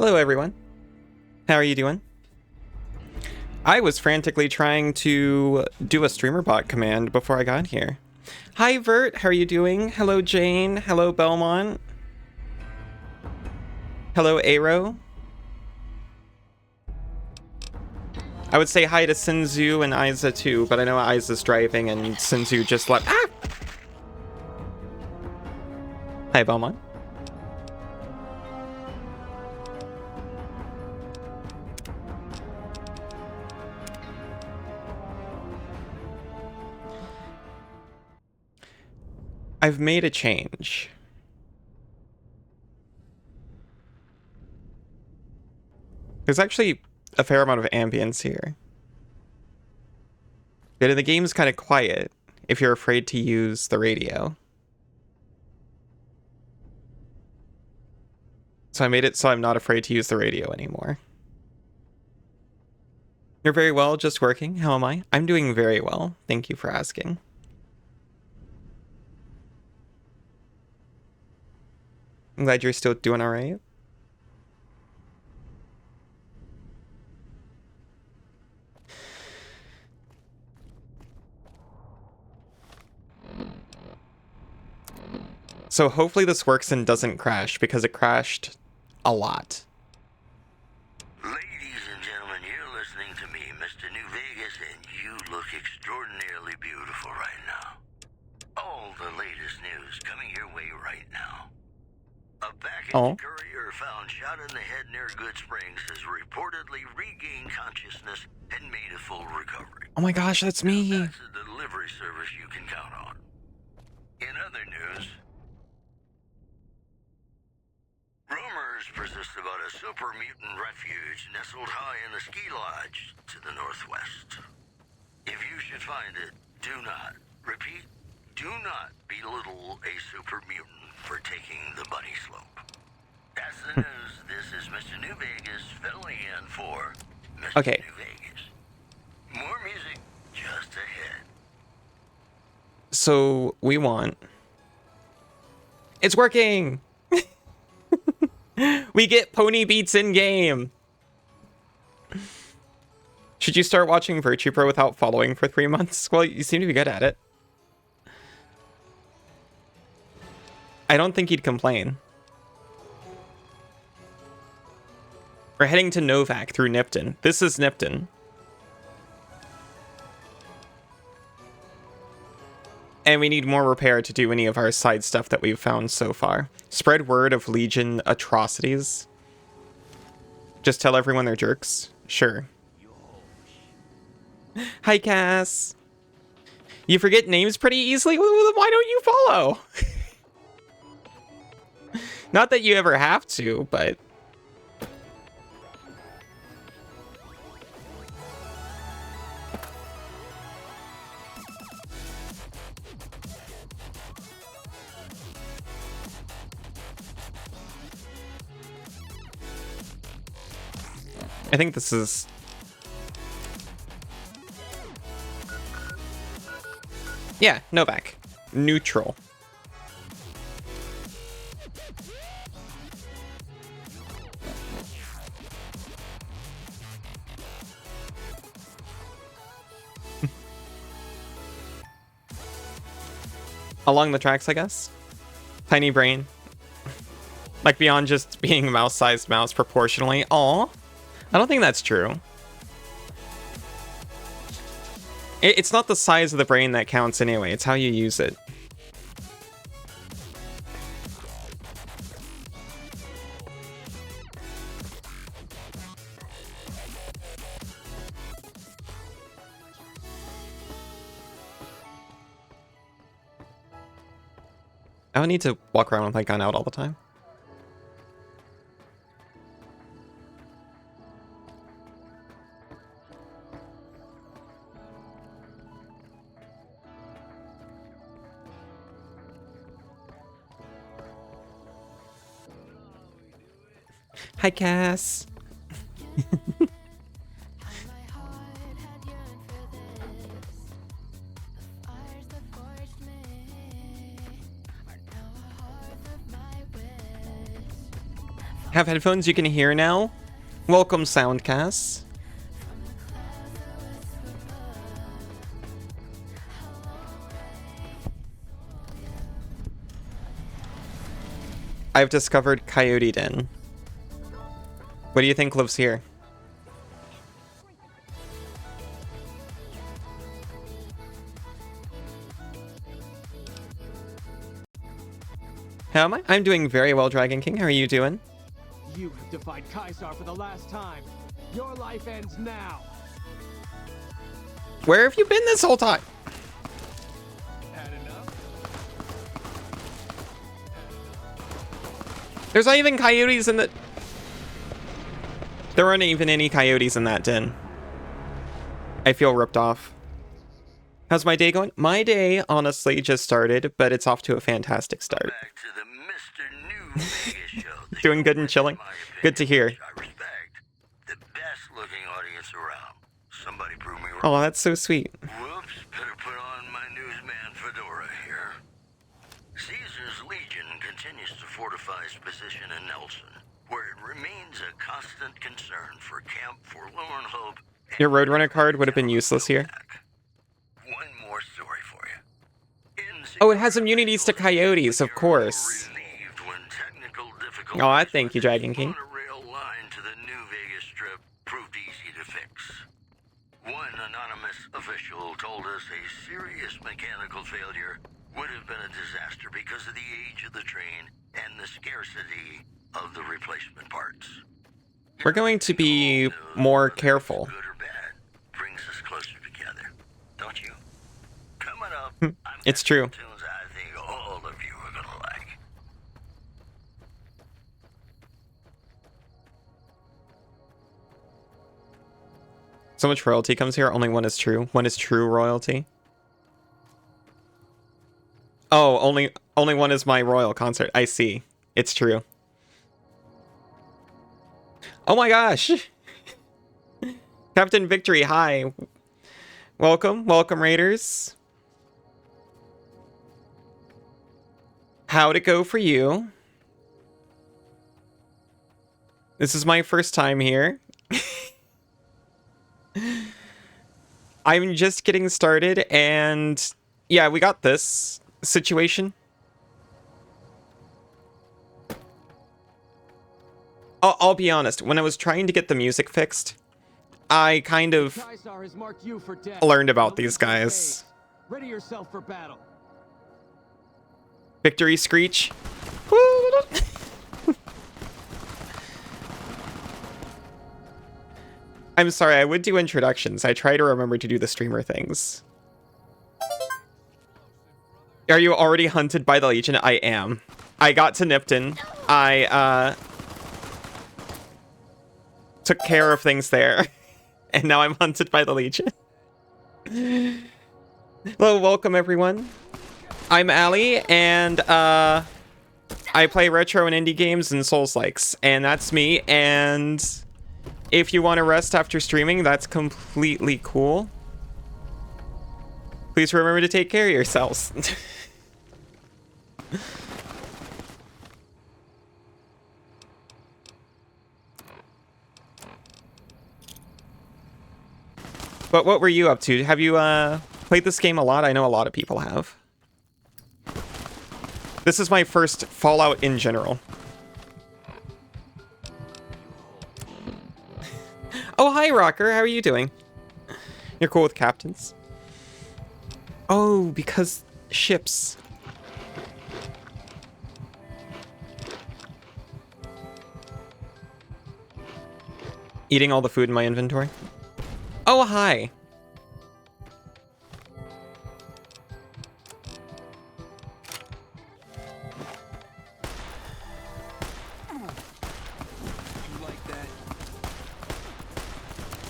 Hello everyone. How are you doing? I was frantically trying to do a streamer bot command before I got here. Hi Vert, how are you doing? Hello Jane, hello Belmont. Hello Aero. I would say hi to Sinzu and Aiza too, but I know Aiza's driving and Sinzu just left. Ah! Hi Belmont. I've made a change. There's actually a fair amount of ambience here. But the game's kind of quiet if you're afraid to use the radio. So I made it so I'm not afraid to use the radio anymore. You're very well, just working. How am I? I'm doing very well. Thank you for asking. I'm glad you're still doing all right. So hopefully this works and doesn't crash, because it crashed a lot. Ladies and gentlemen, you're listening to me, Mr. New Vegas, and you look extraordinarily beautiful right now. All the latest news coming your way right now. A package courier found shot in the head near Good Springs has reportedly regained consciousness and made a full recovery. Oh my gosh, that's me. Now, that's a delivery service you can count on. In other news, rumors persist about a super mutant refuge nestled high in the ski lodge to the northwest. If you should find it, do not, repeat, do not belittle a super mutant for taking the bunny slope. That's the news. This is Mr. New Vegas filling in for Mr. New Vegas. More music just ahead. So we want... It's working! We get pony beats in game. Should you start watching Vtuber without following for 3 months? Well, you seem to be good at it. I don't think he'd complain. We're heading to Novak through Nipton. This is Nipton. And we need more repair to do any of our side stuff that we've found so far. Spread word of Legion atrocities. Just tell everyone they're jerks. Sure. Hi, Cass. You forget names pretty easily? Well, then why don't you follow? Not that you ever have to, but... I think this is... Yeah, Novak. Neutral. Along the tracks, I guess. Tiny brain. Like beyond just being a mouse-sized mouse proportionally. Aw. I don't think that's true. It's not the size of the brain that counts anyway. It's how you use it. I don't need to walk around with my gun out all the time. Hi, Cass. Have headphones you can hear now? Welcome, Soundcasts. I've discovered Coyote Den. What do you think lives here? How am I? I'm doing very well, Dragon King. How are you doing? You have defied Kaisar for the last time. Your life ends now. Where have you been this whole time? Had enough? There's not even coyotes in the... There aren't even any coyotes in that den. I feel ripped off. How's my day going? My day honestly just started, but it's off to a fantastic start. Back to the Mr. New Vegas show. Doing good and chilling? Good to hear. I respect. The best looking audience around. Somebody prove me wrong. Oh, that's so sweet. Whoops, better put on my newsman fedora here. Caesar's Legion continues to fortify its position in Nelson, where it remains a constant concern for Camp Forlorn Hope. Your Roadrunner card would have been useless here. One more story for you. Oh, it has immunities to coyotes, of course. Oh, thank you, Dragon King. Monorail line to the New Vegas Strip proved easy to fix. One anonymous official told us a serious mechanical failure would have been a disaster because of the age of the train and the scarcity of the replacement parts. We're going to be more careful. Good or bad brings us closer together, don't you? Coming up, It's true. tunes I think all of you are gonna like. So much royalty comes here. Only one is true. One is true royalty. Oh, only one is my royal concert. I see. It's true. Oh my gosh. Captain Victory, hi. Welcome, Raiders. How'd it go for you? This is my first time here. I'm just getting started, and yeah, we got this situation. I'll be honest, when I was trying to get the music fixed, I kind of Kaisar has marked you for death. learned about these guys. Ready yourself for battle. Victory Screech. I'm sorry, I would do introductions. I try to remember to do the streamer things. Are you already hunted by the Legion? I am. I got to Nipton. I took care of things there. And now I'm hunted by the Legion. Hello, welcome everyone. I'm Ali, and I play retro and indie games and Souls-likes, and that's me. And if you want to rest after streaming, that's completely cool. Please remember to take care of yourselves. But what were you up to? Have you played this game a lot? I know a lot of people have. This is my first Fallout in general. Oh, hi, Rocker. How are you doing? You're cool with captains? Oh, because ships. Eating all the food in my inventory. Oh, hi.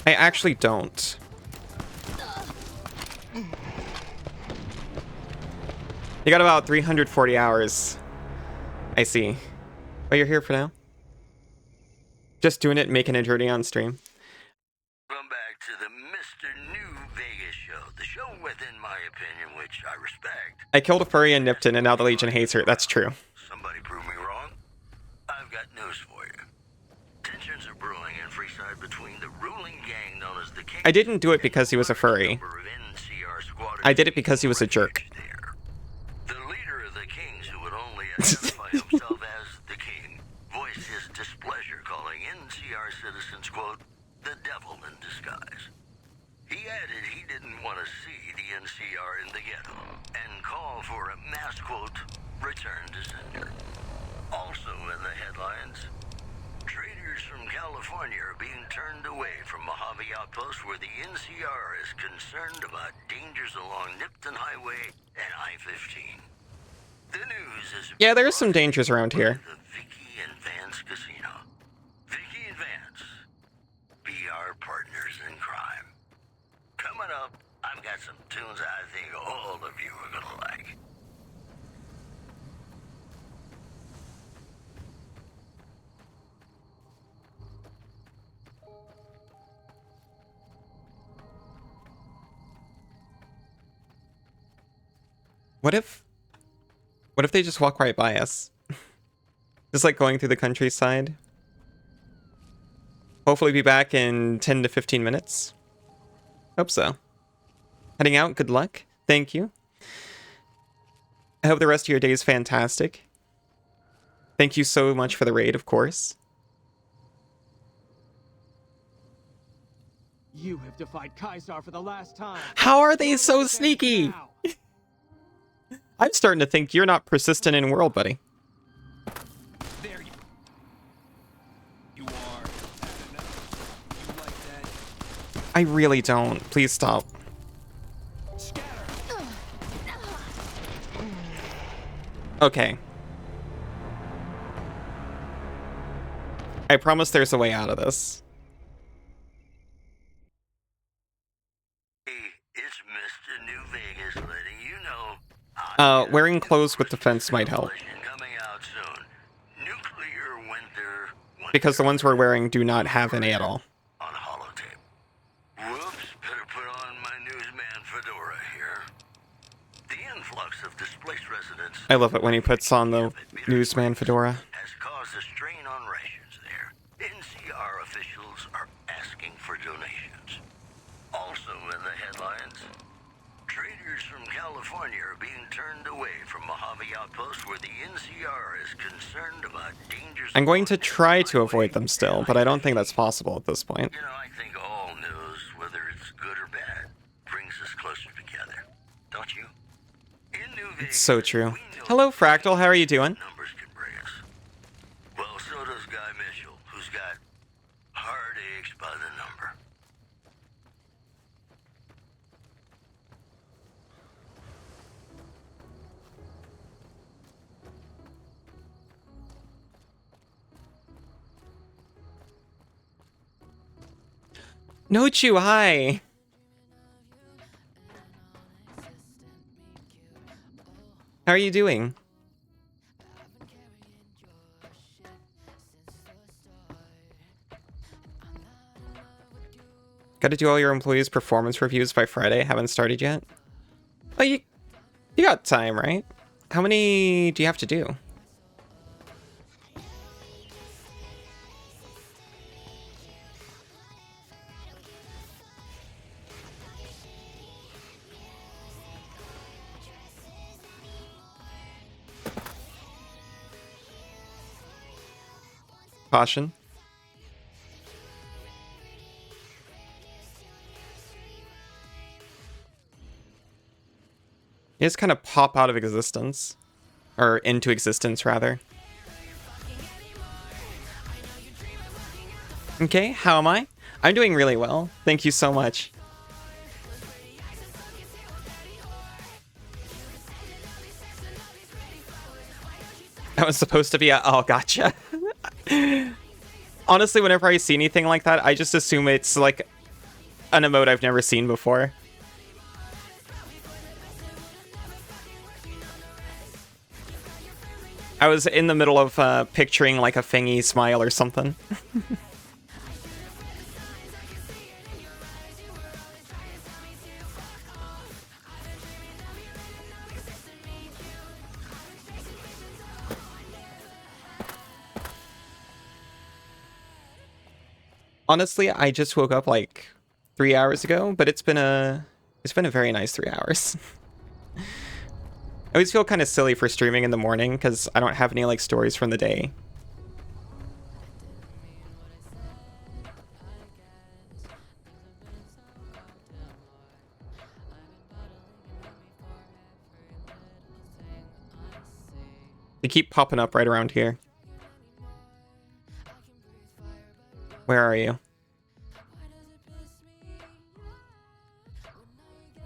I actually don't. You got about 340 hours. I see. But you're here for now? Just doing it, making a journey on stream. Welcome back to the Mr. New Vegas show. The show within my opinion, which I respect. I killed a furry in Nipton and now the Legion hates her. That's true. Somebody prove me wrong. I've got news for you. are brewing in Freeside between the ruling gang known as the Kings. I didn't do it because he was a furry. I did it because he was a jerk. The leader of the Kings, who would only identify himself as the King, voiced his displeasure, calling NCR citizens, quote, the devil in disguise. He added he didn't want to see the NCR in the ghetto and called for a mass, quote, return to sender. Also in the headlines, traders from California are being turned away from Mojave Outpost where the NCR is concerned about dangers along Nipton Highway and I-15. The news is... Yeah, there are some dangers around here. The Vicky and Vance Casino. Vicky and Vance, be our partners in crime. Coming up, I've got some tunes I think all of you are gonna like. What if they just walk right by us? Just like going through the countryside. Hopefully be back in 10 to 15 minutes. Hope so. Heading out, good luck. Thank you. I hope the rest of your day is fantastic. Thank you so much for the raid, of course. You have defied Kaisar for the last time. How are they so sneaky? Now. I'm starting to think you're not persistent in world, buddy. There you are. You like that? I really don't. Please stop. Scatter. Okay. I promise there's a way out of this. Hey, it's Mr. New Vegas letting you know. Wearing clothes with defense might help. Coming out soon. Nuclear winter. Because the ones we're wearing do not have any at all. On holotape. Whoops, better put on my newsman fedora here. The influx of displaced residents I love it when he puts on the newsman fedora. has caused a strain on rations there. NCR officials are asking for donations. Also in the headlines, traders from California are being turned away from Mojave Outpost where the NCR is concerned about dangers. I'm going to try to avoid them still, but I don't think that's possible at this point. You know, I think all news, whether it's good or bad, brings us closer together. Don't you? In New Vegas, It's so true. we know Hello, Fractal. How are you doing? numbers can bring us. Well, so does Guy Mitchell, who's got heartaches by the number. Nochu, hi. How are you doing? Gotta do all your employees' performance reviews by Friday. Haven't started yet. Oh, you got time, right? How many do you have to do? Caution. You just kind of pop out of existence. Or into existence, rather. Okay, how am I? I'm doing really well. Thank you so much. That was supposed to be a... Oh, gotcha. Honestly, whenever I see anything like that, I just assume it's like an emote I've never seen before. I was in the middle of picturing like a fingy smile or something. Honestly, I just woke up like 3 hours ago, but it's been a very nice 3 hours. I always feel kind of silly for streaming in the morning because I don't have any like stories from the day. They keep popping up right around here. Where are you?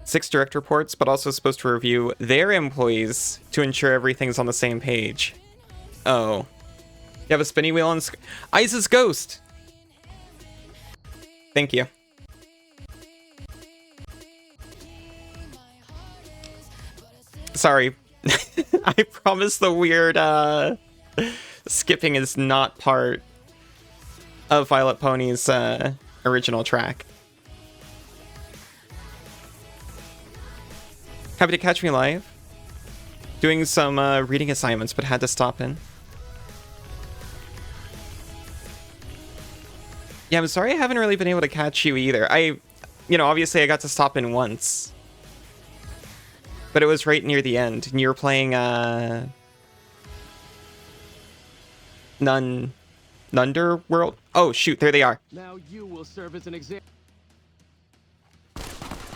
6 direct reports, but also supposed to review their employees to ensure everything's on the same page. Oh. You have a spinny wheel on Isis Ghost! Thank you. Sorry. I promise the weird skipping is not part of Violet Pony's original track. Happy to catch me live. Doing some reading assignments, but had to stop in. Yeah, I'm sorry I haven't really been able to catch you either. Obviously I got to stop in once. But it was right near the end, and you were playing, Nunderworld? Oh, shoot, there they are. Now you will serve as an example.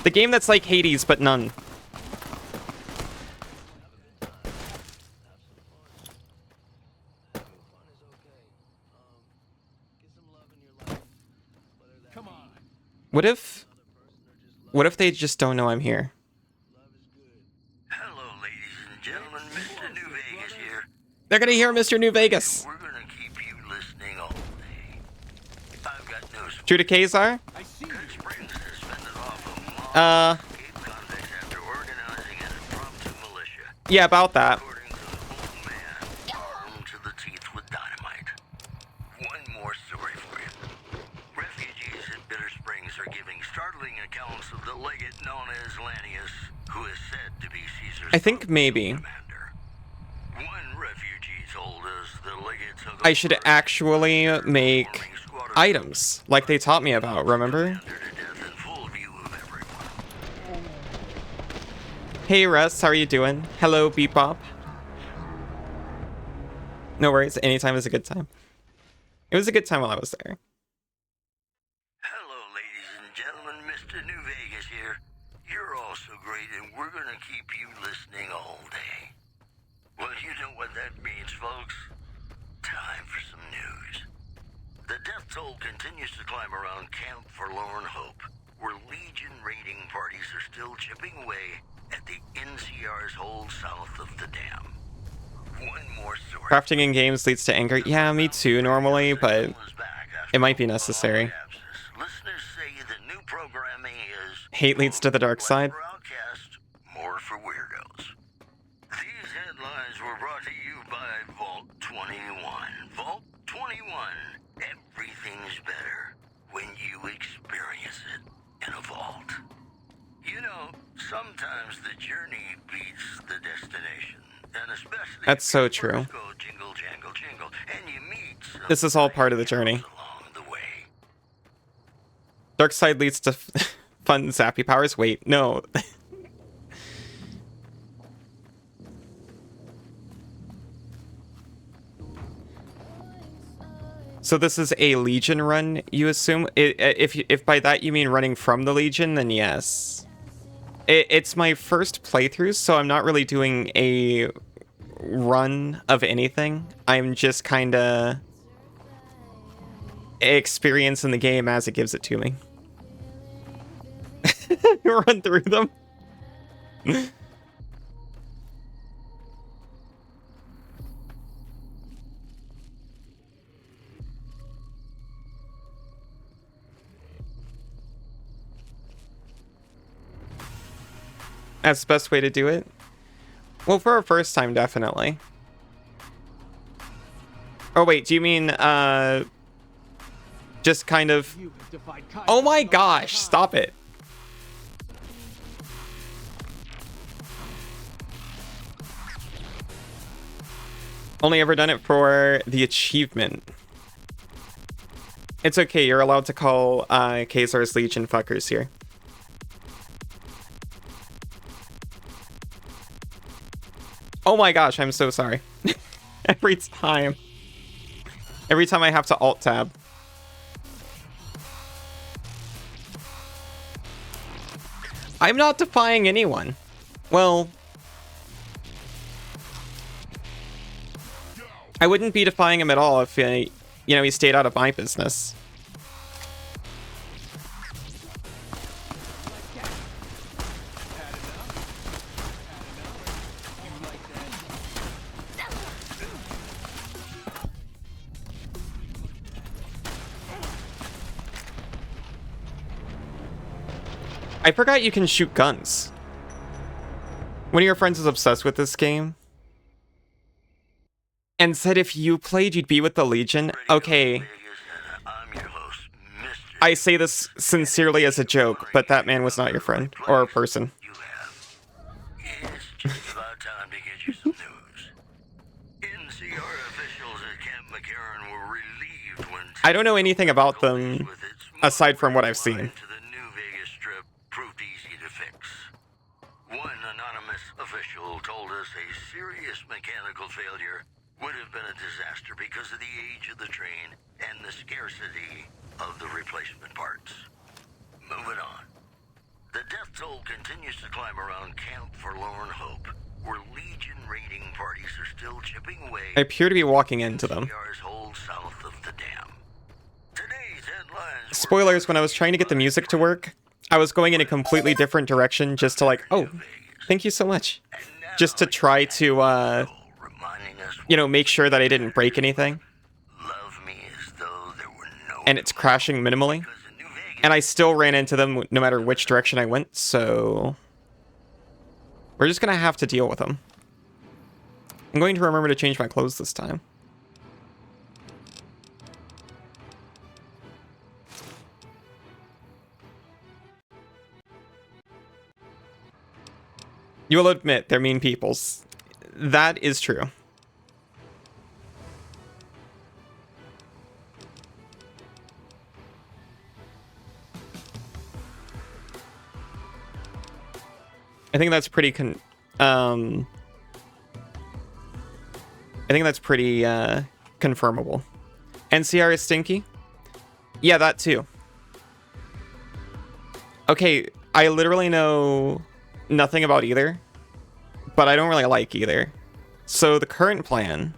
The game that's like Hades, but none. Come on. What if they just don't know I'm here? Hello, ladies and gentlemen. Mr. New Vegas here. They're gonna hear Mr. New Vegas. We're gonna keep you listening all day. I've got news. True to Kazar? I see you. Good Springs suspended off a mob escape convicts after organizing an impromptu militia. Yeah, about that. According to the old man, armed to the teeth with dynamite. One more story for you. Refugees at Bitter Springs are giving startling accounts of the legate known as Lanius, who is said to be Caesar's I think maybe commander. One refugee told us the legate took I should over actually make forming squad of items like they taught me about, remember? commander to death in full view of everyone. Hey Russ, how are you doing? Hello, Bebop. No worries, anytime is a good time. It was a good time while I was there. Hello, ladies and gentlemen. Mr. New Vegas here. You're all so great, and we're gonna keep you listening all day. Well, you know what that means, folks. Time for some news. The death toll continues to climb around Camp Forlorn Hope, where Legion raiding parties are still chipping away at the NCR's hold south of the dam. One more story. Crafting in games leads to anger. Yeah, me too, normally, but it might be necessary. Listeners say the new programming is Hate leads to the dark side. for outcasts, more for weirdos. These headlines were brought to you by Vault 21. Vault 21. Everything's better when you experience it in a vault. You know, sometimes the journey beats the destination. And especially That's so if you true. first go jingle, jangle, jingle, and you meet some This is all part of the journey. along the way. Dark side leads to fun zappy powers. Wait, no. So this is a Legion run, you assume? If by that you mean running from the Legion, then yes. It's my first playthrough, so I'm not really doing a run of anything. I'm just kind of experiencing the game as it gives it to me. Run through them. That's the best way to do it. Well, for our first time, definitely. Oh wait, do you mean just kind of? You have defied Kaiser Oh my for the last gosh, time. stop it. Only ever done it for the achievement. It's okay, you're allowed to call Kazar's Legion fuckers here. Oh my gosh, I'm so sorry. Every time I have to alt-tab. I'm not defying anyone. Well, I wouldn't be defying him at all if, you know, he stayed out of my business. I forgot you can shoot guns. One of your friends is obsessed with this game and said if you played, you'd be with the Legion. Okay. I say this sincerely as a joke, but that man was not your friend or a person. It's just about time to get you some news. NCR officials at Camp McCarran were relieved when I don't know anything about them aside from what I've seen. Proved easy to fix. One anonymous official told us a serious mechanical failure would have been a disaster because of the age of the train and the scarcity of the replacement parts. Moving on. The death toll continues to climb around Camp Forlorn Hope, where Legion raiding parties are still chipping away. I appear to be walking into them. Hold south of the dam. Today's headlines. Spoilers, when I was trying to get the music to work, I was going in a completely different direction just to like, oh, thank you so much. Just to try to, you know, make sure that I didn't break anything. And it's crashing minimally. And I still ran into them no matter which direction I went, so we're just gonna have to deal with them. I'm going to remember to change my clothes this time. You will admit they're mean peoples. That is true. I think that's pretty I think that's pretty confirmable. NCR is stinky? Yeah, that too. Okay, I literally know nothing about either, but I don't really like either. So the current plan: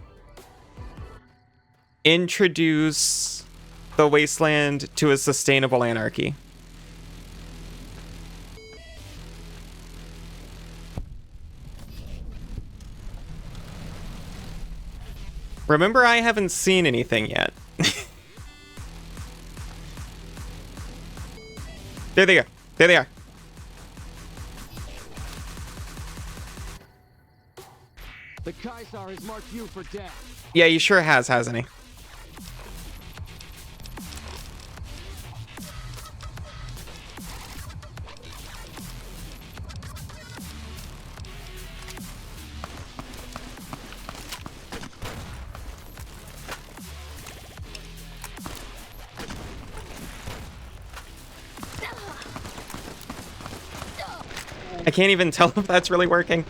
introduce the wasteland to a sustainable anarchy. Remember, I haven't seen anything yet. There they are. There they are. The Kaisar has marked you for death. Yeah, he sure has, hasn't he? I can't even tell if that's really working.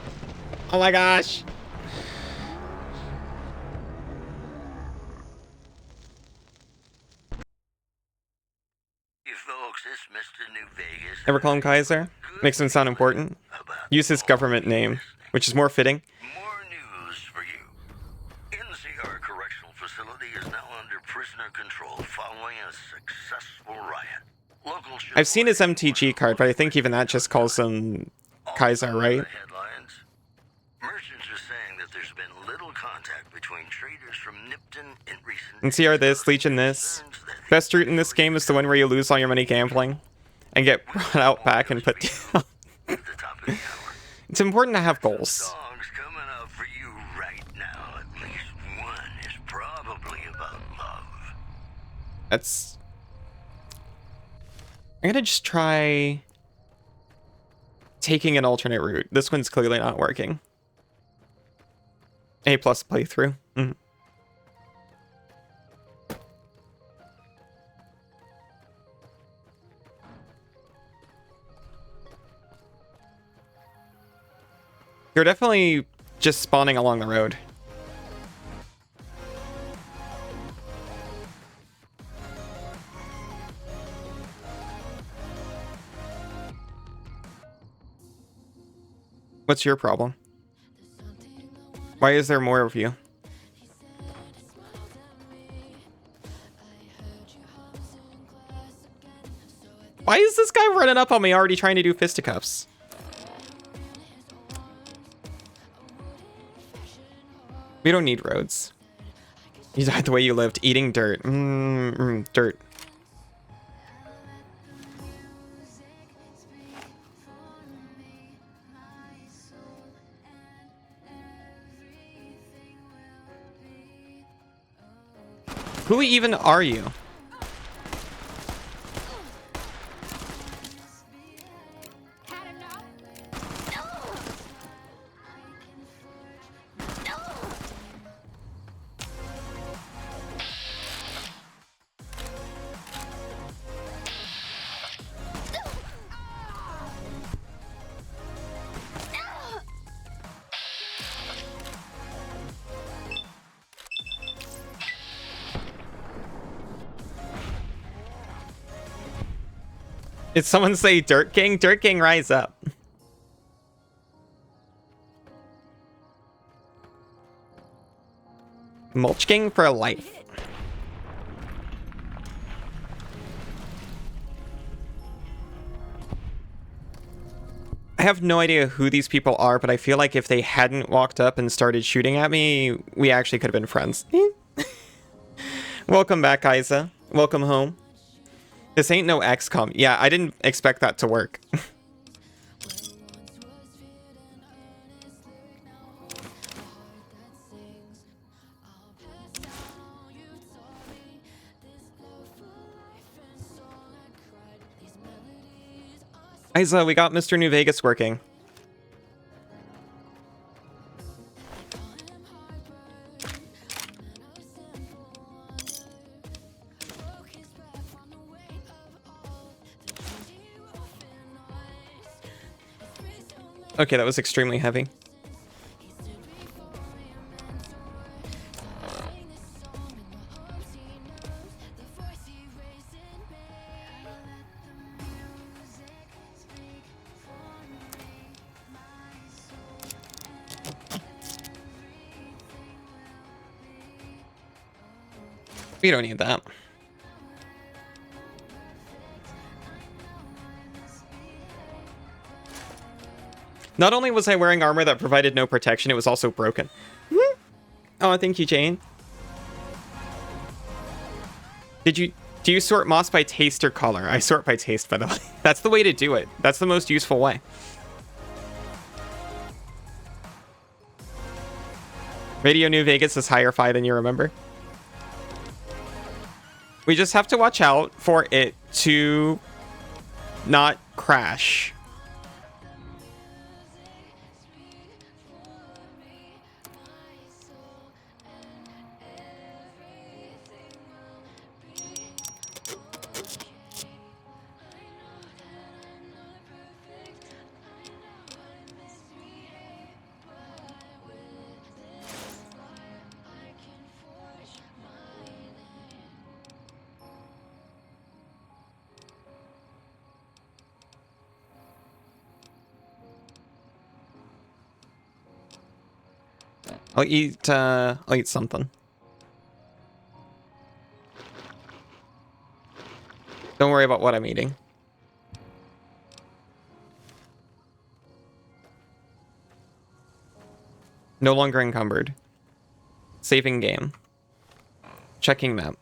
Oh my gosh. Ever call him Kaiser? Makes him sound important. Use his government name, which is more fitting. More news for you. NCR Correctional Facility is now under prisoner control following a successful riot. Local I've seen his MTG card, but I think even that just calls him Kaiser, right? Merchants are saying that there's been little contact between traders from Nipton in recent NCR this, Legion this. Best route in this game is the one where you lose all your money gambling and get brought out back and put down. It's important to have goals. Songs coming up for you right now. At least one is probably about love. That's... I'm gonna just try taking an alternate route. This one's clearly not working. A+ playthrough. You're definitely just spawning along the road. What's your problem? Why is there more of you? Why is this guy running up on me already trying to do fisticuffs? We don't need roads. You died the way you lived, eating dirt. Dirt. Who even are you? Did someone say Dirt King? Dirt King, rise up. Mulch King for life. I have no idea who these people are, but I feel like if they hadn't walked up and started shooting at me, we actually could have been friends. Welcome back, Isa. Welcome home. This ain't no XCOM. Yeah, I didn't expect that to work. Isa, we got Mr. New Vegas working. Okay, that was extremely heavy. We don't need that. Not only was I wearing armor that provided no protection, it was also broken. Oh, thank you, Jane. Do you sort moss by taste or color? I sort by taste, by the way. That's the way to do it. That's the most useful way. Radio New Vegas is higher fi than you remember. We just have to watch out for it to not crash. I'll eat something. Don't worry about what I'm eating. No longer encumbered. Saving game. Checking map.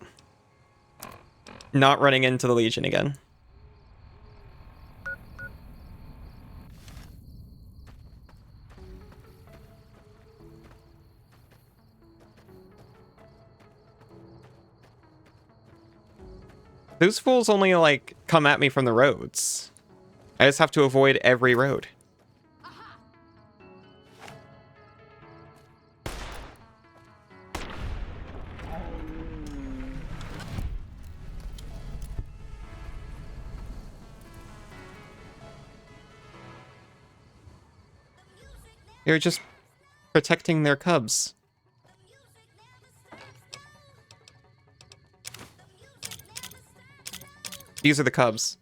Not running into the Legion again. Those fools only, like, come at me from the roads. I just have to avoid every road. They're just protecting their cubs. These are the cubs.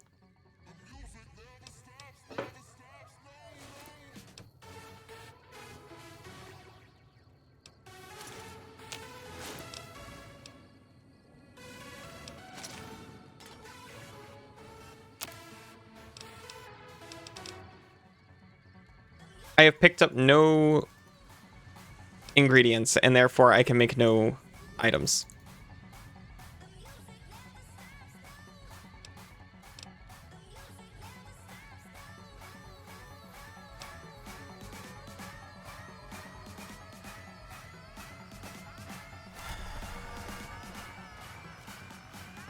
I have picked up no ingredients, and therefore I can make no items.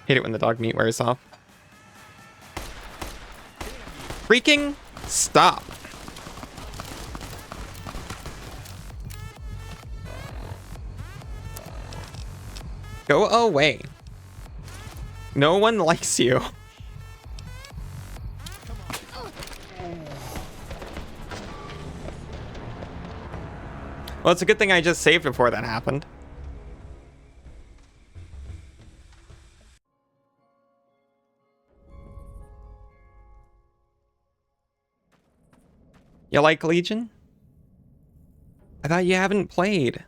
Hate it when the dog meat wears off. Freaking stop. Go away. No one likes you. Well, it's a good thing I just saved before that happened. You like Legion? I thought you haven't played.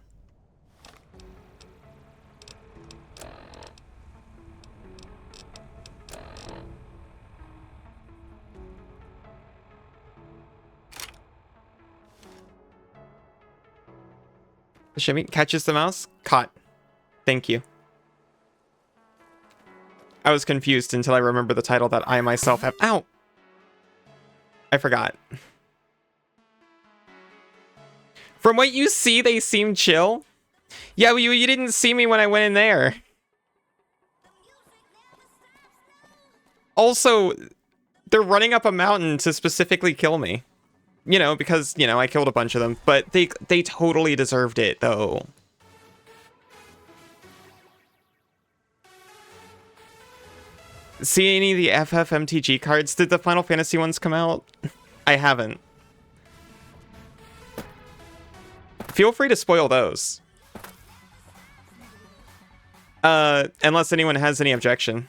The shimmy catches the mouse? Caught. Thank you. I was confused until I remember the title that I myself have. Ow! I forgot. From what you see, they seem chill. Yeah, you didn't see me when I went in there. Also, they're running up a mountain to specifically kill me. You know, because, you know, I killed a bunch of them. But they totally deserved it, though. See any of the FFMTG cards? Did the Final Fantasy ones come out? I haven't. Feel free to spoil those. Unless anyone has any objection.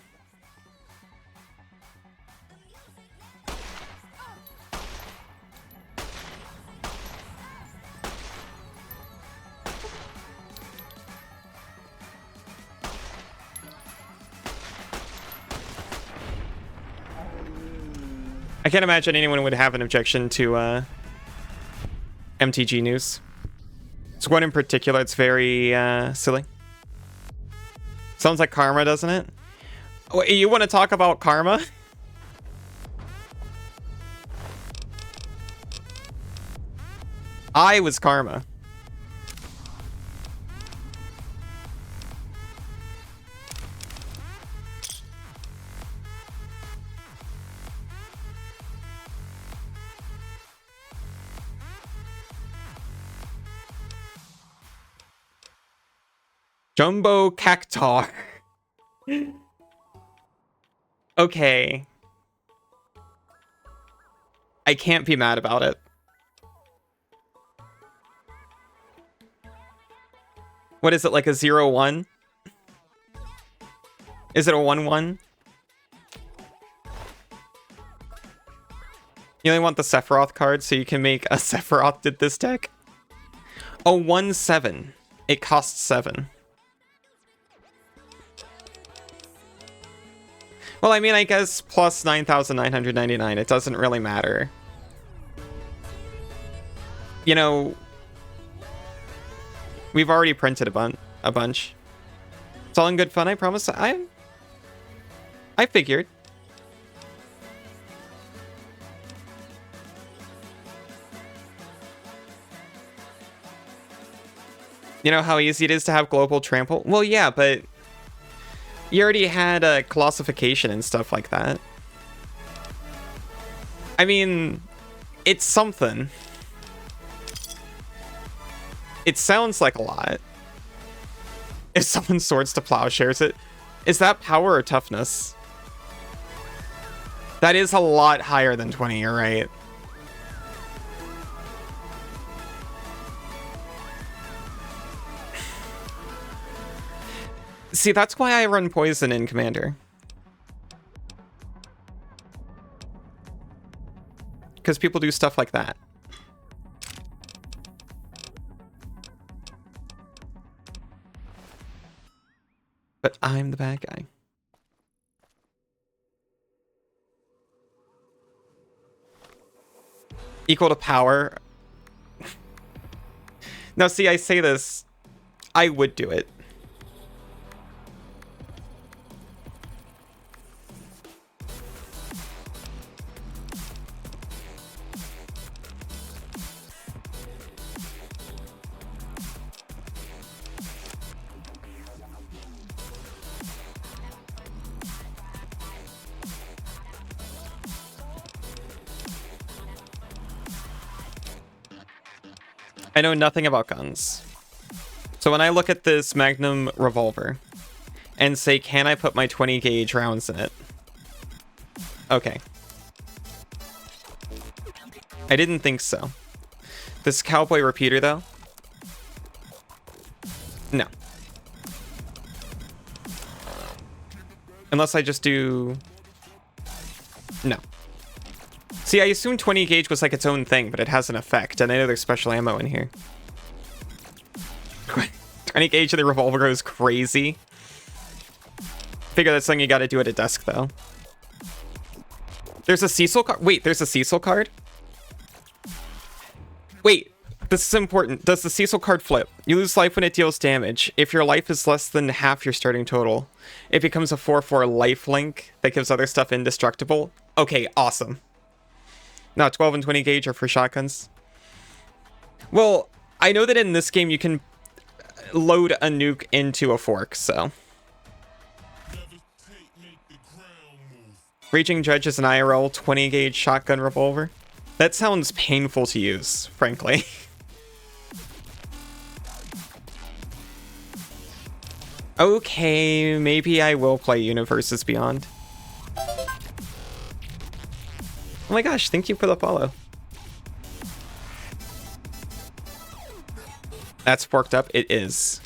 I can't imagine anyone would have an objection to MTG news. It's one in particular, it's very silly. Sounds like Karma, doesn't it? Oh, you want to talk about Karma? I was Karma. Jumbo Cactar. Okay. I can't be mad about it. What is it, like a 0-1? Is it a 1-1? You only want the Sephiroth card so you can make a Sephiroth did this deck? A 1-7. It costs 7. Well, I mean, I guess plus 9,999. It doesn't really matter. You know, we've already printed a bunch. It's all in good fun, I promise. I figured. You know how easy it is to have global trample? Well, yeah, but you already had a colossification and stuff like that. I mean, it's something. It sounds like a lot. If someone swords to plowshares it, is that power or toughness? That is a lot higher than 20, you're right. See, that's why I run poison in Commander. Because people do stuff like that. But I'm the bad guy. Equal to power. Now, see, I say this, I would do it. I know nothing about guns. So when I look at this Magnum revolver and say, can I put my 20 gauge rounds in it? Okay. I didn't think so. This cowboy repeater though? No. Unless I just do... No. See, I assumed 20 gauge was like its own thing, but it has an effect, and I know there's special ammo in here. 20 gauge of the revolver goes crazy. Figure that's something you gotta do at a desk, though. There's a Cecil card? Wait, there's a Cecil card? Wait, this is important. Does the Cecil card flip? You lose life when it deals damage. If your life is less than half your starting total, it becomes a 4/4 life link that gives other stuff indestructible. Okay, awesome. No, 12 and 20 gauge are for shotguns. Well, I know that in this game you can load a nuke into a fork, so. Raging Judge is an IRL 20 gauge shotgun revolver. That sounds painful to use, frankly. Okay, maybe I will play Universes Beyond. Oh my gosh, thank you for the follow. That's forked up? It is.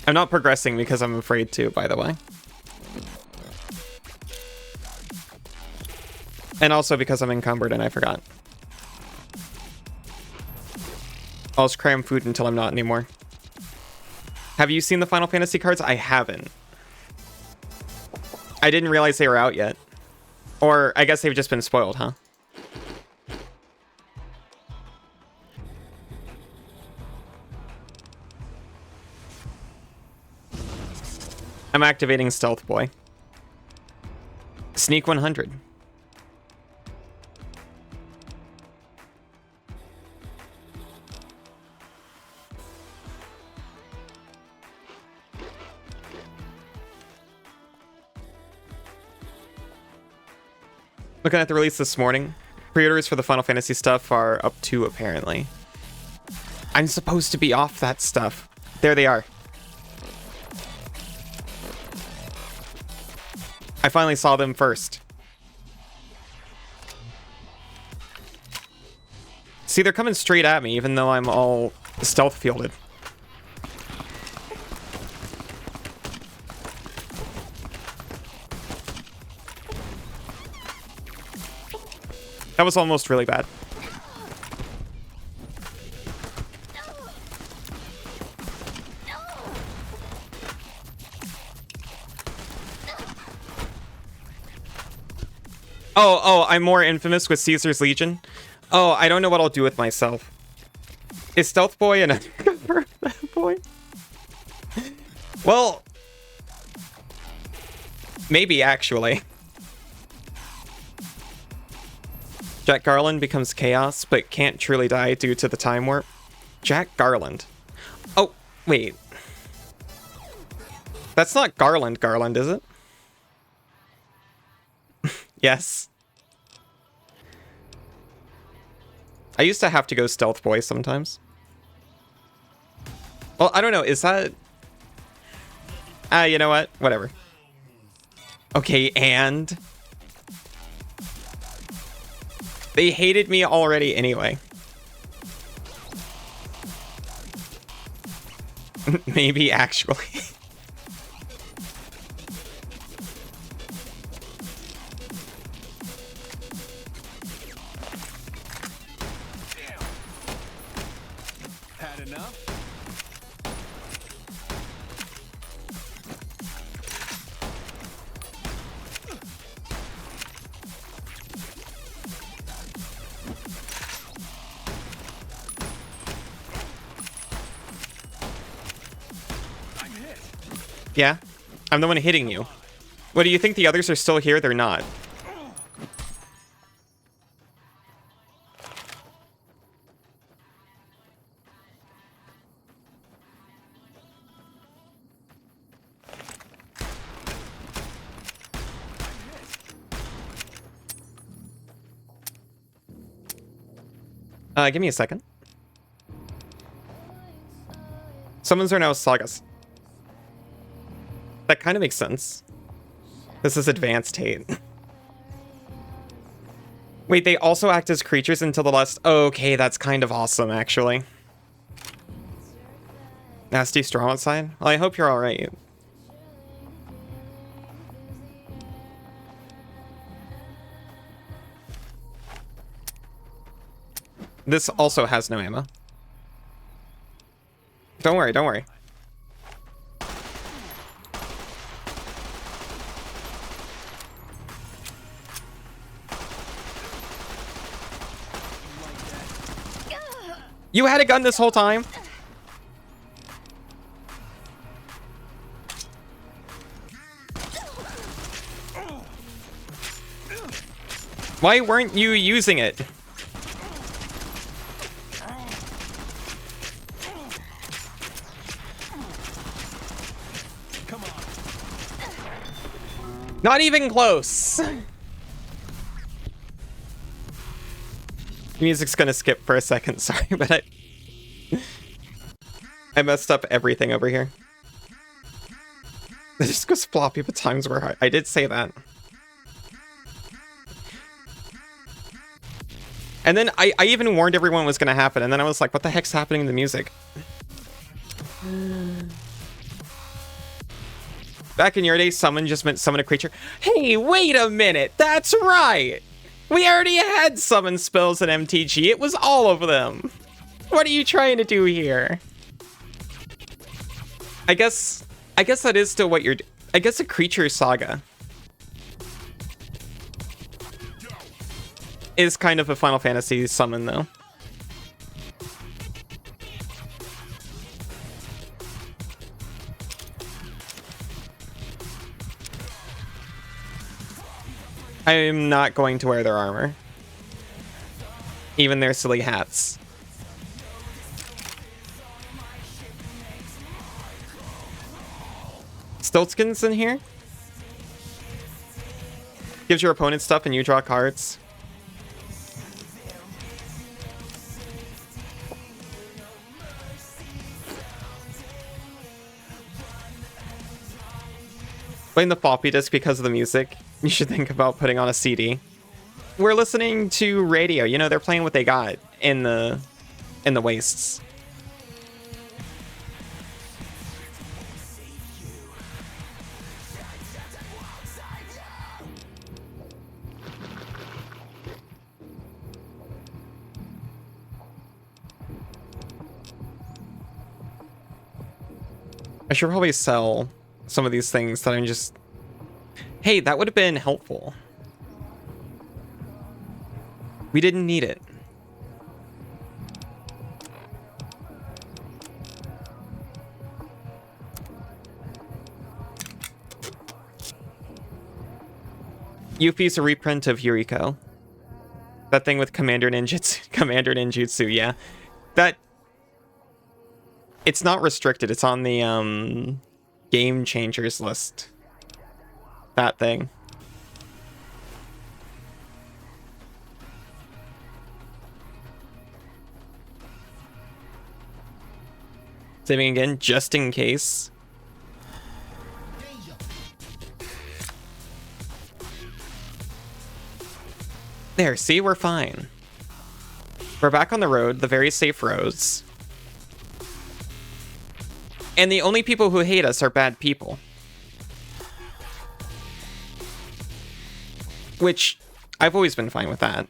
I'm not progressing because I'm afraid to, by the way. And also because I'm encumbered and I forgot. I'll just cram food until I'm not anymore. Have you seen the Final Fantasy cards? I haven't. I didn't realize they were out yet. Or I guess they've just been spoiled, huh? I'm activating Stealth Boy. Sneak 100. Looking at the release this morning, pre-orders for the Final Fantasy stuff are up to, apparently. I'm supposed to be off that stuff. There they are. I finally saw them first. See, they're coming straight at me, even though I'm all stealth fielded. That was almost really bad. Oh, I'm more infamous with Caesar's Legion. Oh, I don't know what I'll do with myself. Is Stealth Boy an undercover boy? Well, maybe actually. Jack Garland becomes Chaos, but can't truly die due to the time warp. Jack Garland. Oh, wait. That's not Garland, is it? Yes. I used to have to go Stealth Boy sometimes. Well, I don't know. Is that... you know what? Whatever. Okay, and... They hated me already anyway. Maybe, actually. Had enough? I'm hit. Yeah? I'm the one hitting you. What, do you think the others are still here? They're not. Give me a second. Summons are now sagas. That kind of makes sense. This is advanced hate. Wait, they also act as creatures until the last... Okay, that's kind of awesome, actually. Nasty straw outside? Well, I hope you're alright. This also has no ammo. Don't worry, don't worry. You had a gun this whole time? Why weren't you using it? Not even close. Music's gonna skip for a second, sorry, but I messed up everything over here. The disc was floppy, but times were hard. I did say that. And then I even warned everyone was gonna happen, and then I was like, what the heck's happening to the music? Back in your day, summon just meant summon a creature. Hey, wait a minute! That's right! We already had summon spells in MTG. It was all of them. What are you trying to do here? I guess that is still what you're... I guess a creature saga is kind of a Final Fantasy summon, though. I'm not going to wear their armor. Even their silly hats. Stiltskin's in here. Gives your opponent stuff and you draw cards. Playing the floppy disk because of the music. You should think about putting on a CD. We're listening to radio. You know, they're playing what they got in the wastes. I should probably sell some of these things that I'm just... Hey, that would have been helpful. We didn't need it. Yuffie's a reprint of Yuriko. That thing with Commander Ninjutsu, yeah. That... It's not restricted, it's on the, Game Changers list. That thing. Saving again, just in case. There, see, we're fine. We're back on the road, the very safe roads. And the only people who hate us are bad people. Which, I've always been fine with that.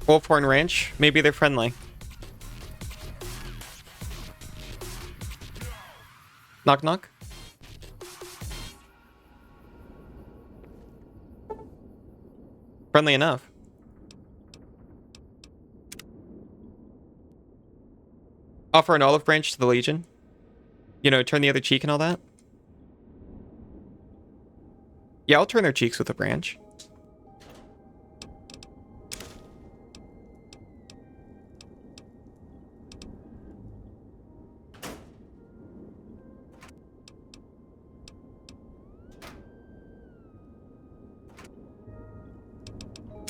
Wolfhorn Ranch. Maybe they're friendly. Knock knock. Friendly enough. Offer an olive branch to the Legion. You know, turn the other cheek and all that. Yeah, I'll turn their cheeks with a branch.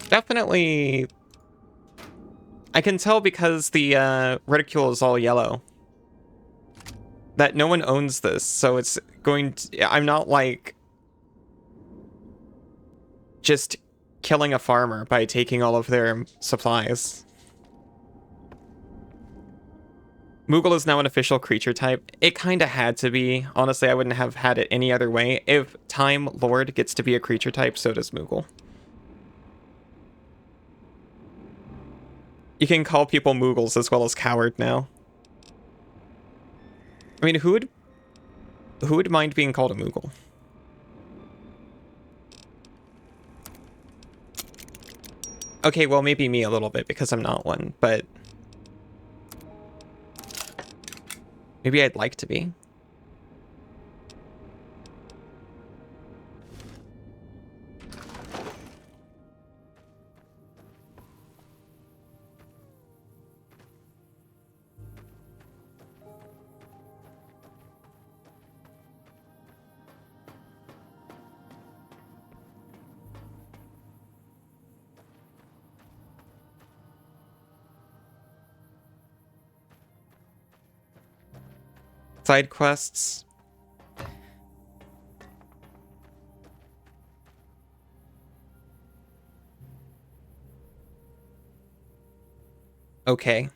Definitely. I can tell because the reticule is all yellow that no one owns this, so it's going to, I'm not like just killing a farmer by taking all of their supplies. Moogle is now an official creature type. It kind of had to be. Honestly, I wouldn't have had it any other way. If Time Lord gets to be a creature type, so does Moogle. You can call people Moogles as well as Coward now. I mean, who would mind being called a Moogle? Okay, well, maybe me a little bit because I'm not one, but maybe I'd like to be. Side quests. Okay.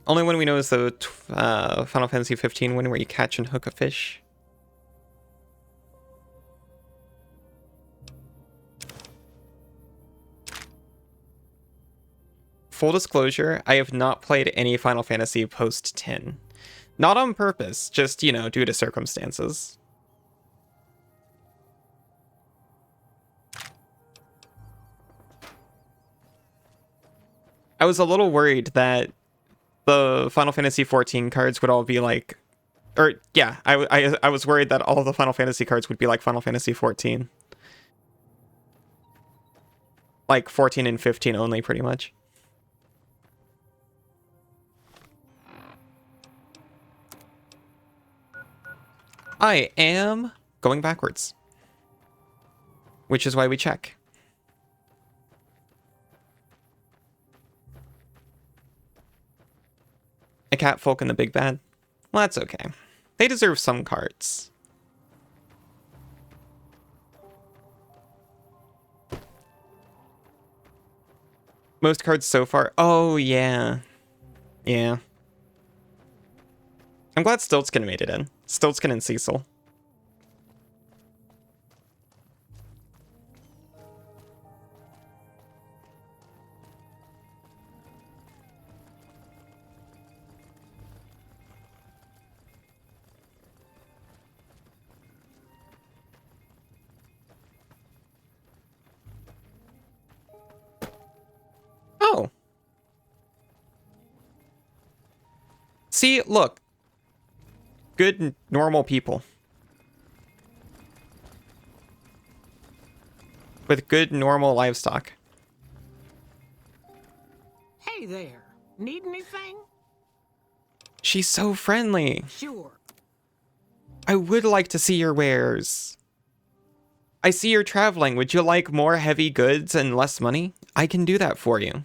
Only one we know is the Final Fantasy 15 one where you catch and hook a fish. Full disclosure, I have not played any Final Fantasy post 10. Not on purpose, just, you know, due to circumstances. I was a little worried that the Final Fantasy 14 cards would all be like... Or, yeah, I was worried that all of the Final Fantasy cards would be like Final Fantasy 14. Like 14 and 15 only, pretty much. I am going backwards. Which is why we check. A catfolk and the big bad. Well, that's okay. They deserve some cards. Most cards so far. Oh, yeah. Yeah. I'm glad Stiltskin made it in. Stiltskin and Cecil. Oh. See, look. Good, normal people. With good, normal livestock. Hey there. Need anything? She's so friendly. Sure. I would like to see your wares. I see you're traveling. Would you like more heavy goods and less money? I can do that for you.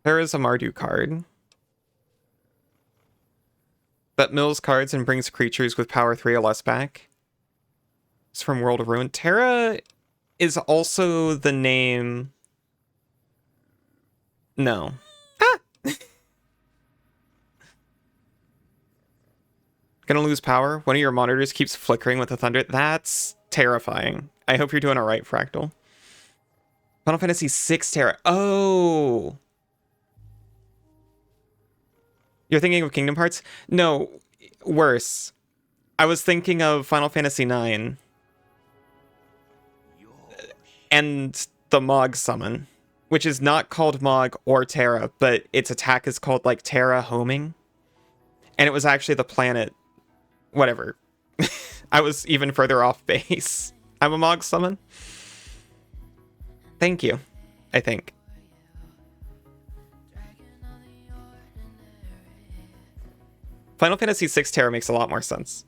There is a Mardu card that mills cards and brings creatures with power 3 or less back. It's from World of Ruin. Terra is also the name... No. Ah! Gonna lose power? One of your monitors keeps flickering with the thunder? That's terrifying. I hope you're doing alright, Fractal. Final Fantasy VI Terra. Oh! You're thinking of Kingdom Hearts? No, worse. I was thinking of Final Fantasy IX. And the Mog summon. Which is not called Mog or Terra, but its attack is called, like, Terra Homing. And it was actually the planet... Whatever. I was even further off base. I'm a Mog summon. Thank you, I think. Final Fantasy VI Terra makes a lot more sense.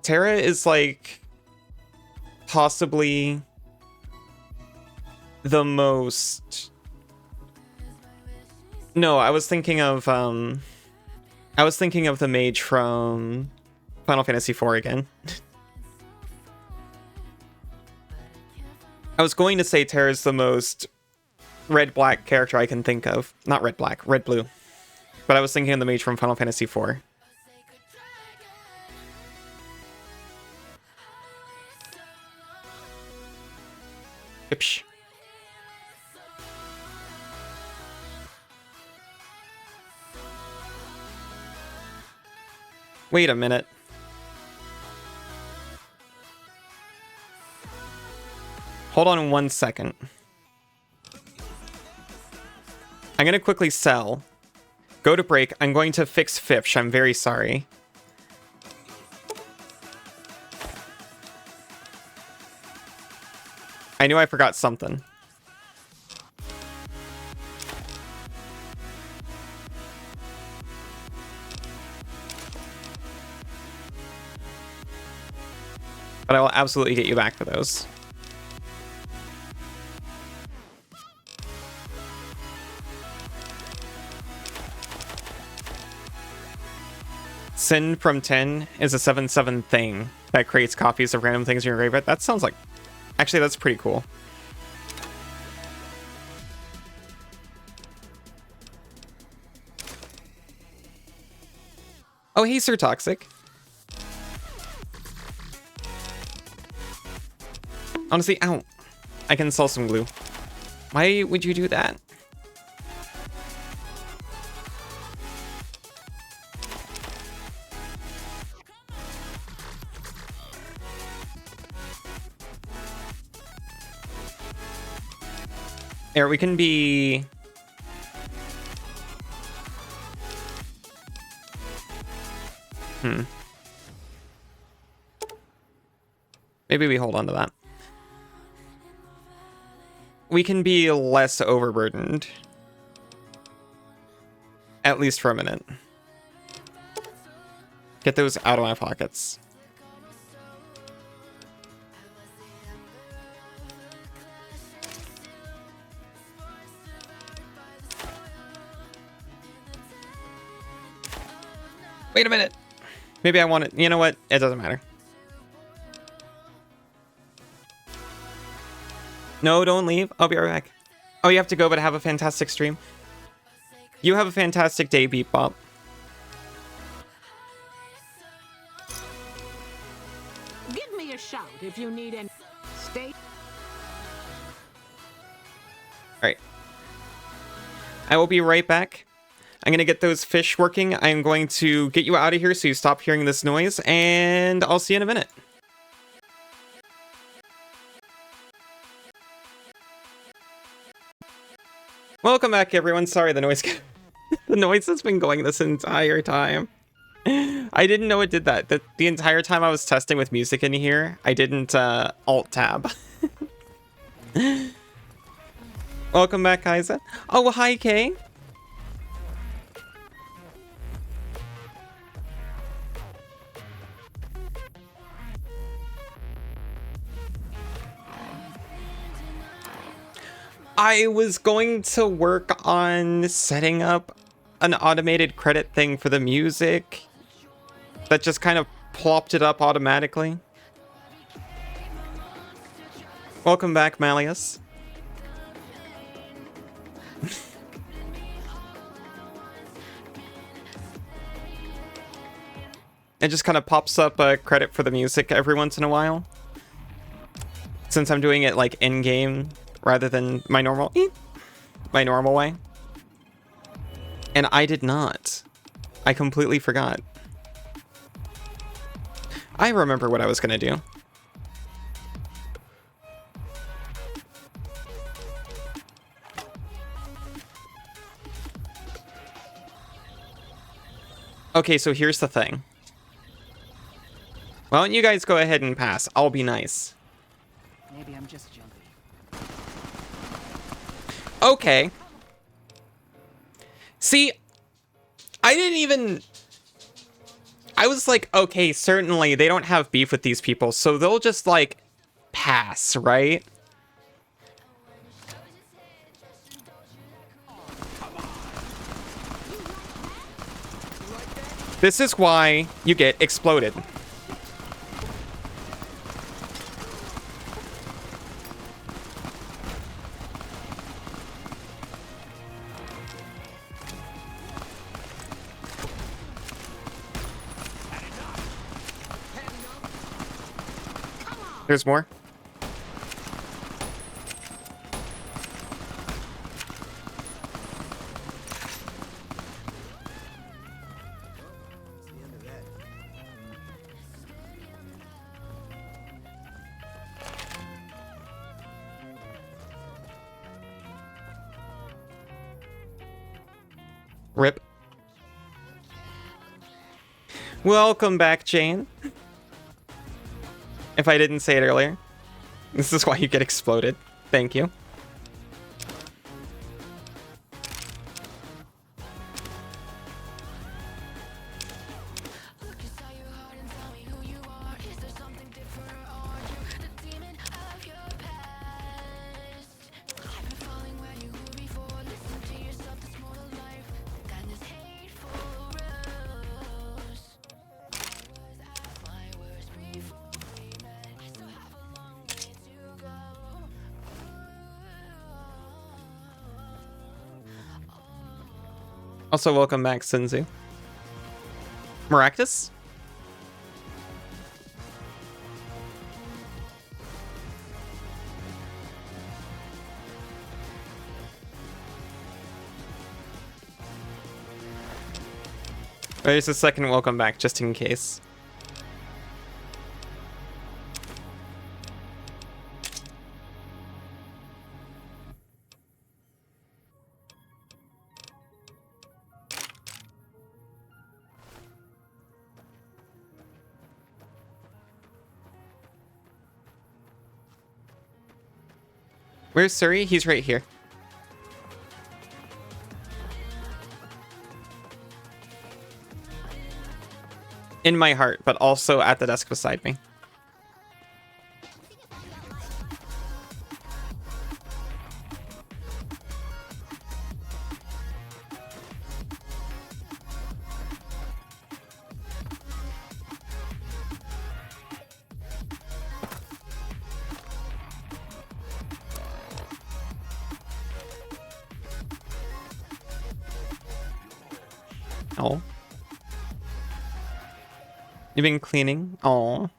Terra is like possibly the most... No, I was thinking of the mage from Final Fantasy IV again. I was going to say Terra's the most red-black character I can think of. Not red-black, red-blue. But I was thinking of the mage from Final Fantasy IV. Ipsh. Wait a minute. Hold on 1 second. I'm gonna quickly sell. Go to break. I'm going to fix Fifsh. I'm very sorry. I knew I forgot something. But I will absolutely get you back for those. Sin from 10 is a 7/7 thing that creates copies of random things in your graveyard. That sounds like... Actually, that's pretty cool. Oh, hey, Sir Toxic. Honestly, ow. I can sell some glue. Why would you do that? There, we can be... Maybe we hold on to that. We can be less overburdened. At least for a minute. Get those out of my pockets. Wait a minute. Maybe I want it. You know what? It doesn't matter. No, don't leave. I'll be right back. Oh, you have to go, but have a fantastic stream. You have a fantastic day, Beep Bop. Give me a shout if you need any. Stay. Alright. I will be right back. I'm going to get those fish working. I'm going to get you out of here so you stop hearing this noise, and I'll see you in a minute. Welcome back, everyone. Sorry, the noise the noise has been going this entire time. I didn't know it did that. The entire time I was testing with music in here, I didn't alt-tab. Welcome back, Isa. Oh, hi, Kay. I was going to work on setting up an automated credit thing for the music that just kind of plopped it up automatically. Welcome back, Malleus. It just kind of pops up a credit for the music every once in a while. Since I'm doing it like in-game rather than my normal way. And I did not. I completely forgot. I remember what I was gonna do. Okay, so here's the thing. Why don't you guys go ahead and pass? I'll be nice. Maybe I'm just jumpy. Okay. See, I didn't even... I was like, okay, certainly they don't have beef with these people, so they'll just, like, pass, right? This is why you get exploded. There's more. Rip. Welcome back, Jane. If I didn't say it earlier. This is why you get exploded. Thank you. Also, welcome back, Sunzu. Maractus? There's a second welcome back, just in case. Where's Suri? He's right here. In my heart, but also at the desk beside me. Oh. You've been cleaning? Oh.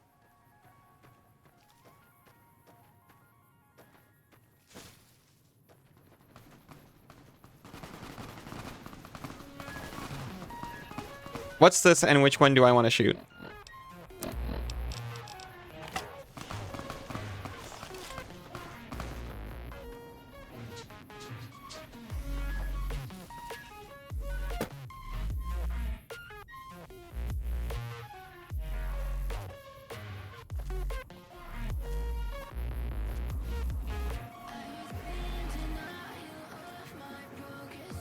What's this and which one do I want to shoot?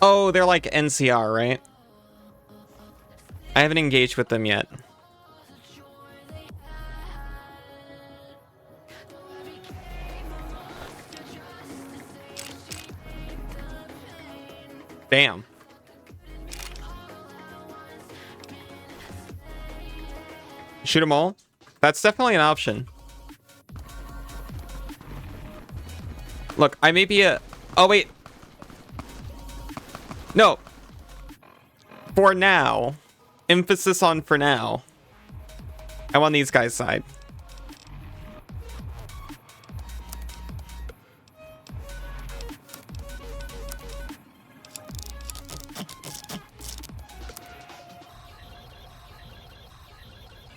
Oh, they're like NCR, right? I haven't engaged with them yet. Damn. Shoot them all? That's definitely an option. Look, I may be a... Oh, wait. No. For now. Emphasis on for now. I'm on these guys' side.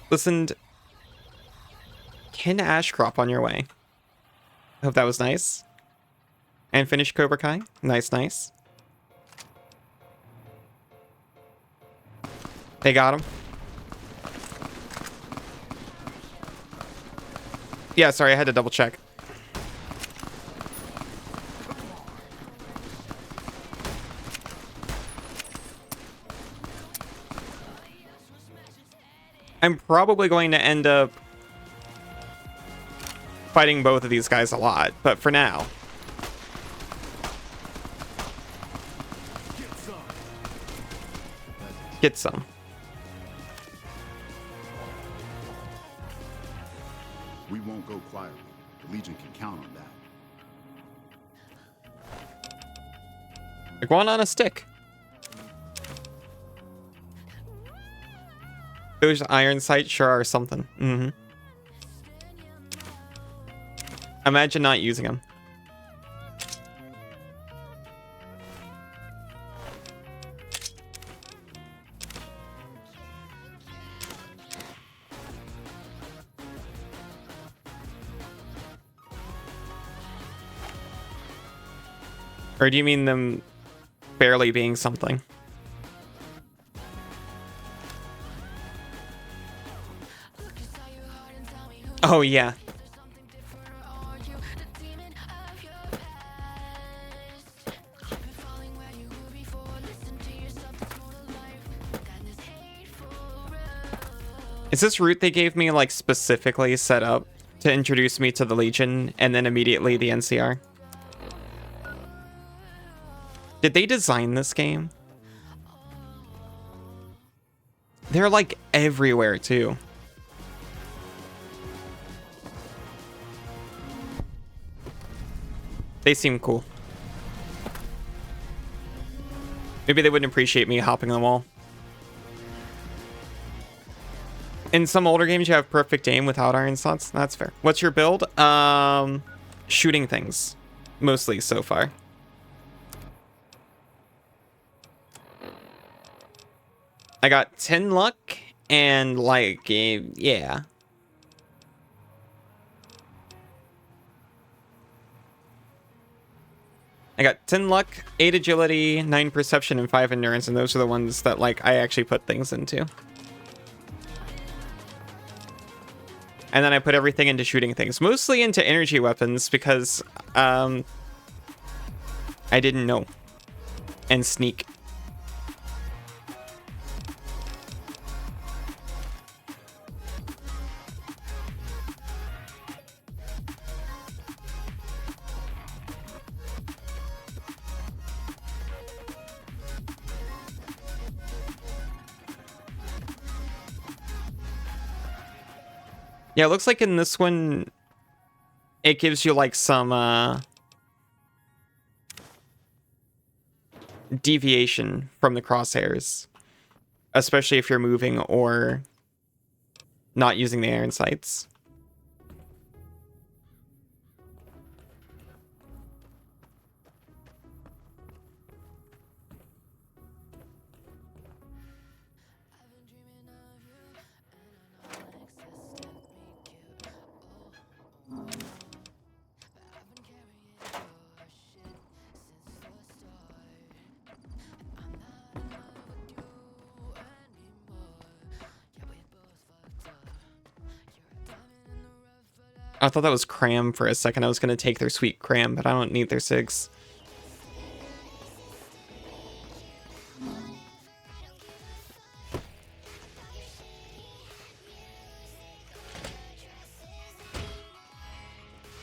Listened. Ken Ashcrop on your way. Hope that was nice. And finished Cobra Kai. Nice, nice. They got him. Yeah, sorry, I had to double check. I'm probably going to end up fighting both of these guys a lot, but for now. Get some. We won't go quietly. The Legion can count on that. Like one on a stick. Those iron sights sure are something. Mm-hmm. Imagine not using them. Or do you mean them barely being something? Oh, yeah. Is this route they gave me, like, specifically set up to introduce me to the Legion and then immediately the NCR? Did they design this game? They're, like, everywhere, too. They seem cool. Maybe they wouldn't appreciate me hopping on the wall. In some older games, you have perfect aim without iron slots. That's fair. What's your build? Shooting things. Mostly so far. I got 10 luck and like, yeah. I got 10 luck, 8 agility, 9 perception, and 5 endurance, and those are the ones that like I actually put things into. And then I put everything into shooting things, mostly into energy weapons because I didn't know. And sneak. Yeah, it looks like in this one, it gives you like some deviation from the crosshairs, especially if you're moving or not using the iron sights. I thought that was cram for a second. I was going to take their sweet cram, but I don't need their cigs.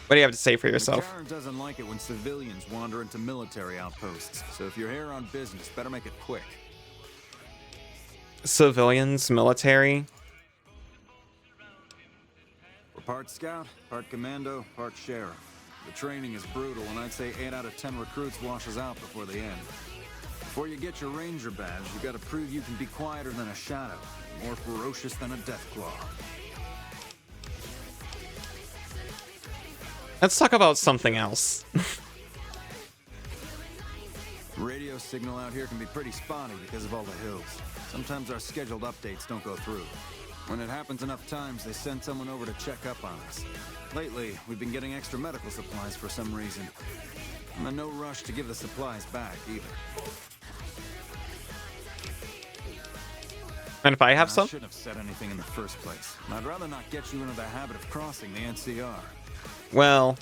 What do you have to say for yourself? Karen doesn't like it when civilians wander into military outposts, so if you're here on business, better make it quick. Civilians, military. Part scout, part commando, part sheriff. The training is brutal, and I'd say 8 out of 10 recruits washes out before the end. Before you get your ranger badge, you gotta prove you can be quieter than a shadow, more ferocious than a deathclaw. Let's talk about something else. Radio signal out here can be pretty spotty because of all the hills. Sometimes our scheduled updates don't go through. When it happens enough times, they send someone over to check up on us. Lately, we've been getting extra medical supplies for some reason. And no rush to give the supplies back, either. And if I have some? I shouldn't have said anything in the first place. I'd rather not get you into the habit of crossing the NCR. Well,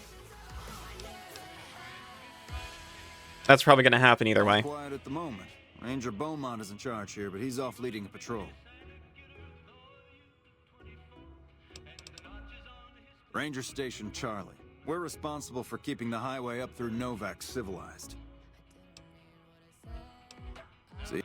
that's probably going to happen either way. Quiet at the moment. Ranger Beaumont is in charge here, but he's off leading a patrol. Ranger Station Charlie. We're responsible for keeping the highway up through Novak civilized. See?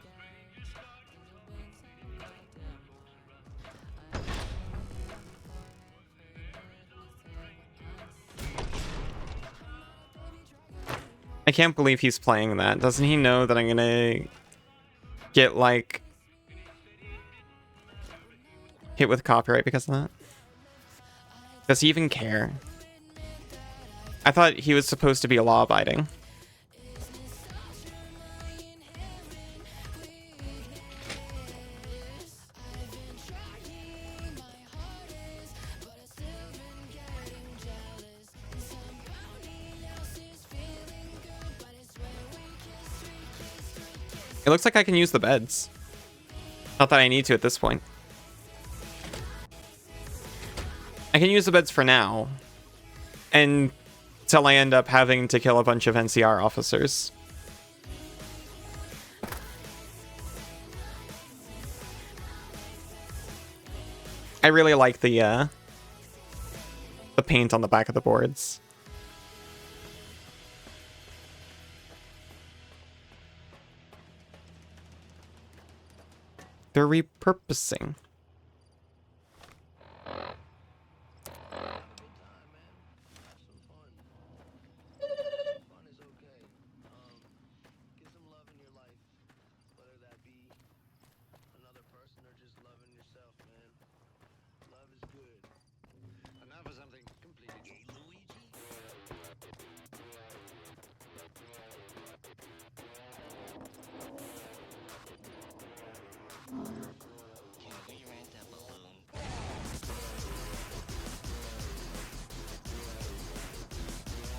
I can't believe he's playing that. Doesn't he know that I'm gonna get, like, hit with copyright because of that? Does he even care? I thought he was supposed to be law-abiding. It looks like I can use the beds. Not that I need to at this point. I can use the beds for now. Until I end up having to kill a bunch of NCR officers. I really like the paint on the back of the boards. They're repurposing.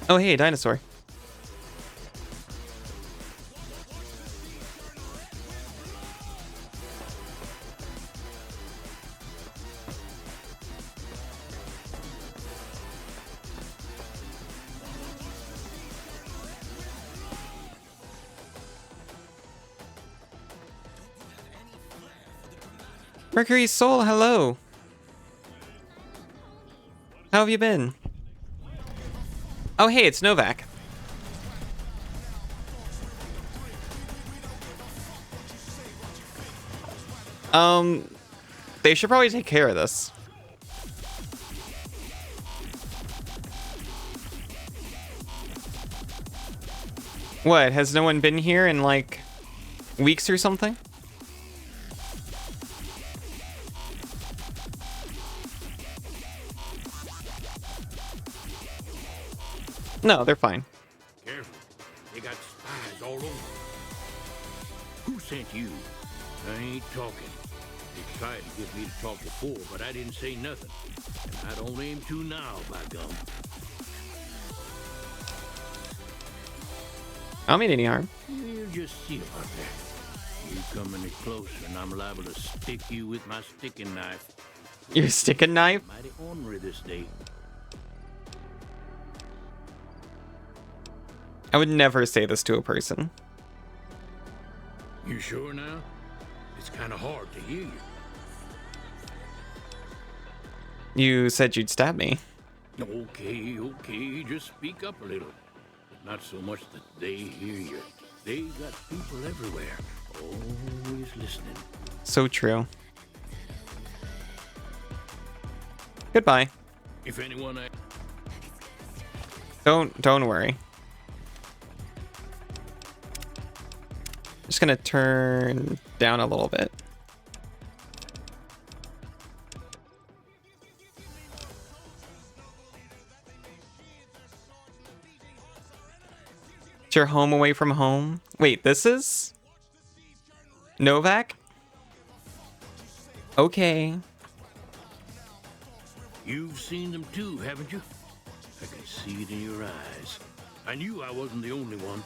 Oh, hey, dinosaur. Mercury Soul, hello. How have you been? Oh, hey, it's Novak. They should probably take care of this. What, has no one been here in, like, weeks or something? No, they're fine. Careful. They got spies all over. Who sent you? I ain't talking. They tried to get me to talk before, but I didn't say nothing. And I don't aim to now, by gum. I don't mean any harm. We'll just see about that. You come any closer and I'm liable to stick you with my sticking knife. Your sticking knife? Mighty ornery this day. I would never say this to a person. You sure now? It's kind of hard to hear you. You said you'd stab me. Okay, just speak up a little. But not so much that they hear you. They got people everywhere, always listening. So true. Goodbye. If anyone Don't worry. Just gonna turn down a little bit. It's your home away from home. Wait, this is Novak? Okay. You've seen them too, haven't you? I can see it in your eyes. I knew I wasn't the only one.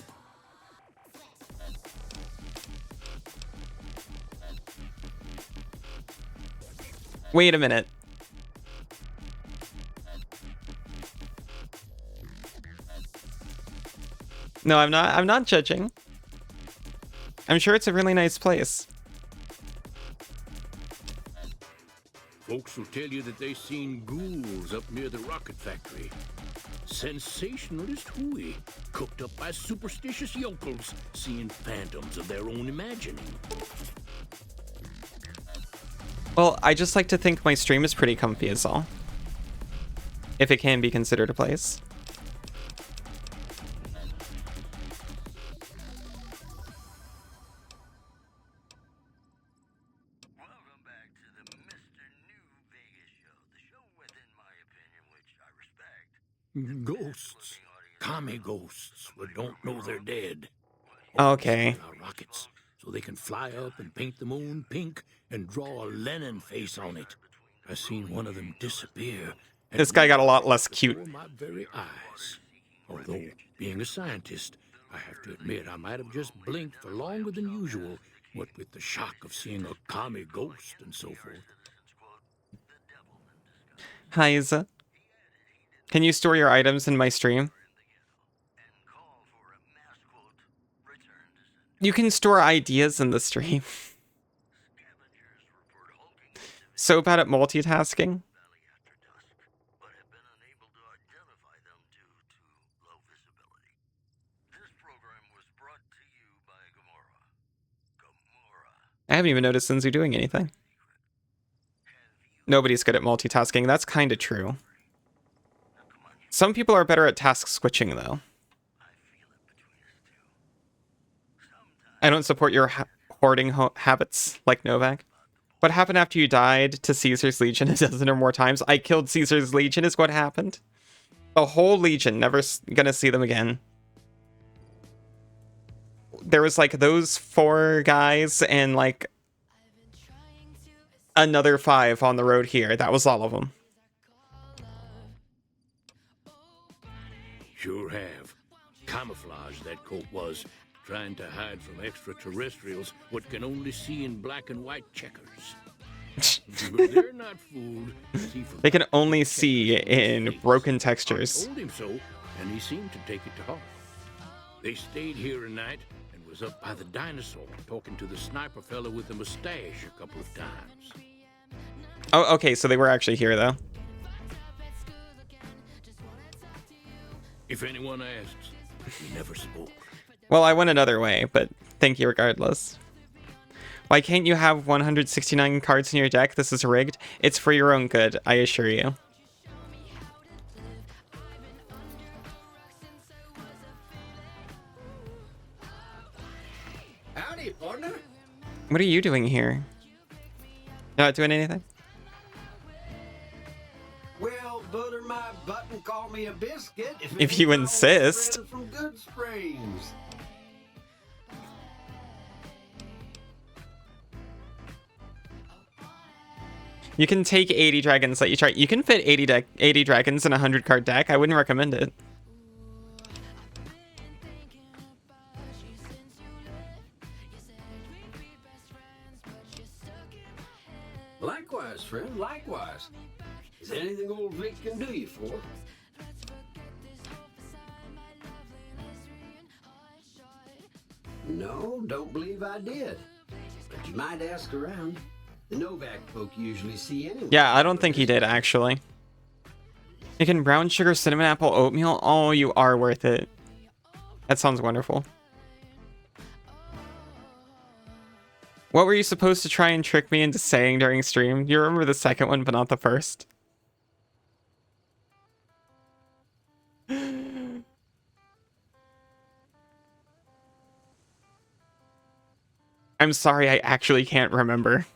Wait a minute. No, I'm not judging. I'm sure it's a really nice place. Folks will tell you that they seen ghouls up near the rocket factory. Sensationalist hooey, cooked up by superstitious yokels, seeing phantoms of their own imagining. Well, I just like to think my stream is pretty comfy is all. If it can be considered a place. Welcome back to the Mr. New Vegas show. The show within my opinion, which I respect. Ghosts. Commie ghosts that don't know they're dead. Okay. Our rockets, so they can fly up and paint the moon pink and draw a Lenin face on it. I seen one of them disappear. This guy got a lot less cute. Before my very eyes. Although, being a scientist, I have to admit I might have just blinked for longer than usual, what with the shock of seeing a commie ghost and so forth. Hi, Isa. Can you store your items in my stream? You can store ideas in the stream. So bad at multitasking. I haven't even noticed Sinzu doing anything. Nobody's good at multitasking. That's kind of true. Some people are better at task switching, though. I don't support your hoarding habits like Novak. What happened after you died to Caesar's Legion a dozen or more times? I killed Caesar's Legion is what happened. The whole Legion, never gonna see them again. There was like those 4 guys and like another 5 on the road here. That was all of them. Sure have. Camouflage that coat was, trying to hide from extraterrestrials what can only see in black and white checkers. But they're not fooled. They can only see in broken textures. I told him so, and he seemed to take it to heart. They stayed here a night and was up by the dinosaur talking to the sniper fella with the mustache a couple of times. Oh, okay, so they were actually here, though. If anyone asks, we never spoke. Well, I went another way, but thank you regardless. Why can't you have 169 cards in your deck? This is rigged. It's for your own good, I assure you. Howdy, partner. What are you doing here? Not doing anything? Well, butter my butt and call me a biscuit If you insist. From Good Springs. You can take 80 dragons that you try. You can fit 80 dragons in a 100 card deck. I wouldn't recommend it. Likewise, friend, likewise. Is there anything old Vic can do you for? No, don't believe I did. But you might ask around. The Novak folk usually see anyone. Yeah, I don't think he did, actually. Making brown sugar cinnamon apple oatmeal? Oh, you are worth it. That sounds wonderful. What were you supposed to try and trick me into saying during stream? You remember the second one, but not the first? I'm sorry, I actually can't remember.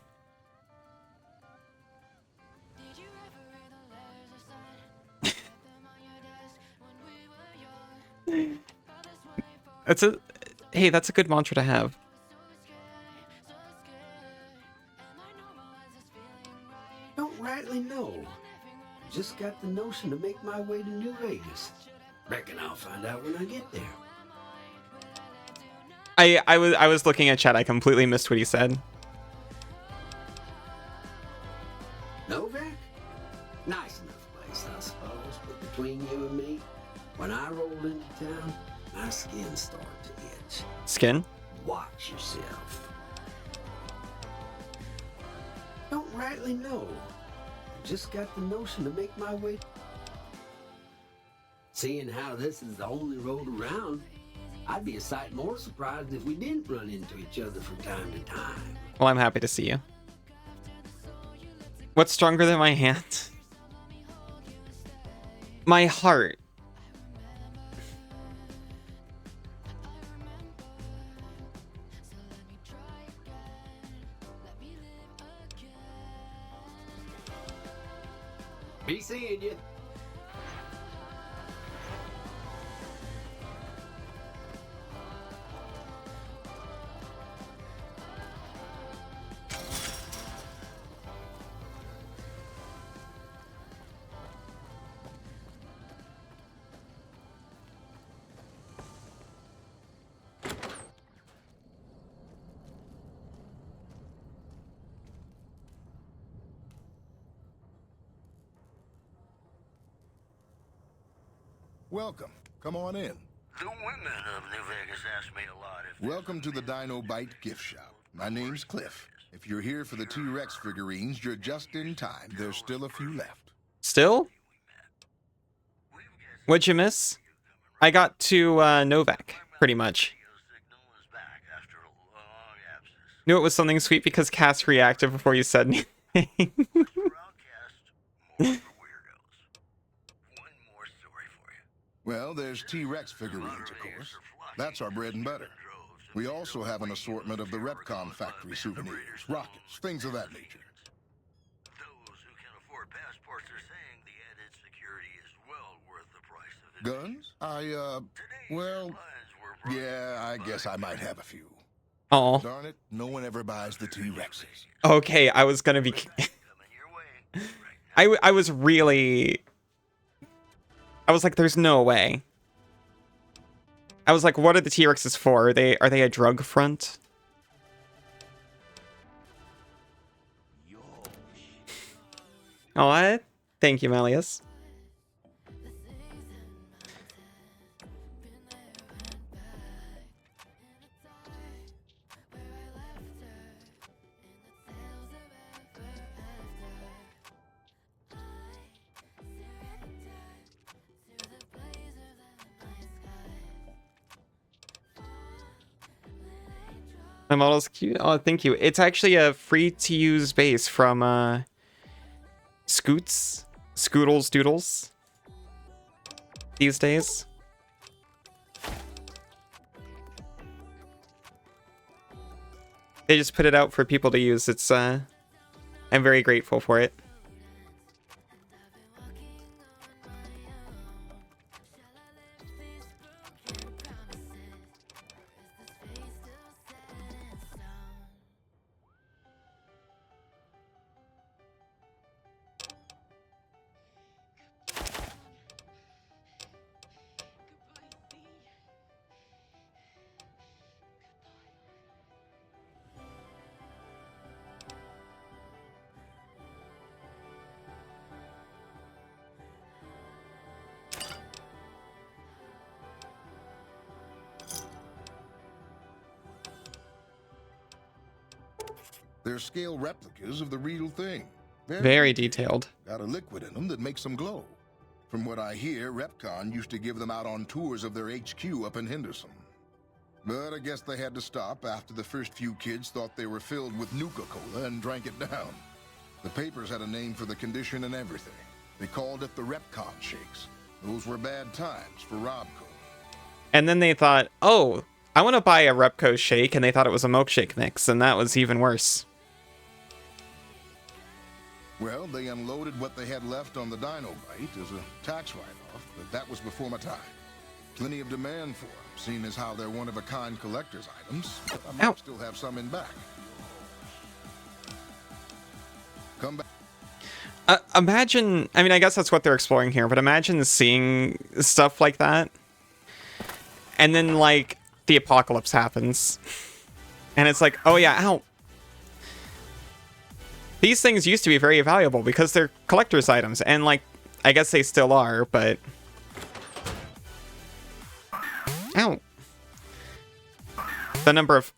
Hey, that's a good mantra to have. Don't rightly know. Just got the notion to make my way to New Vegas. Reckon I'll find out when I get there. I was looking at chat. I completely missed what he said. Novak? Nice enough place, I suppose. But between you and me, when I rolled into town, my skin started to itch. Skin? Watch yourself. Don't rightly know. Just got the notion to make my way. Seeing how this is the only road around, I'd be a sight more surprised if we didn't run into each other from time to time. Well, I'm happy to see you. What's stronger than my hand? My heart. Be seeing you. Welcome. Come on in. The women of New Vegas ask me a lot if... Welcome to the Dino Bite gift shop. My name's Cliff. If you're here for the T-Rex figurines, you're just in time. There's still a few left. Still? What'd you miss? I got to Novak, pretty much. Knew it was something sweet because Cass reacted before you said anything. Well, there's T-Rex figurines, of course. That's our bread and butter. We also have an assortment of the Repcon factory souvenirs, rockets, things of that nature. Those who can afford passports are saying the added security is well worth the price of it. Guns? Well, yeah, I guess I might have a few. Oh. Darn it, no one ever buys the T-Rexes. Okay, I was gonna be... I was really... I was like, there's no way. I was like, what are the T-Rexes for? Are they a drug front? Oh, thank you, Malleus. My model's cute. Oh, thank you. It's actually a free-to-use base from Scoodles Doodles these days. They just put it out for people to use. It's I'm very grateful for it. They're scale replicas of the real thing. Very detailed. Got a liquid in them that makes them glow. From what I hear, Repcon used to give them out on tours of their HQ up in Henderson. But I guess they had to stop after the first few kids thought they were filled with Nuka-Cola and drank it down. The papers had a name for the condition and everything. They called it the Repcon Shakes. Those were bad times for Robco. And then they thought, oh, I want to buy a Repco shake, and they thought it was a milkshake mix, and that was even worse. Well, they unloaded what they had left on the Dino Bite as a tax write-off, but that was before my time. Plenty of demand for them, seeing as how they're one-of-a-kind collector's items. But I might still have some in back. Come back. Imagine, I mean, I guess that's what they're exploring here, but imagine seeing stuff like that, and then, like, the apocalypse happens, and it's like, oh yeah, ow. These things used to be very valuable because they're collector's items, and, like, I guess they still are, but... Ow. The number of,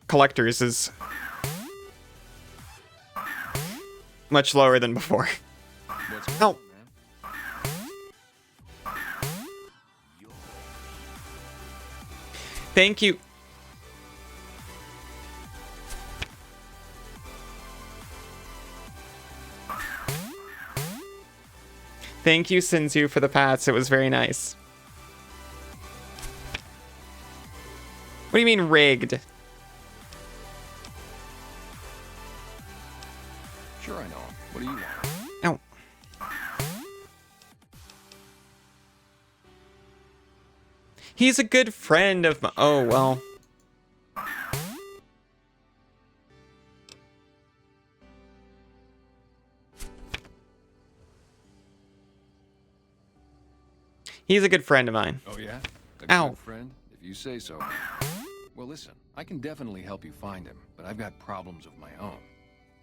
collectors is much lower than before. Ow. Thank you. Thank you, Sinzu, for the pats. It was very nice. What do you mean rigged? Sure I know. What do you want? Ow. He's a good friend of my... Oh, well. He's a good friend of mine. Oh, yeah? A Ow. good friend? If you say so. Well, listen, I can definitely help you find him, but I've got problems of my own.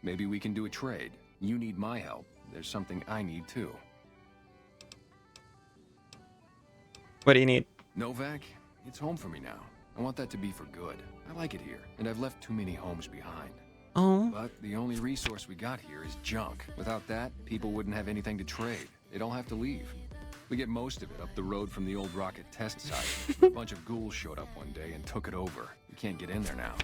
Maybe we can do a trade. You need my help. There's something I need, too. What do you need? Novak, it's home for me now. I want that to be for good. I like it here, and I've left too many homes behind. Oh. But the only resource we got here is junk. Without that, people wouldn't have anything to trade. They'd all have to leave. We get most of it up the road from the old rocket test site. A bunch of ghouls showed up one day and took it over. We can't get in there now.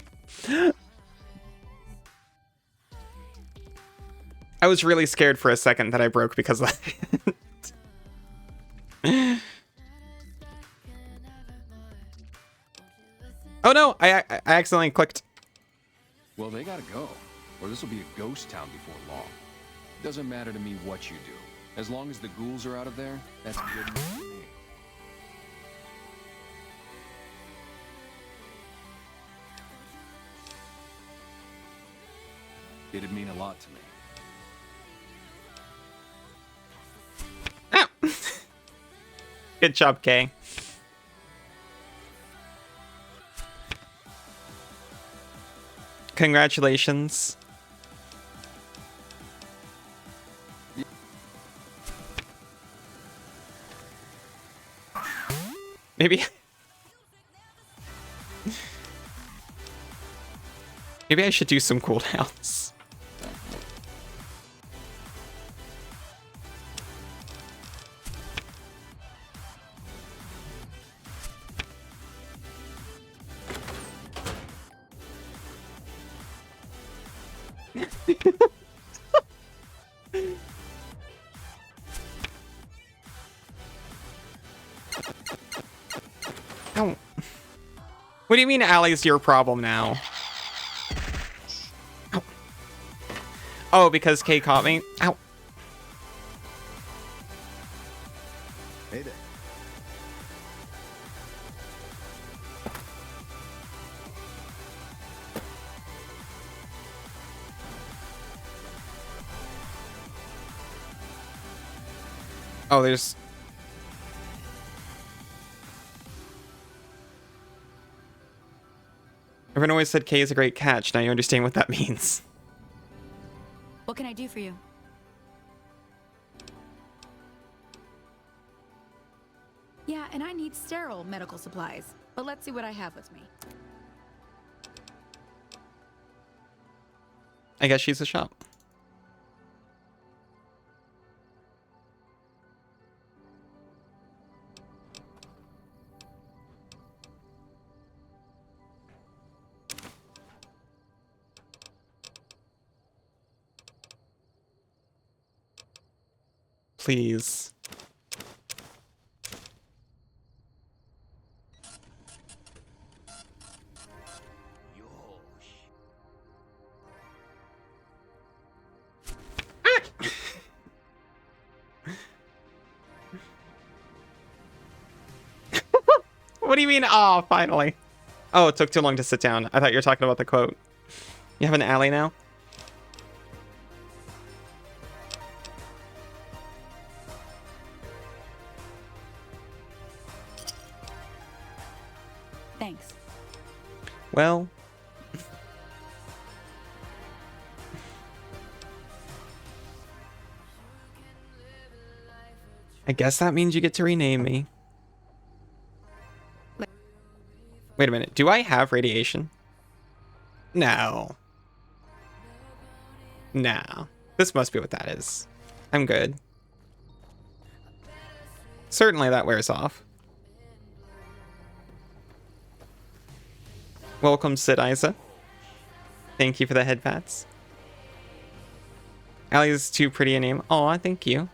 I was really scared for a second that I broke because of that. Oh no, I accidentally clicked. Well, they gotta go, or this will be a ghost town before long. Doesn't matter to me what you do. As long as the ghouls are out of there, that's good enough for me. It'd mean a lot to me. Ow. Good job, Kay. Congratulations. Maybe I should do some cooldowns. Ow. What do you mean Allie's your problem now? Ow. Oh, because Kay caught me? Ow. Hey there. Oh, there's... Everyone always said Kay is a great catch. Now you understand what that means. What can I do for you? Yeah, and I need sterile medical supplies. But let's see what I have with me. I guess she's a shop. Please. What do you mean? Oh, finally. Oh, it took too long to sit down. I thought you were talking about the quote. You have an alley now? Thanks. Well. I guess that means you get to rename me. Wait a minute. Do I have radiation? No. No. This must be what that is. I'm good. Certainly that wears off. Welcome, Sid Isa. Thank you for the head pats. Allie's too pretty a name. Aw, thank you.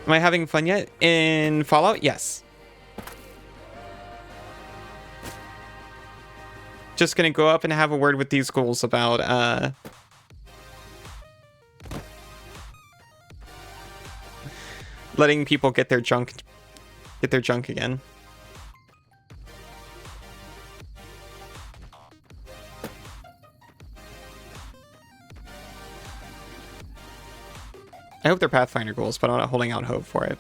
Am I having fun yet in Fallout? Yes. Just gonna go up and have a word with these ghouls about letting people get their junk again. I hope they're Pathfinder goals, but I'm not holding out hope for it.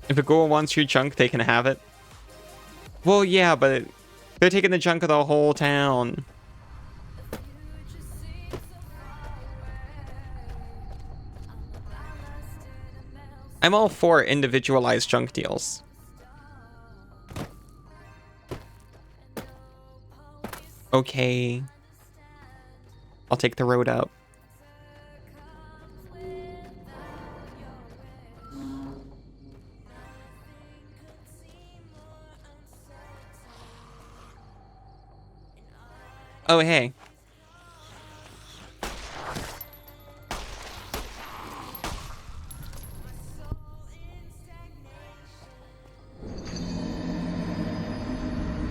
If a ghoul wants your junk, they can have it. Well, yeah, but they're taking the junk of the whole town. I'm all for individualized junk deals. Okay. I'll take the road up. Oh, hey.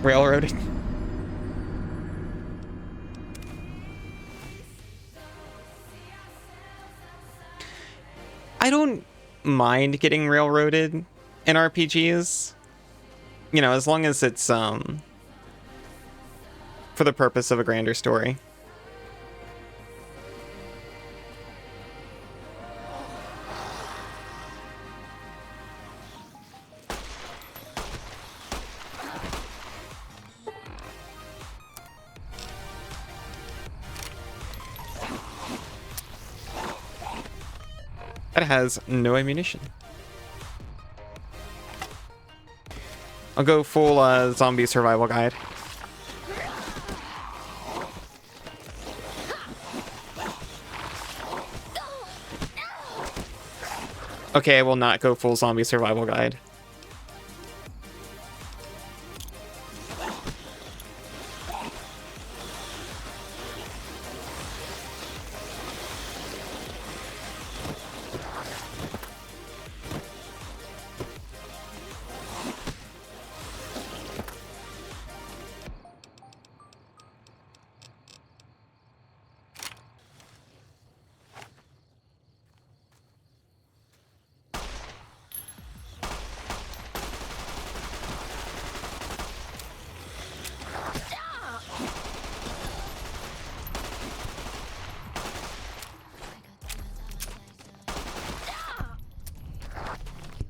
Railroading. I don't mind getting railroaded in RPGs. You know, as long as it's, for the purpose of a grander story. That has no ammunition. I'll go full zombie survival guide. Okay, I will not go full zombie survival guide.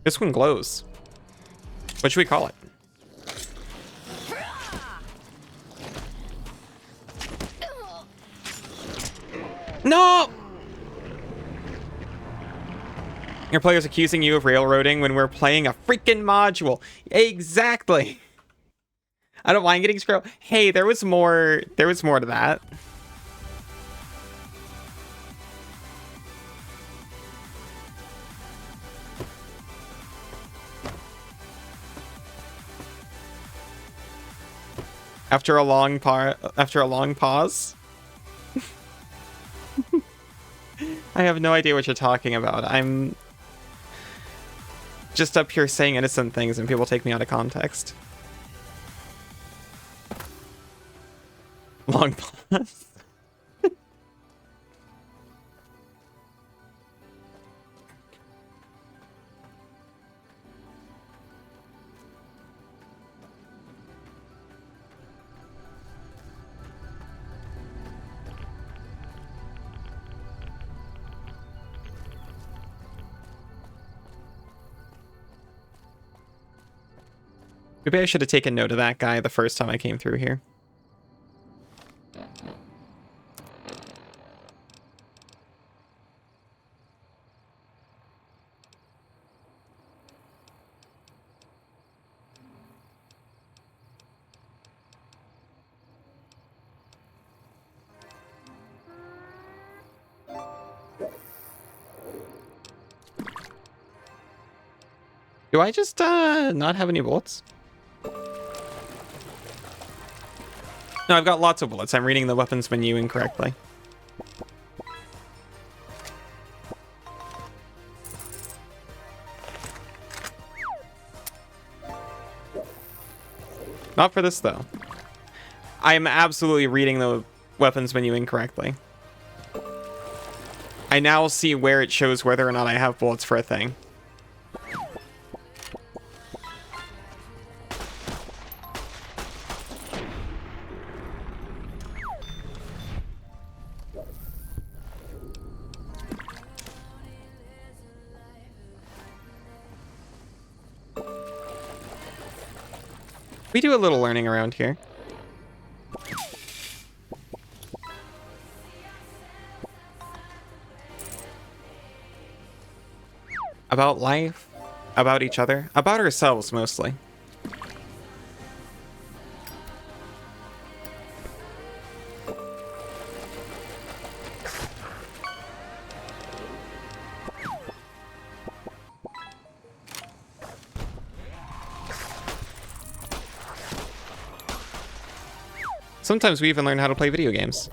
This one glows. What should we call it? No! Your player's accusing you of railroading when we're playing a freaking module. Exactly. I don't mind getting scrolled. Hey, there was more to that. After a long pause. I have no idea what you're talking about. I'm just up here saying innocent things and people take me out of context. Long pause. Maybe I should have taken note of that guy the first time I came through here. Do I just not have any bullets? No, I've got lots of bullets. I'm reading the weapons menu incorrectly. Not for this, though. I'm absolutely reading the weapons menu incorrectly. I now see where it shows whether or not I have bullets for a thing. We do a little learning around here. About life, about each other, about ourselves mostly. Sometimes we even learn how to play video games.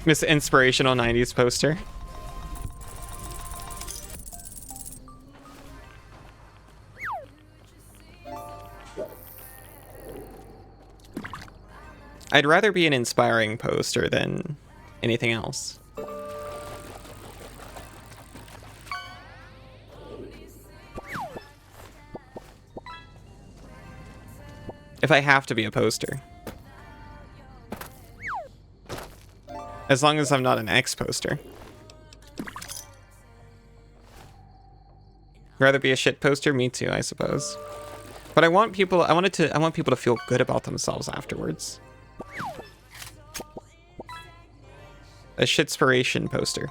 This inspirational 90s poster. I'd rather be an inspiring poster than anything else. If I have to be a poster. As long as I'm not an X poster. Rather be a shit poster? Me too, I suppose. But I want people I want people to feel good about themselves afterwards. A shitspiration poster.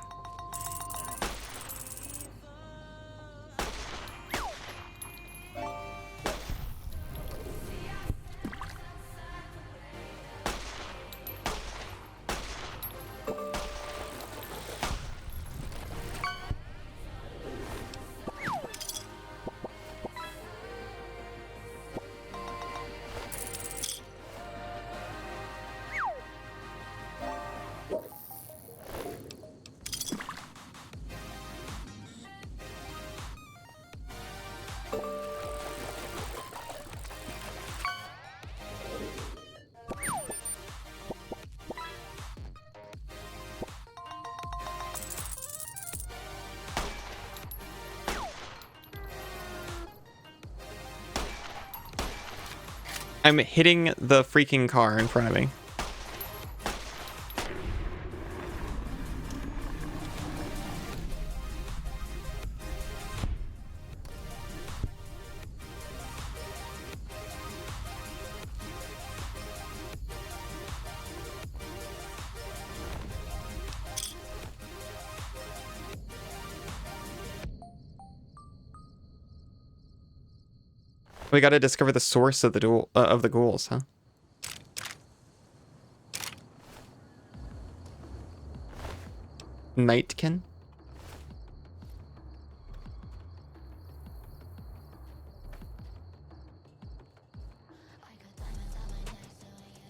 I'm hitting the freaking car in front of me. We gotta discover the source of the ghouls, huh? Nightkin?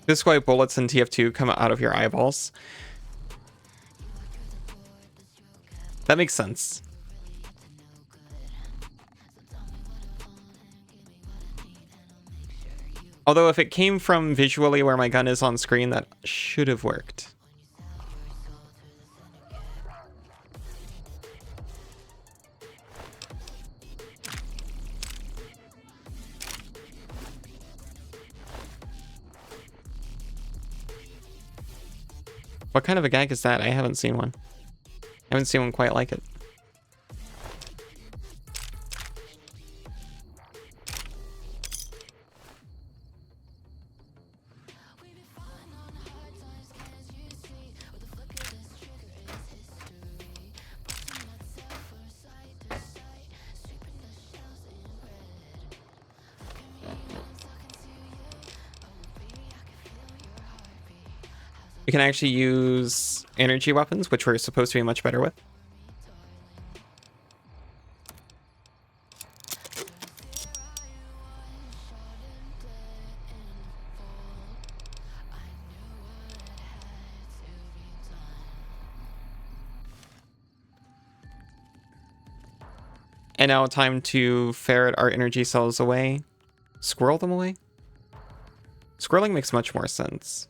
This is why bullets in TF2 come out of your eyeballs. That makes sense. Although if it came from visually where my gun is on screen, that should have worked. What kind of a gag is that? I haven't seen one. I haven't seen one quite like it. We can actually use energy weapons, which we're supposed to be much better with. And now time to ferret our energy cells away. Squirrel them away? Squirreling makes much more sense.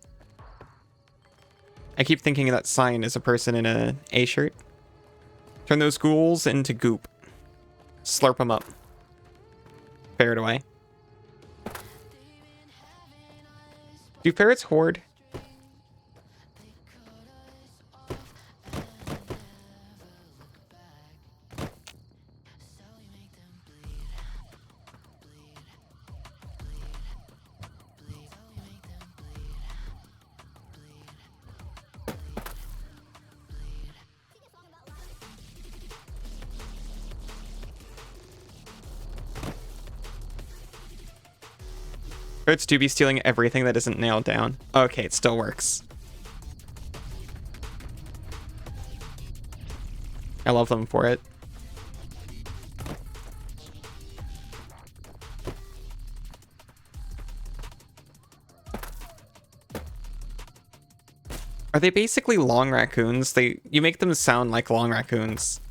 I keep thinking that sign is a person in a A-shirt. Turn those ghouls into goop. Slurp them up. Ferret away. Do ferrets hoard? Ferrets do be stealing everything that isn't nailed down. Okay, it still works. I love them for it. Are they basically long raccoons? You make them sound like long raccoons.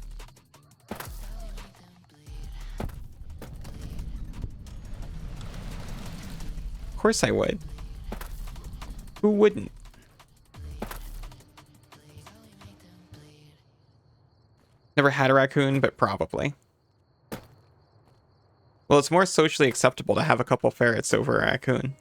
Of course I would. Who wouldn't? Never had a raccoon, but probably. Well, it's more socially acceptable to have a couple ferrets over a raccoon.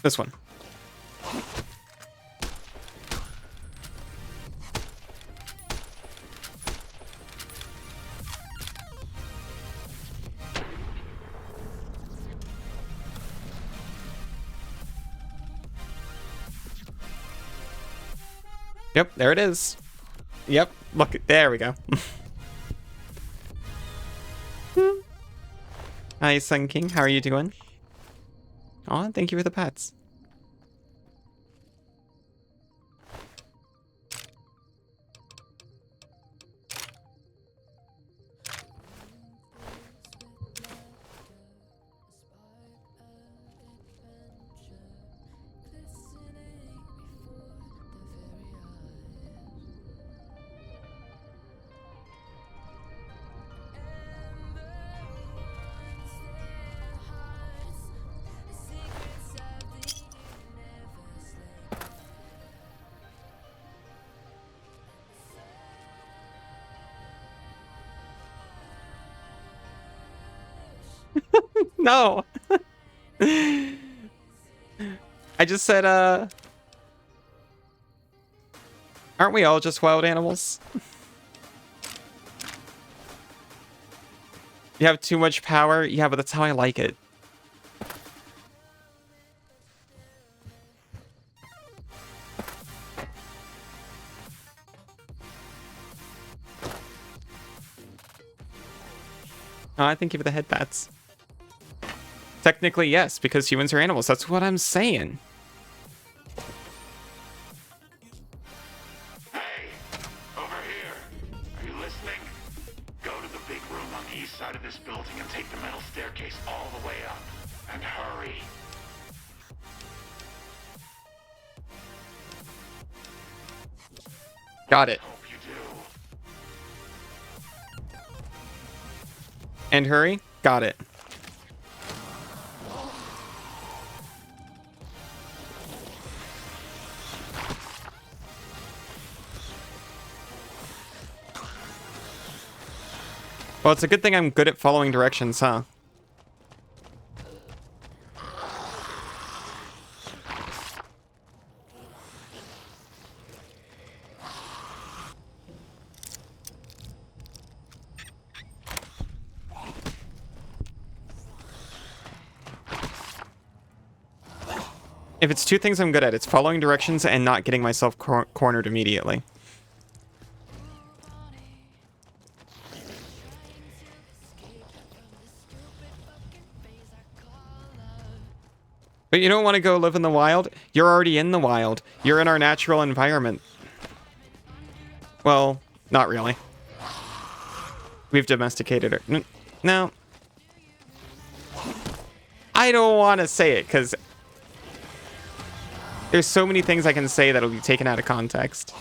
This one. Yep, there it is. Yep, look, there we go. Hi, Sun King, how are you doing? Aw, thank you for the pets. No. I just said, aren't we all just wild animals? You have too much power? Yeah, but that's how I like it. Oh, I think give it the head pats. Technically, yes, because humans are animals. That's what I'm saying. Hey, over here. Are you listening? Go to the big room on the east side of this building and take the metal staircase all the way up. And hurry. Got it. Hope you do. And hurry? Got it. Well, it's a good thing I'm good at following directions, huh? If it's two things I'm good at, it's following directions and not getting myself cornered immediately. But you don't want to go live in the wild? You're already in the wild. You're in our natural environment. Well, not really. We've domesticated her. No. I don't want to say it, because there's so many things I can say that'll be taken out of context.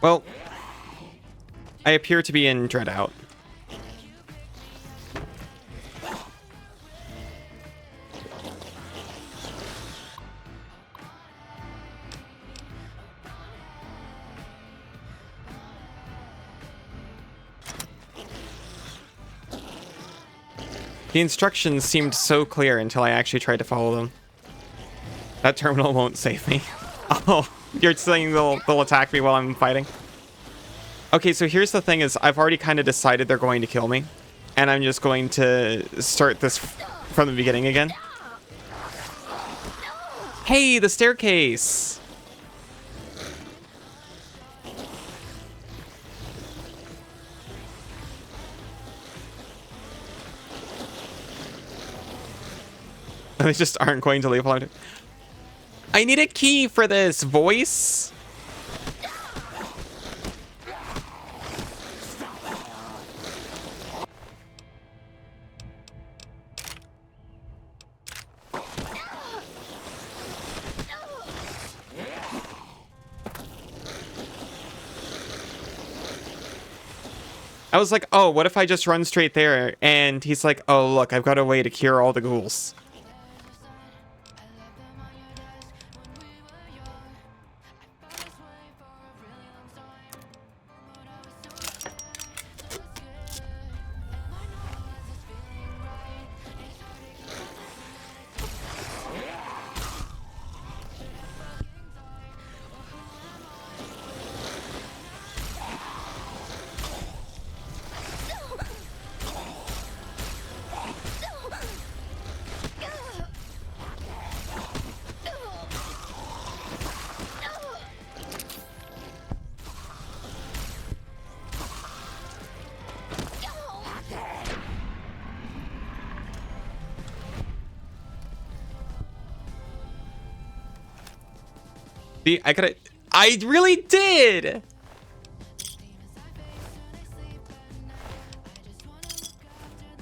Well, I appear to be in Dread Out. The instructions seemed so clear until I actually tried to follow them. That terminal won't save me. Oh. You're saying they'll attack me while I'm fighting? Okay, so here's the thing is I've already kind of decided they're going to kill me. And I'm just going to start this from the beginning again. Hey, the staircase! They just aren't going to leave alone. I need a key for this, voice. I was like, oh, what if I just run straight there? And he's like, oh, look, I've got a way to cure all the ghouls. See, I really did!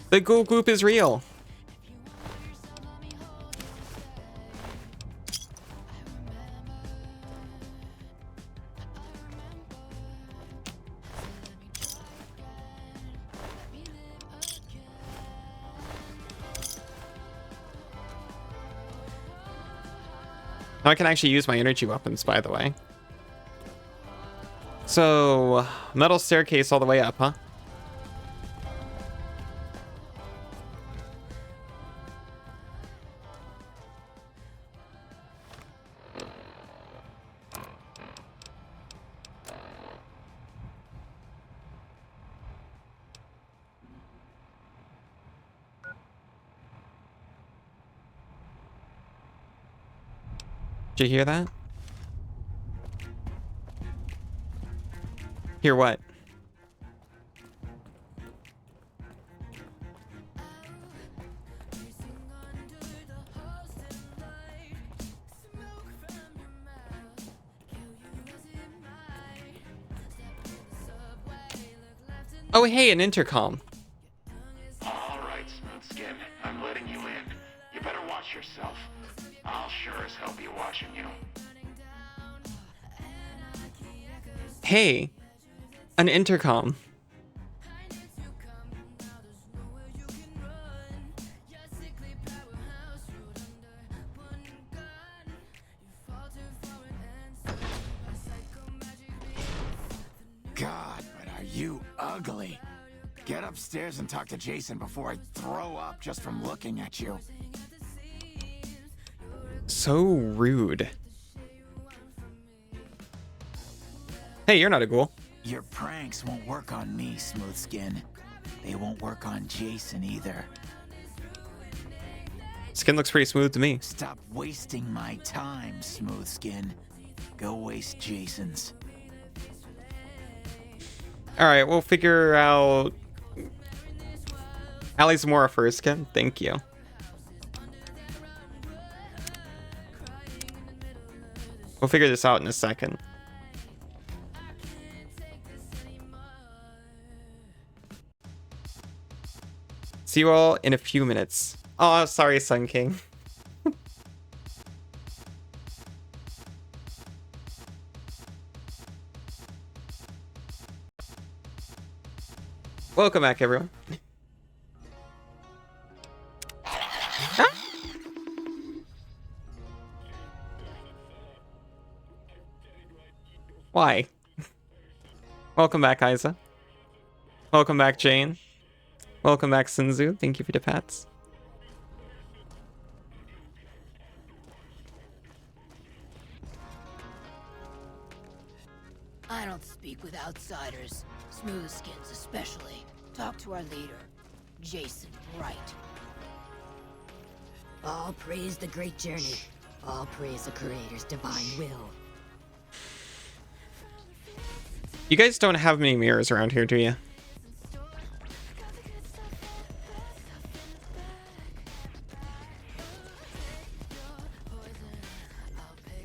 The ghoul group is real. Now I can actually use my energy weapons, by the way. So, metal staircase all the way up, huh? Did you hear that? Hear what? Oh, hey, an intercom. All right, Smoothskin. I'm letting you in. You better watch yourself. I'll sure as hell be watching you. Hey, an intercom. God, but are you ugly. Get upstairs and talk to Jason before I throw up just from looking at you. So rude. Hey, you're not a ghoul. Your pranks won't work on me, Smoothskin. They won't work on Jason either. Skin looks pretty smooth to me. Stop wasting my time, Smoothskin. Go waste Jason's. Alright, we'll figure out Ali's Mora first, Ken. Thank you. We'll figure this out in a second. See you all in a few minutes. Oh, sorry, Sun King. Welcome back, everyone. Huh? Why? Welcome back, Isa. Welcome back, Jane. Welcome back, Sinzu. Thank you for the pats. I don't speak with outsiders, smoothskins especially. Talk to our leader, Jason Wright. All praise the great journey. All praise the Creator's divine will. You guys don't have many mirrors around here, do you?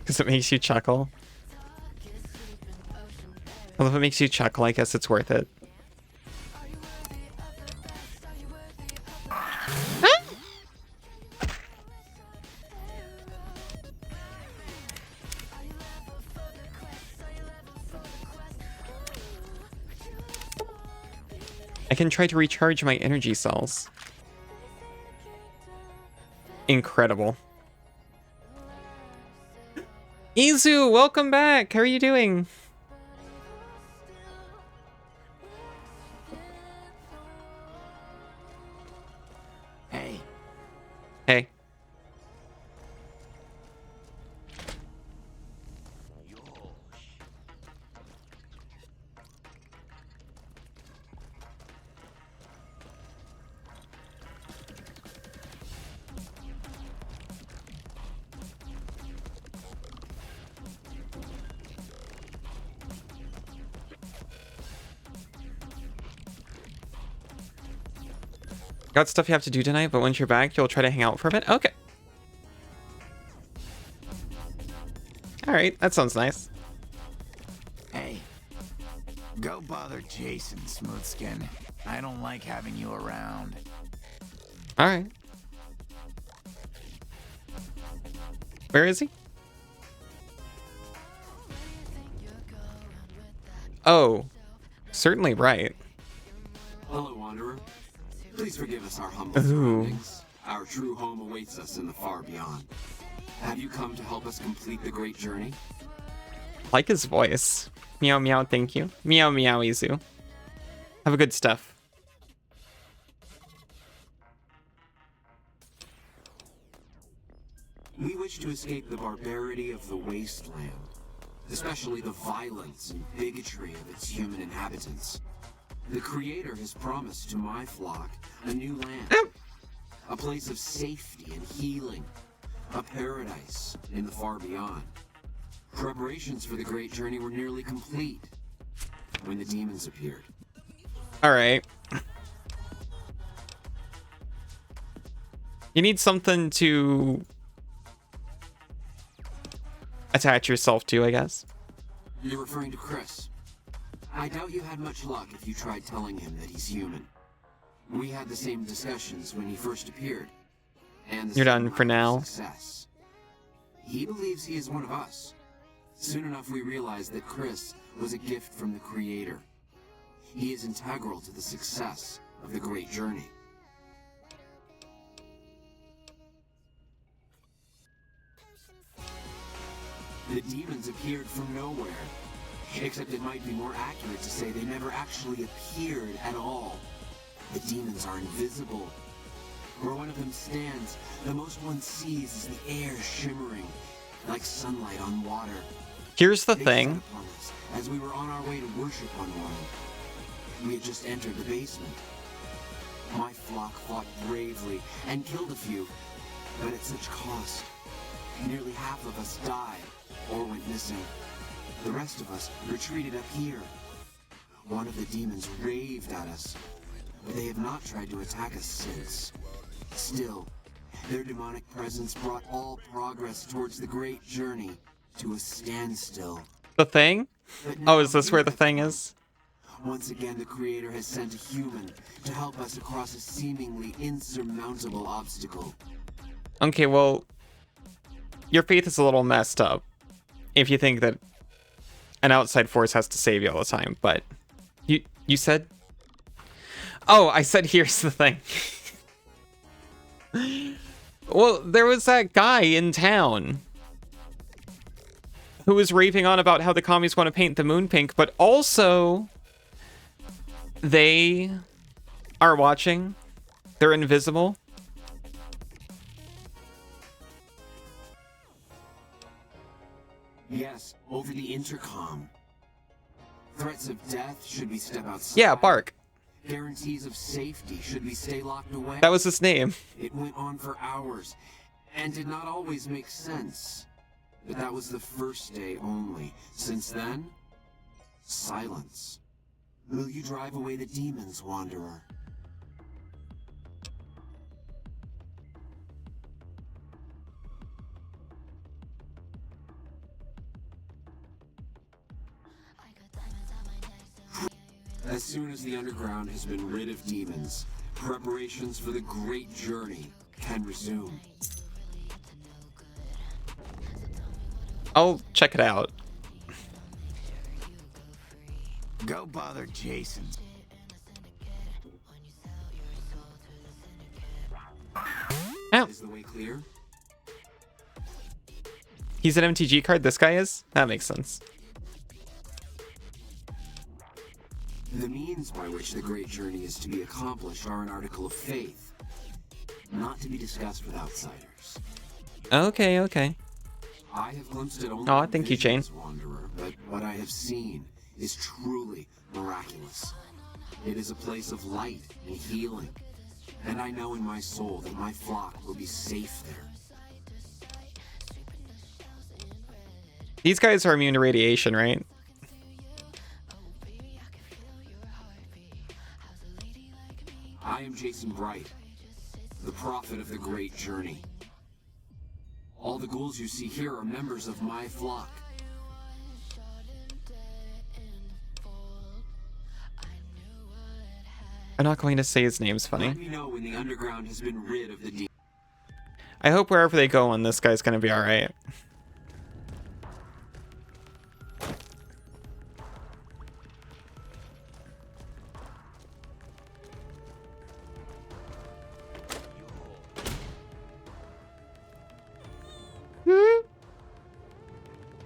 Because it makes you chuckle. Well, if it makes you chuckle, I guess it's worth it. Huh? I can try to recharge my energy cells. Incredible. Izu, welcome back. How are you doing? Hey. Hey. Got stuff you have to do tonight, but once you're back, you'll try to hang out for a bit? Okay. Alright, that sounds nice. Hey. Go bother Jason, Smoothskin. I don't like having you around. Alright. Where is he? Oh. Certainly right. Hello, Wanderer. Please forgive us our humble surroundings. Our true home awaits us in the far beyond. Have you come to help us complete the great journey? Like his voice. Meow meow, thank you. Meow meow, Izu. Have a good stuff. We wish to escape the barbarity of the wasteland, especially the violence and bigotry of its human inhabitants. The Creator has promised to my flock a new land, a place of safety and healing, a paradise in the far beyond. Preparations for the great journey were nearly complete when the demons appeared. All right. You need something to attach yourself to, I guess. You're referring to Chris. I doubt you had much luck if you tried telling him that he's human. We had the same discussions when he first appeared. And you're done for now. Success. He believes he is one of us. Soon enough, we realized that Chris was a gift from the Creator. He is integral to the success of the great journey. The demons appeared from nowhere. Except it might be more accurate to say they never actually appeared at all. The demons are invisible. Where one of them stands, the most one sees is the air shimmering, like sunlight on water. Here's the thing. As we were on our way to worship on one. We had just entered the basement. My flock fought bravely and killed a few, but at such cost. Nearly half of us died or went missing. The rest of us retreated up here. One of the demons raved at us, but they have not tried to attack us since. Still, their demonic presence brought all progress towards the great journey to a standstill. The thing? Oh, is this where the thing is? Once again, the Creator has sent a human to help us across a seemingly insurmountable obstacle. Okay, well, your faith is a little messed up if you think that an outside force has to save you all the time, but you said? Oh, I said here's the thing. Well, there was that guy in town who was raving on about how the commies want to paint the moon pink, but also they are watching. They're invisible. Yes, over the intercom. Threats of death should we step outside. Yeah, bark. Guarantees of safety should we stay locked away. That was his name. It went on for hours and did not always make sense. But that was the first day only. Since then, silence. Will you drive away the demons, Wanderer? As soon as the underground has been rid of demons, preparations for the great journey can resume. I'll check it out. Go bother Jason. Oh. Is the way clear? He's an MTG card, this guy is? That makes sense. The means by which the great journey is to be accomplished are an article of faith, not to be discussed with outsiders. Okay, okay. I have glimpsed it only. Oh, thank you, Jane. Wanderer, but what I have seen is truly miraculous. It is a place of light and healing, and I know in my soul that my flock will be safe there. These guys are immune to radiation, right? I am Jason Bright, the prophet of the great journey. All the ghouls you see here are members of my flock. I'm not going to say his name's funny. Let me know when the underground has been rid of the demons. I hope wherever they go on, this guy's gonna be alright.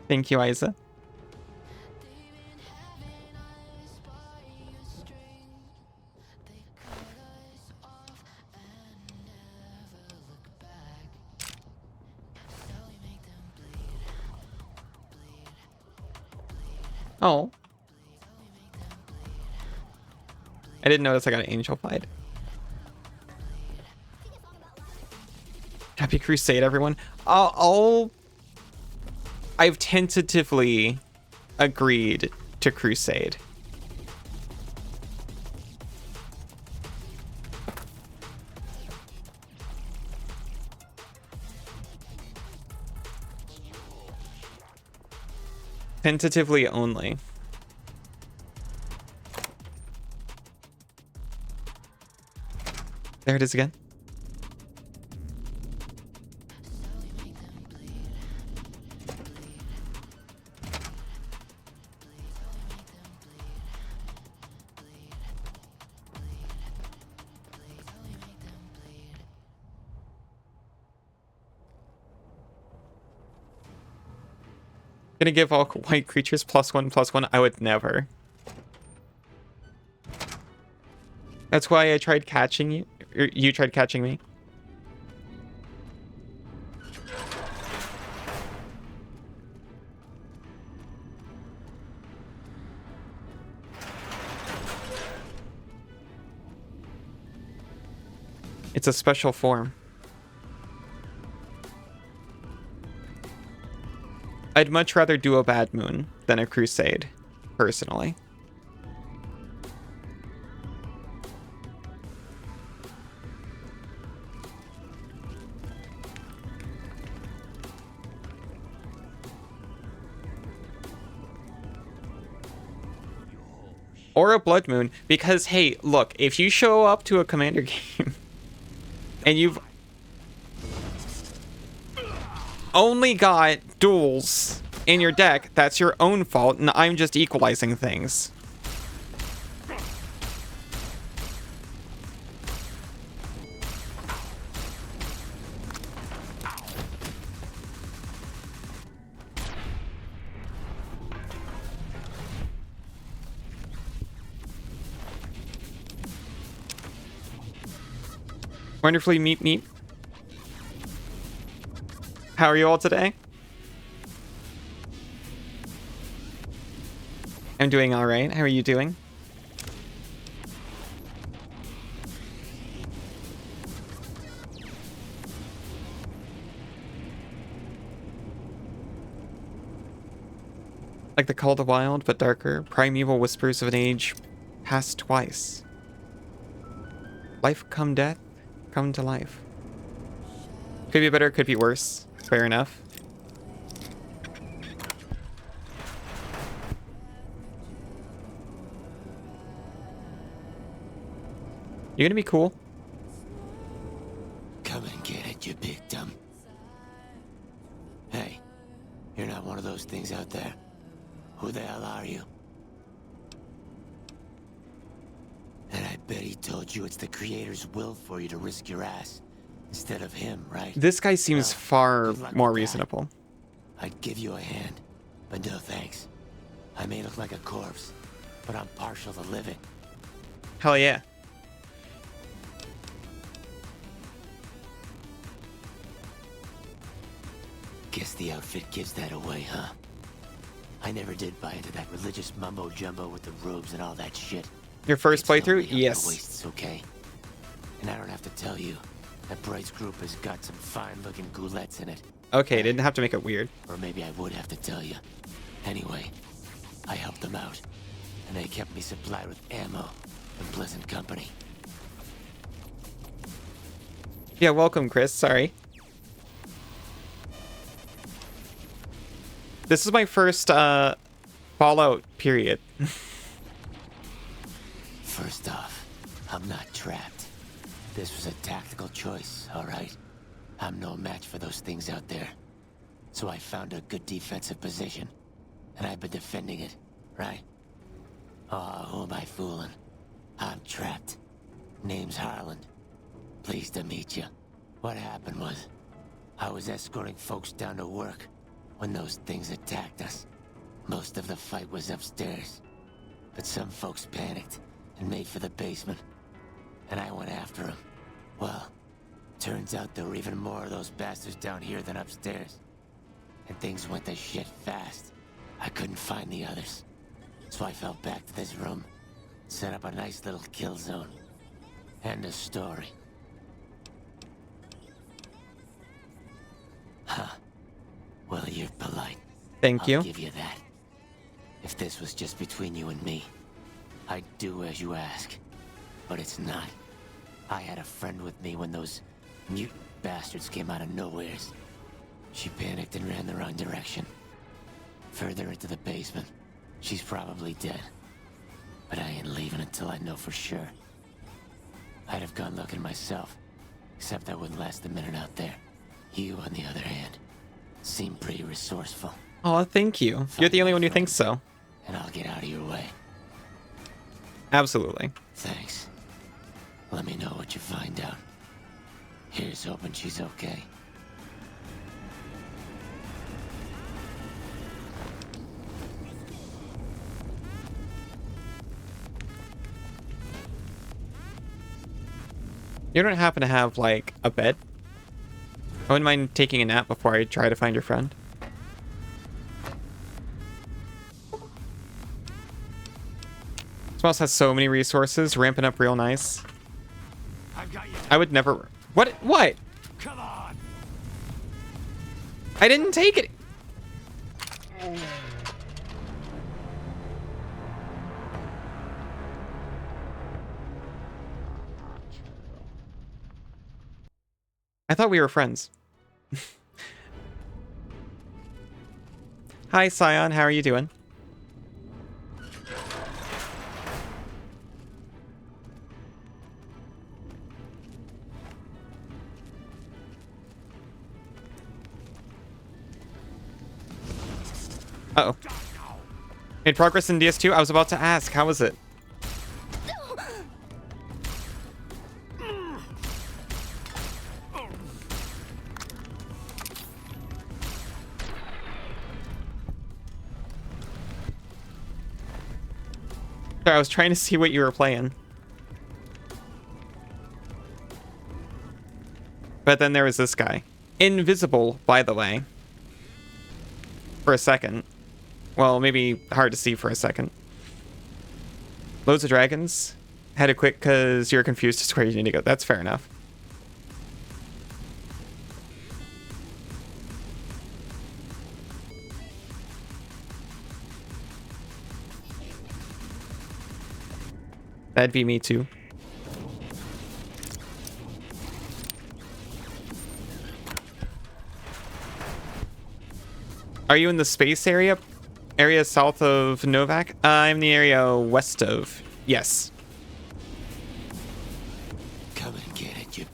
Thank you, Isa. Oh. I didn't notice I got an angel fight. Happy Crusade, everyone. I've tentatively agreed to Crusade. Tentatively only. There it is again. Gonna give all white creatures +1/+1. I would never. That's why I tried catching you. Or you tried catching me. It's a special form. I'd much rather do a Bad Moon than a Crusade, personally. Or a Blood Moon, because, hey, look, if you show up to a Commander game and you've only got duels in your deck, that's your own fault, and I'm just equalizing things. Wonderfully meet. How are you all today? I'm doing all right. How are you doing? Like the Call of the Wild, but darker. Primeval whispers of an age past twice. Life come death, come to life. Could be better, could be worse. Fair enough. You gonna be cool? Come and get it, you big dumb. Hey, you're not one of those things out there. Who the hell are you? And I bet he told you it's the Creator's will for you to risk your ass instead of him, right? This guy seems far more reasonable. I'd give you a hand, but no thanks. I may look like a corpse, but I'm partial to living. Hell yeah. Guess the outfit gives that away, huh? I never did buy into that religious mumbo-jumbo with the robes and all that shit. Your first playthrough? Yes. Waist's okay. And I don't have to tell you, that Bright's group has got some fine-looking goulettes in it. Okay, didn't have to make it weird. Or maybe I would have to tell you. Anyway, I helped them out, and they kept me supplied with ammo and pleasant company. Yeah, welcome, Chris. Sorry. This is my first Fallout period. First off, I'm not trapped. This was a tactical choice, all right? I'm no match for those things out there. So I found a good defensive position, and I've been defending it, right? Oh, who am I fooling? I'm trapped. Name's Harland. Pleased to meet you. What happened was, I was escorting folks down to work when those things attacked us. Most of the fight was upstairs, but some folks panicked and made for the basement, and I went after them. Well, turns out there were even more of those bastards down here than upstairs, and things went to shit fast. I couldn't find the others, so I fell back to this room, set up a nice little kill zone. End of story. Huh. Well, you're polite. Thank you. I'll give you that. If this was just between you and me, I'd do as you ask. But it's not. I had a friend with me when those mutant bastards came out of nowheres. She panicked and ran the wrong direction. Further into the basement. She's probably dead. But I ain't leaving until I know for sure. I'd have gone looking myself, except I wouldn't last a minute out there. You, on the other hand, seem pretty resourceful. Oh, thank you. You're the only one who thinks so. And I'll get out of your way. Absolutely. Thanks. Let me know what you find out. Here's hoping she's okay. You don't happen to have, like, a bed? I wouldn't mind taking a nap before I try to find your friend. This mouse has so many resources, ramping up real nice. I would never... What? What? Come on. I didn't take it. I thought we were friends. Hi, Scion. How are you doing? Uh-oh. Made progress in DS2? I was about to ask. How was it? Sorry, I was trying to see what you were playing. But then there was this guy. Invisible, by the way. For a second. Well, maybe hard to see for a second. Loads of dragons. Had to quit because you're confused as to where you need to go. That's fair enough. That'd be me too. Are you in the space area? Area south of Novak? I'm in the area west of. Yes. Come and get it, you.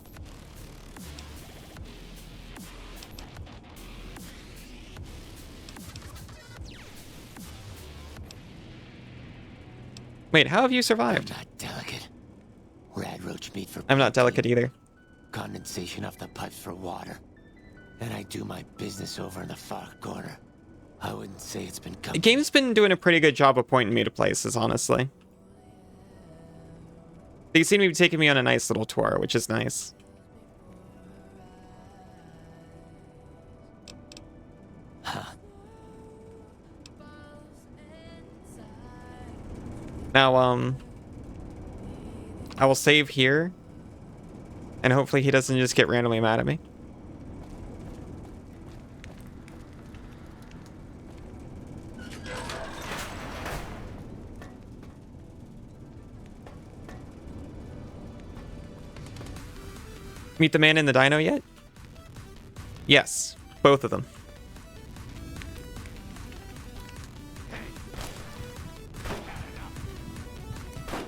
Wait, how have you survived? I'm not delicate. Rad roach meat for I'm not delicate either. Condensation off the pipes for water. And I do my business over in the far corner. I wouldn't say it's been The game's been doing a pretty good job of pointing me to places, honestly. They seem to be taking me on a nice little tour, which is nice. Huh. Now, I will save here. And hopefully he doesn't just get randomly mad at me. Meet the man in the dino yet? Yes, both of them.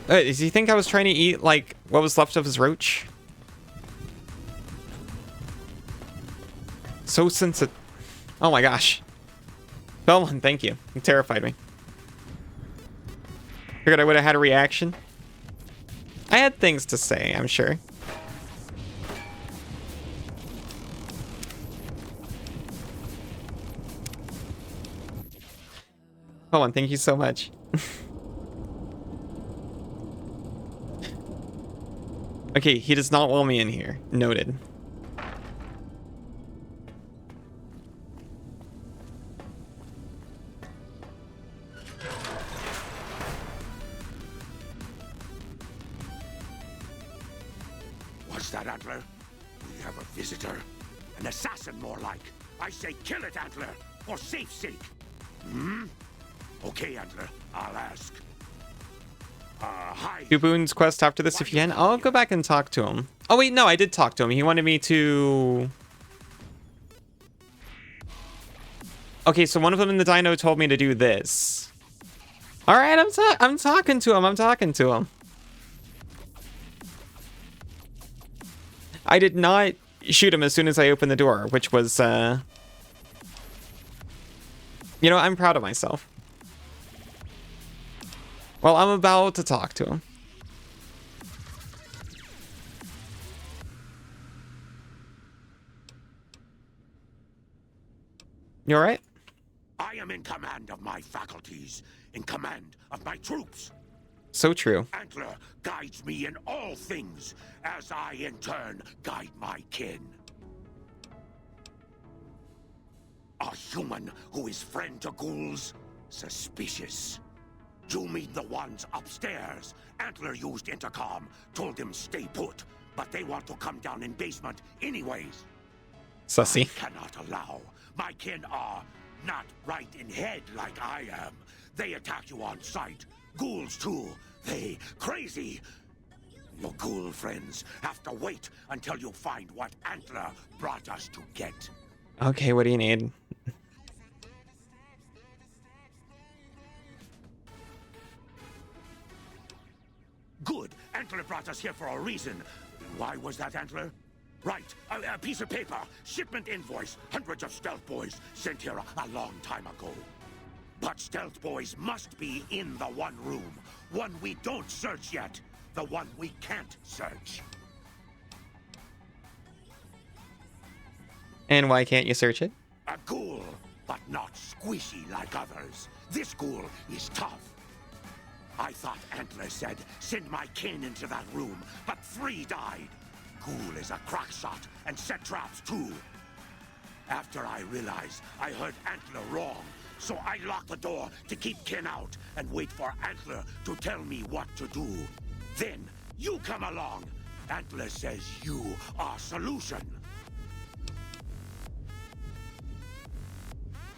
Does he think I was trying to eat, like, what was left of his roach? So sensitive. Oh my gosh. Belmont, thank you. You terrified me. Figured I would have had a reaction. I had things to say, I'm sure. Hold on, thank you so much. Okay, he does not want me in here. Noted. What's that, Antler? We have a visitor. An assassin, more like. I say kill it, Antler, for safe's sake. Hmm? Okay, Antler, I'll ask. Hi. Do Boone's quest after this if you can. I'll go back and talk to him. Oh wait, no, I did talk to him. He wanted me to... Okay, so one of them in the dino told me to do this. Alright, I'm talking to him. I'm talking to him. I did not shoot him as soon as I opened the door, which was, you know, I'm proud of myself. Well, I'm about to talk to him. You alright? I am in command of my faculties, in command of my troops. So true. Antler guides me in all things, as I in turn guide my kin. A human who is friend to ghouls? Suspicious. You mean the ones upstairs? Antler used intercom, told them stay put, but they want to come down in basement anyways. Sussy. I cannot allow. My kin are not right in head like I am. They attack you on sight. Ghouls too. They crazy. Your ghoul friends have to wait until you find what Antler brought us to get. Okay, what do you need? Good. Antler brought us here for a reason. Why was that, Antler? Right. A piece of paper. Shipment invoice. Hundreds of stealth boys sent here a long time ago. But stealth boys must be in the one room. One we don't search yet. The one we can't search. And why can't you search it? A ghoul, but not squishy like others. This ghoul is tough. I thought Antler said, send my kin into that room, but 3 died. Ghoul is a crack shot and set traps too. After I realized I heard Antler wrong, so I locked the door to keep kin out and wait for Antler to tell me what to do. Then you come along. Antler says you are solution.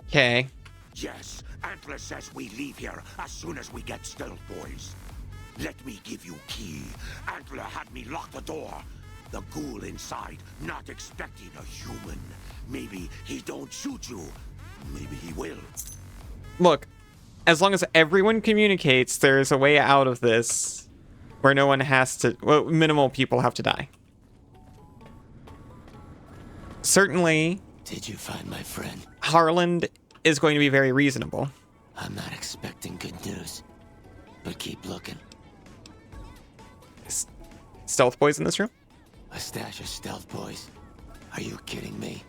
Okay. Yes, Antler says we leave here as soon as we get stealth boys. Let me give you key. Antler had me lock the door. The ghoul inside, not expecting a human. Maybe he don't shoot you. Maybe he will. Look, as long as everyone communicates, there's a way out of this where no one has to, well, minimal people have to die. Certainly. Did you find my friend? Harland is going to be very reasonable. I'm not expecting good news, but keep looking. Stealth boys in this room? A stash of stealth boys? Are you kidding me?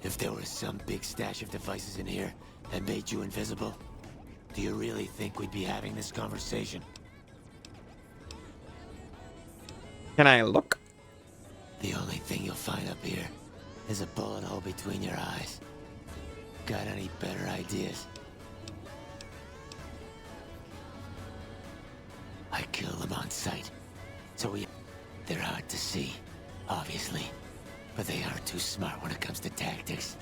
If there was some big stash of devices in here that made you invisible, do you really think we'd be having this conversation? Can I look? The only thing you'll find up here is a bullet hole between your eyes. Got any better ideas? I kill them on sight, so they're hard to see, obviously, but they aren't too smart when it comes to tactics.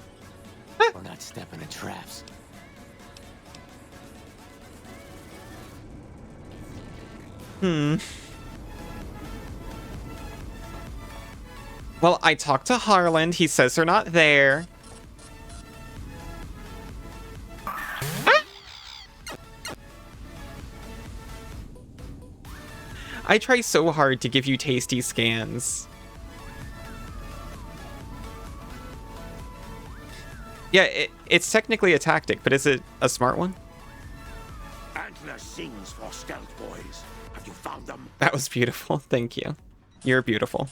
We're not stepping in traps. Well, I talked to Harland. He says they're not there. I try so hard to give you tasty scans. Yeah, it's technically a tactic, but is it a smart one? Antler sings for stealth boys. Have you found them? That was beautiful. Thank you. You're beautiful.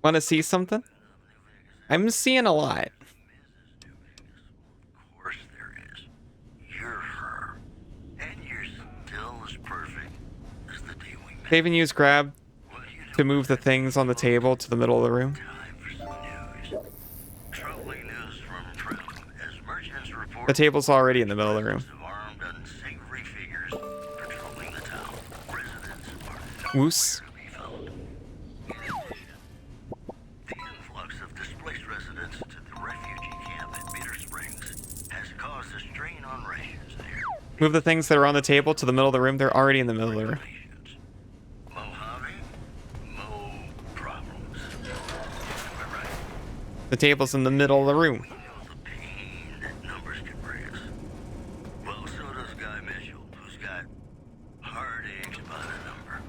Want to see something? I'm seeing a lot. Of course there is. You're her. And you're still as perfect as the day we met. They even use grab to move the things on the table to the middle of the room. Troubling news from Trim as merchants report The table's already in the middle of the room. armed unsavory figures patrolling the town. Residents are Woos. The influx of displaced residents to the refugee camp at Bitter Springs has caused a strain on rations there. Move the things that are on the table to the middle of the room. They're already in the middle of the room. The table's in the middle of the room. Numbers can bring us. Well, so does Guy Mitchell, who's got heartaches by the number.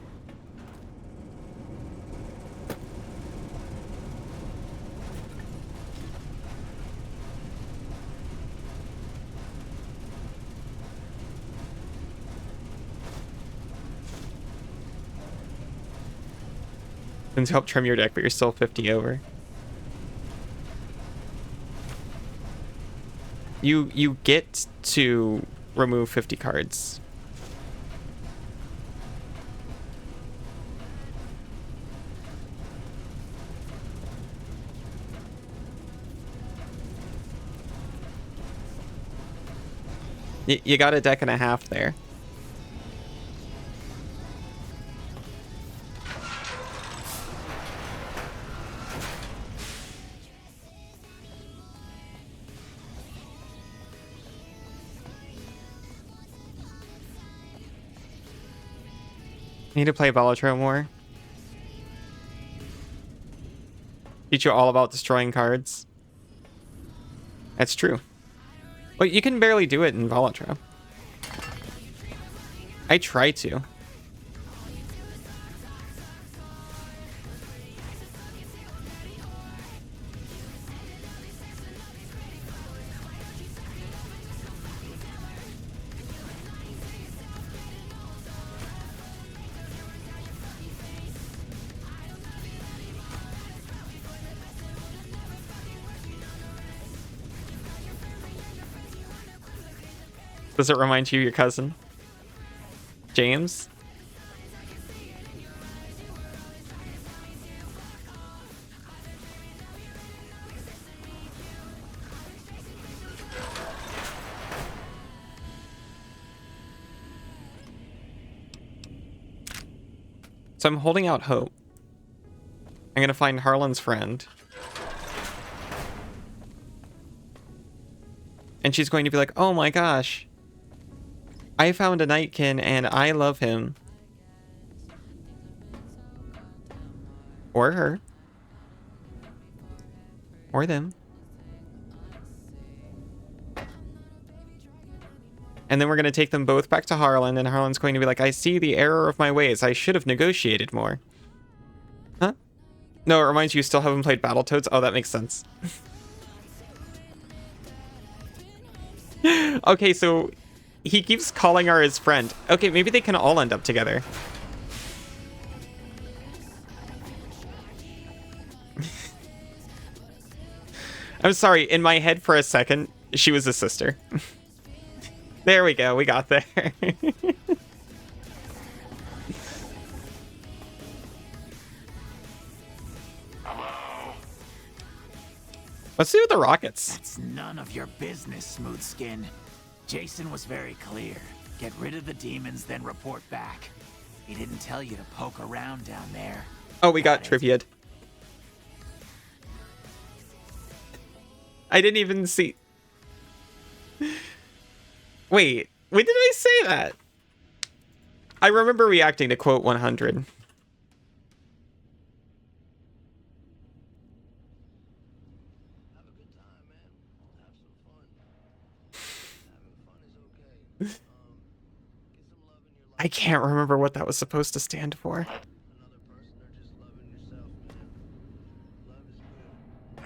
And to help trim your deck, but you're still 50 over. You get to remove 50 cards. You got a deck and a half there. Need to play Velatro more. Teach you all about destroying cards. That's true. Well, you can barely do it in Velatro. I try to. Does it remind you of your cousin? James? So I'm holding out hope. I'm gonna find Harlan's friend. And she's going to be like, oh my gosh. I found a Nightkin and I love him. Or her. Or them. And then we're going to take them both back to Harlan, and Harlan's going to be like, I see the error of my ways. I should have negotiated more. Huh? No, it reminds you still haven't played Battletoads. Oh, that makes sense. Okay, so he keeps calling her his friend. Okay, maybe they can all end up together. I'm sorry, in my head for a second, she was a sister. There we go, we got there. Let's see with the rockets. That's none of your business, Smoothskin. Jason was very clear. Get rid of the demons, then report back. He didn't tell you to poke around down there. Oh, we got trivia. I didn't even see. Wait, when did I say that? I remember reacting to quote 100. I can't remember what that was supposed to stand for.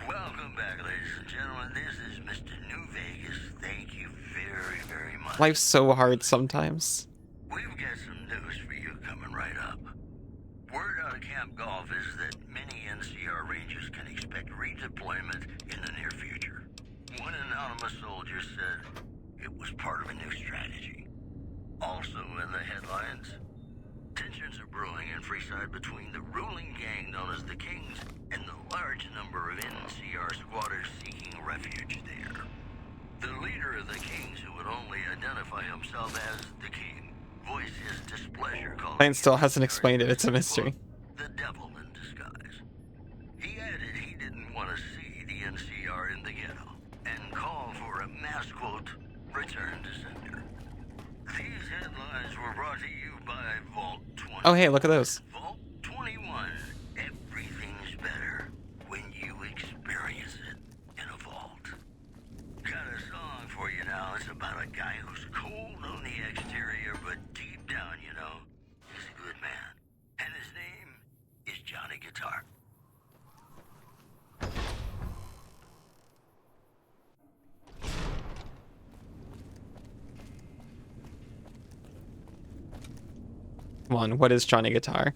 Welcome back, ladies and gentlemen. This is Mr. New Vegas. Thank you very, very much. Life's so hard sometimes. We've got some news for you coming right up. Word out of Camp Golf is that many NCR Rangers can expect redeployment in the near future. One anonymous soldier said it was part of a new strategy. Also in the headlines, tensions are brewing in Freeside between the ruling gang known as the Kings and the large number of NCR squatters seeking refuge there. The leader of the Kings, who would only identify himself as the King, voiced his displeasure calling Lane still hasn't explained it. It's a mystery. the devil in disguise. He added he didn't want to see the NCR in the ghetto and called for a mass quote, return to sender. These headlines were brought to you by Vault 20. Oh, hey, look at those. Vault 21. Everything's better when you experience it in a vault. Got a song for you now. It's about a guy who's cold on the exterior, but deep down, you know, he's a good man. And his name is Johnny Guitar. Come on, what is Johnny Guitar?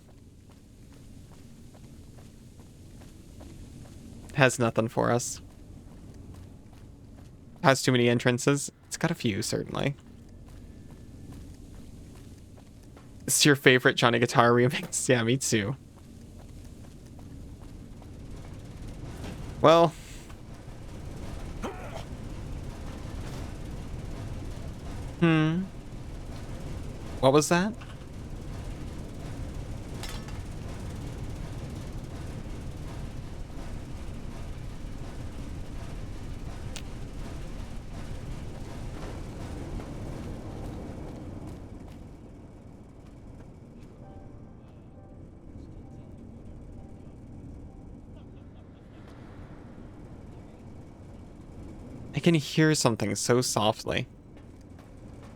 Has nothing for us. Has too many entrances. It's got a few, certainly. It's your favorite Johnny Guitar remix? Yeah, me too. Well. What was that? I can hear something so softly.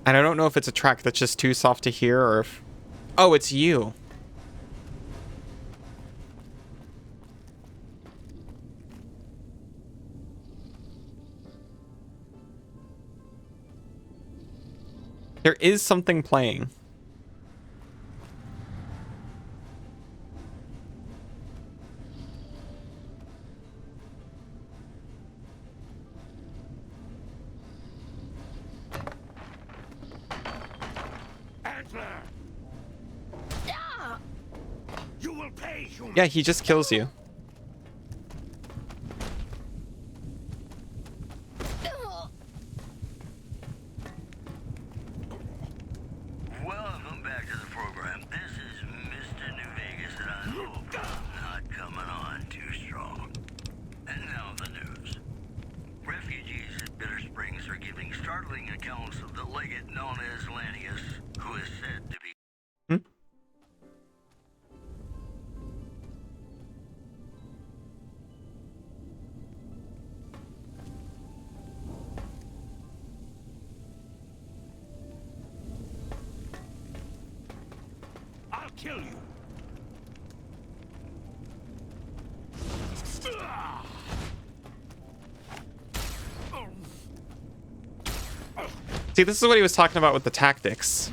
And I don't know if it's a track that's just too soft to hear or if... Oh, it's you. There is something playing. You will pay, human. Yeah, he just kills you. Welcome back to the program. This is Mr. New Vegas, and I hope I'm not coming on too strong. And now the news. Refugees at Bitter Springs are giving startling accounts of the legate known as Lanius, who is said to be... I'll kill you. See, this is what he was talking about with the tactics.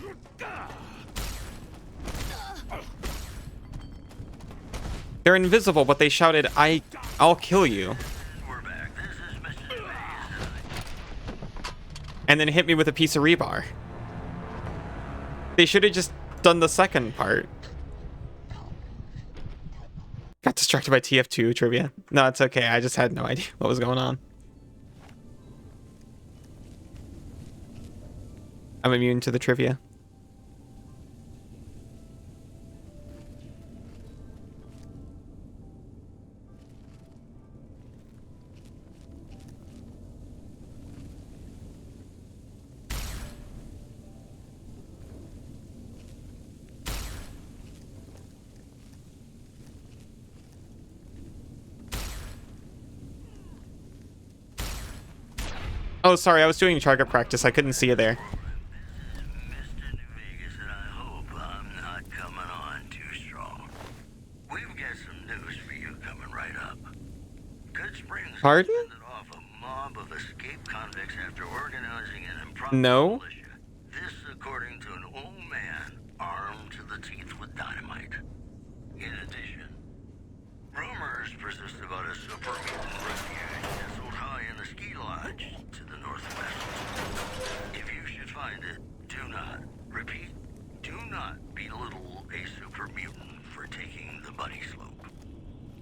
They're invisible, but they shouted, I'll kill you. And then hit me with a piece of rebar. They should have just done the second part. Got distracted by TF2 trivia. No, it's okay. I just had no idea what was going on. I'm immune to the trivia. Oh, sorry, I was doing target practice. I couldn't see you there. Mr. New Vegas, and I hope I'm not coming on too strong. We've got some news for you coming right up. Good Springs Pardon? fended off a mob of escaped convicts after organizing an impromptu No. militia. This according to an old man armed to the teeth with dynamite. In addition, rumors Buddy Slope.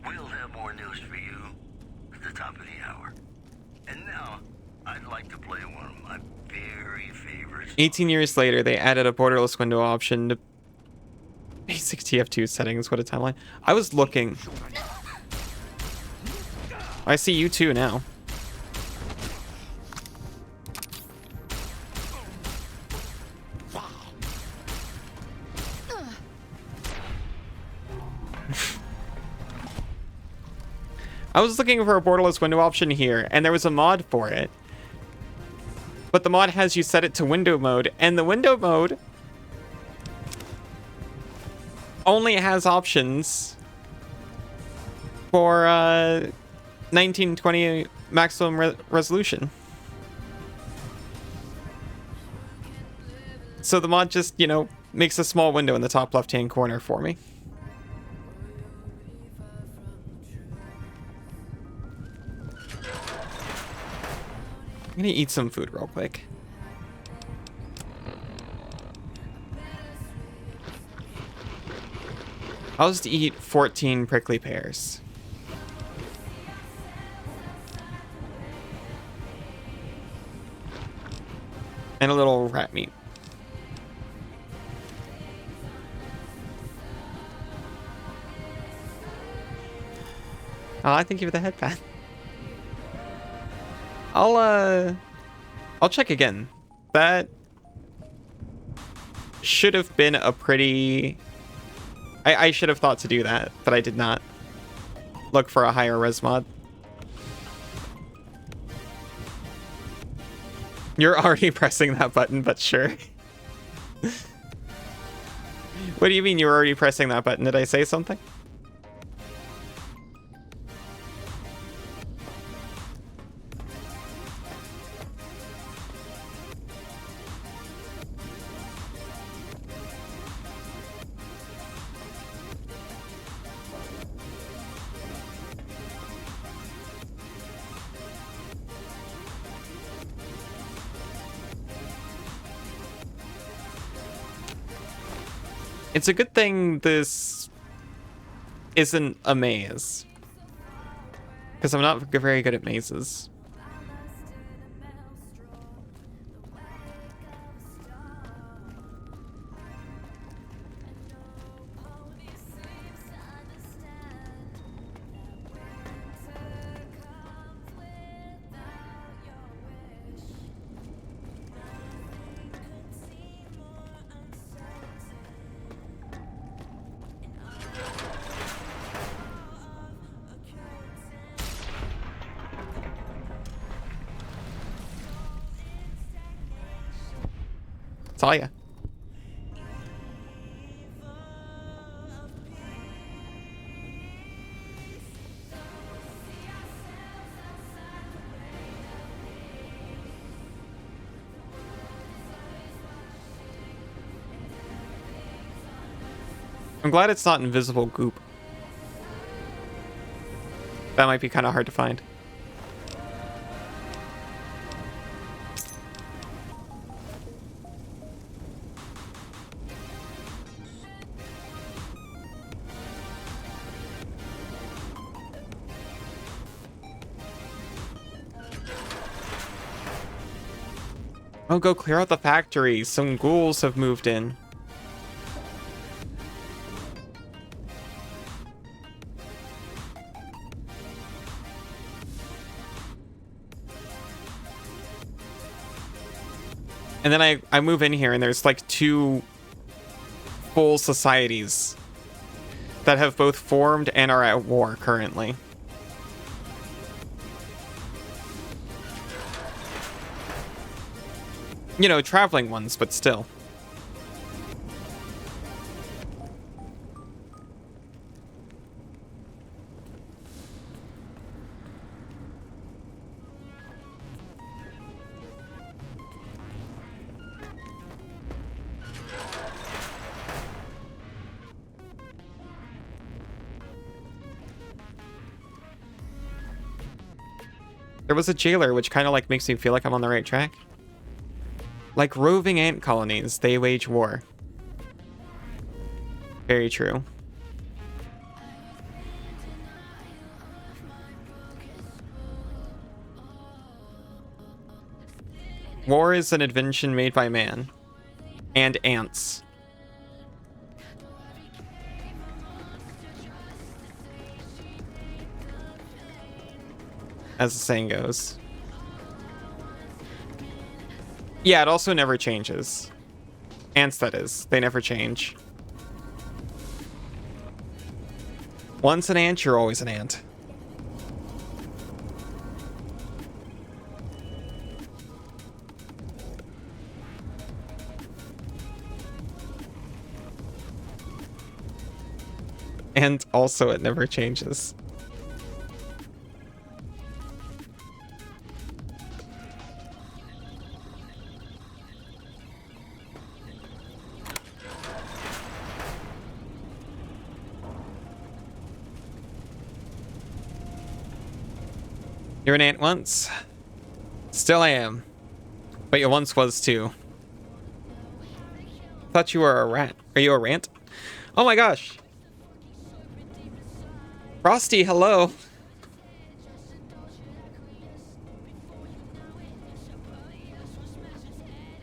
We'll have more news for you at the top of the hour. And now, I'd like to play one of my very favorite... 18 years later, they added a borderless window option to basic TF2 settings. What a timeline. I was looking. I see you too now. I was looking for a borderless window option here, and there was a mod for it. But the mod has you set it to window mode, and the window mode only has options for 1920 maximum resolution. So the mod just, you know, makes a small window in the top left-hand corner for me. I'm gonna eat some food real quick. I'll just eat 14 prickly pears. And a little rat meat. Oh, thank you for the headband. I'll check again. That should have been a pretty... I should have thought to do that, but I did not. Look for a higher res mod. You're already pressing that button, but sure. What do you mean you were already pressing that button? Did I say something? It's a good thing this isn't a maze, because I'm not very good at mazes. Talia. I'm glad it's not invisible goop. That might be kind of hard to find. Oh, go clear out the factory. Some ghouls have moved in. And then I move in here and there's like 2 full societies that have both formed and are at war currently. You know, traveling ones, but still. There was a jailer, which kind of like makes me feel like I'm on the right track. Like roving ant colonies, they wage war. Very true. War is an invention made by man. And ants. As the saying goes. Yeah, it also never changes. Ants, that is. They never change. Once an ant, you're always an ant. And also, it never changes. You're an ant once. Still I am. But you once was too. Thought you were a rat. Are you a rant? Oh my gosh. Frosty, hello.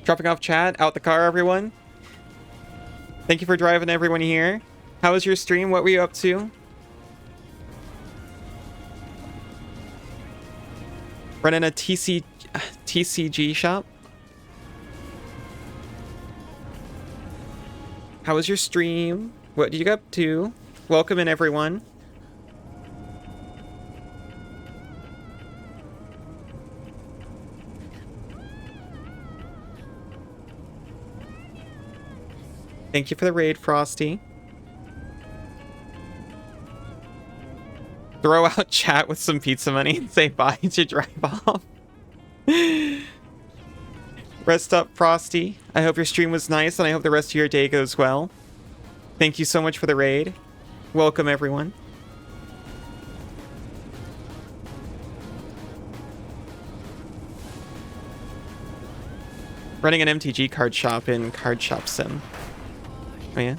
Dropping off chat, out the car, everyone. Thank you for driving, everyone here. How was your stream? What were you up to? Running a TCG shop. How was your stream? What did you get up to? Welcome in, everyone. Thank you for the raid, Frosty. Throw out chat with some pizza money and say bye to drive off. Rest up, Frosty. I hope your stream was nice, and I hope the rest of your day goes well. Thank you so much for the raid. Welcome, everyone. Running an MTG card shop in Card Shop Sim. Oh, yeah?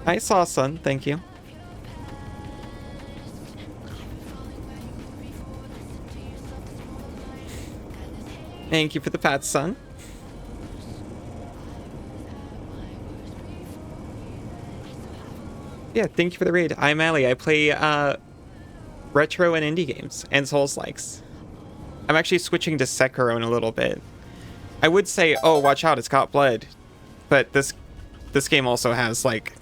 I saw Sun, thank you. Thank you for the pat, Sun. Yeah, thank you for the raid. I'm Ali. I play retro and indie games and Souls-likes. I'm actually switching to Sekiro in a little bit. I would say, oh, watch out, it's got blood. But this game also has, like,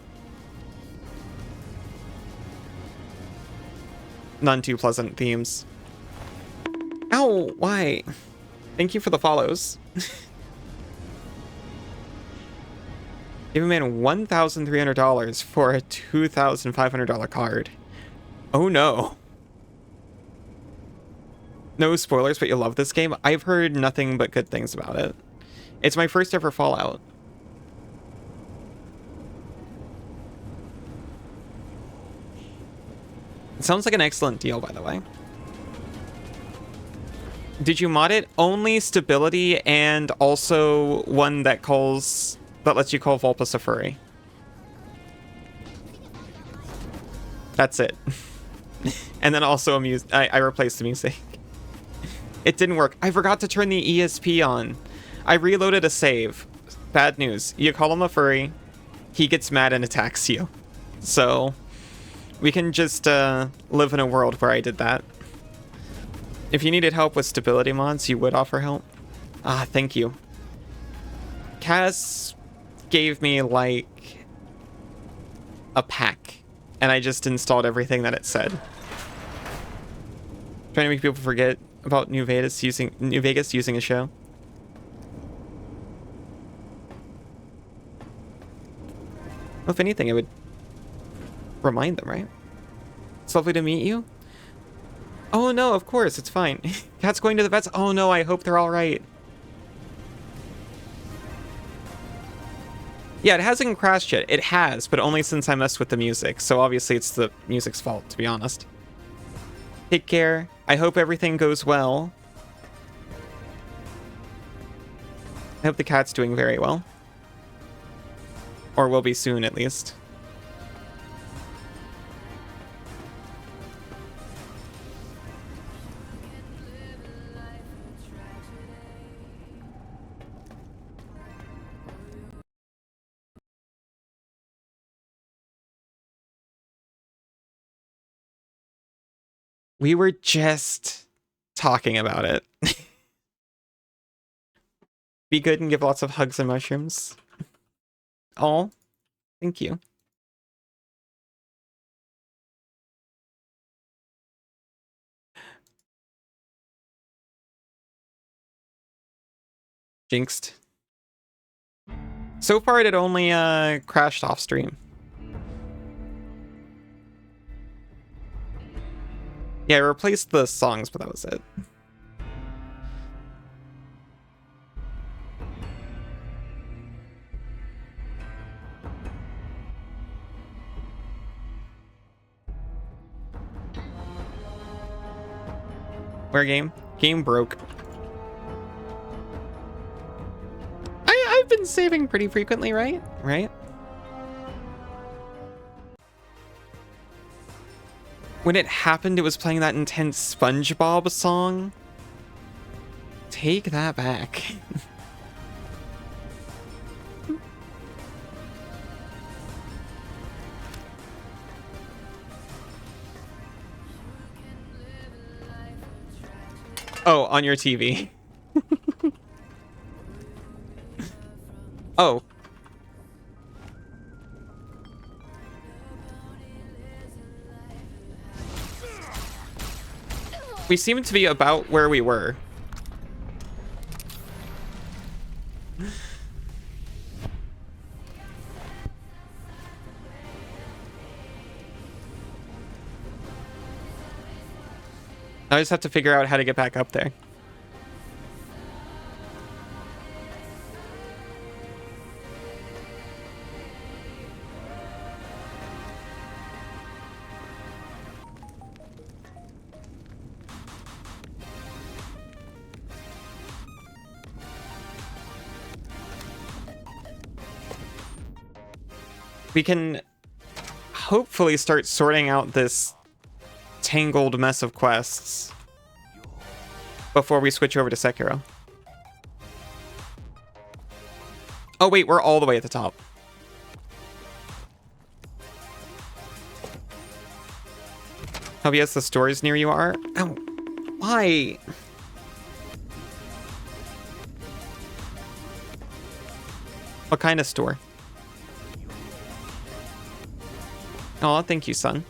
none too pleasant themes. Ow, why? Thank you for the follows. Give a man $1,300 for a $2,500 card. Oh no. No spoilers, but you love this game? I've heard nothing but good things about it. It's my first ever Fallout. It sounds like an excellent deal, by the way. Did you mod it? Only stability and also one that lets you call Vulpus a furry. That's it. And then also I replaced the music. It didn't work. I forgot to turn the ESP on. I reloaded a save. Bad news. You call him a furry, he gets mad and attacks you. So we can just live in a world where I did that. If you needed help with stability mods, you would offer help. Ah, thank you. Kaz gave me, like, a pack, and I just installed everything that it said. Trying to make people forget about New Vegas using a show. Well, if anything, it would remind them, right? It's lovely to meet you. Oh no, of course, it's fine. Cat's going to the vets. Oh no, I hope they're all right. Yeah, it hasn't crashed yet. It has, but only since I messed with the music. So obviously it's the music's fault, to be honest. Take care. I hope everything goes well. I hope the cat's doing very well. Or will be soon, at least. We were just talking about it. Be good and give lots of hugs and mushrooms. Oh, thank you. Jinxed. So far, it had only crashed off stream. Yeah, I replaced the songs, but that was it. Where game? Game broke. I've been saving pretty frequently, right? Right? When it happened, it was playing that intense SpongeBob song. Take that back. Oh, on your TV. Oh. We seem to be about where we were. I just have to figure out how to get back up there. We can hopefully start sorting out this tangled mess of quests before we switch over to Sekiro. Oh wait, we're all the way at the top. Hope yes, the stores near you are. Oh, why? What kind of store? Oh, thank you, son.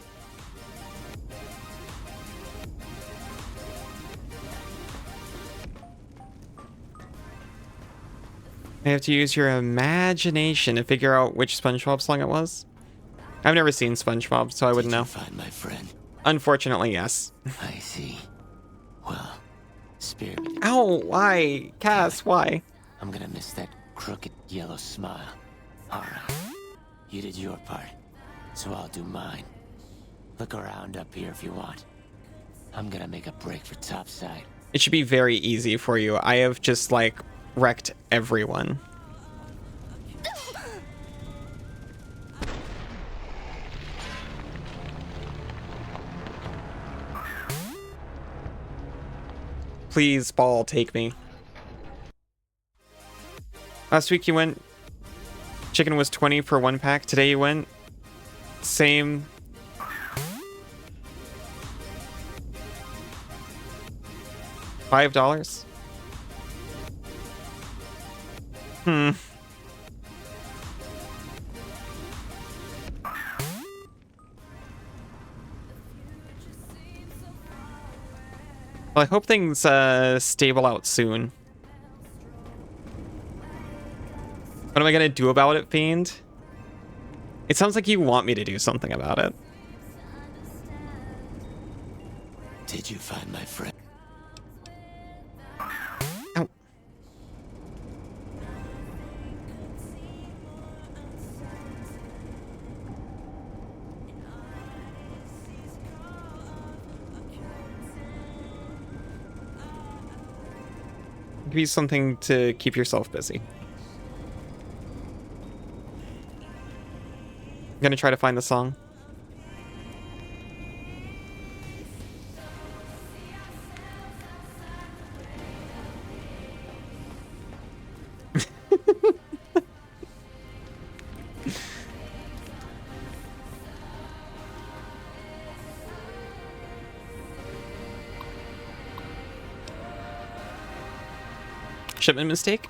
I have to use your imagination to figure out which SpongeBob song it was. I've never seen SpongeBob, so I wouldn't know. Find my friend. Unfortunately, yes. I see. Well, spare me. Ow, why? Cass, why? I'm gonna miss that crooked yellow smile. Alright. You did your part, so I'll do mine. Look around up here if you want. I'm gonna make a break for topside. It should be very easy for you. I have just, like, wrecked everyone. Please, ball, take me. Last week you went... Chicken was 20 for one pack. Today you went... Same... $5? Hmm. Well, I hope things stable out soon. What am I gonna do about it, Fiend? It sounds like you want me to do something about it. Did you find my friend? Ow. Give you something to keep yourself busy. I'm gonna try to find the song. Shipment mistake?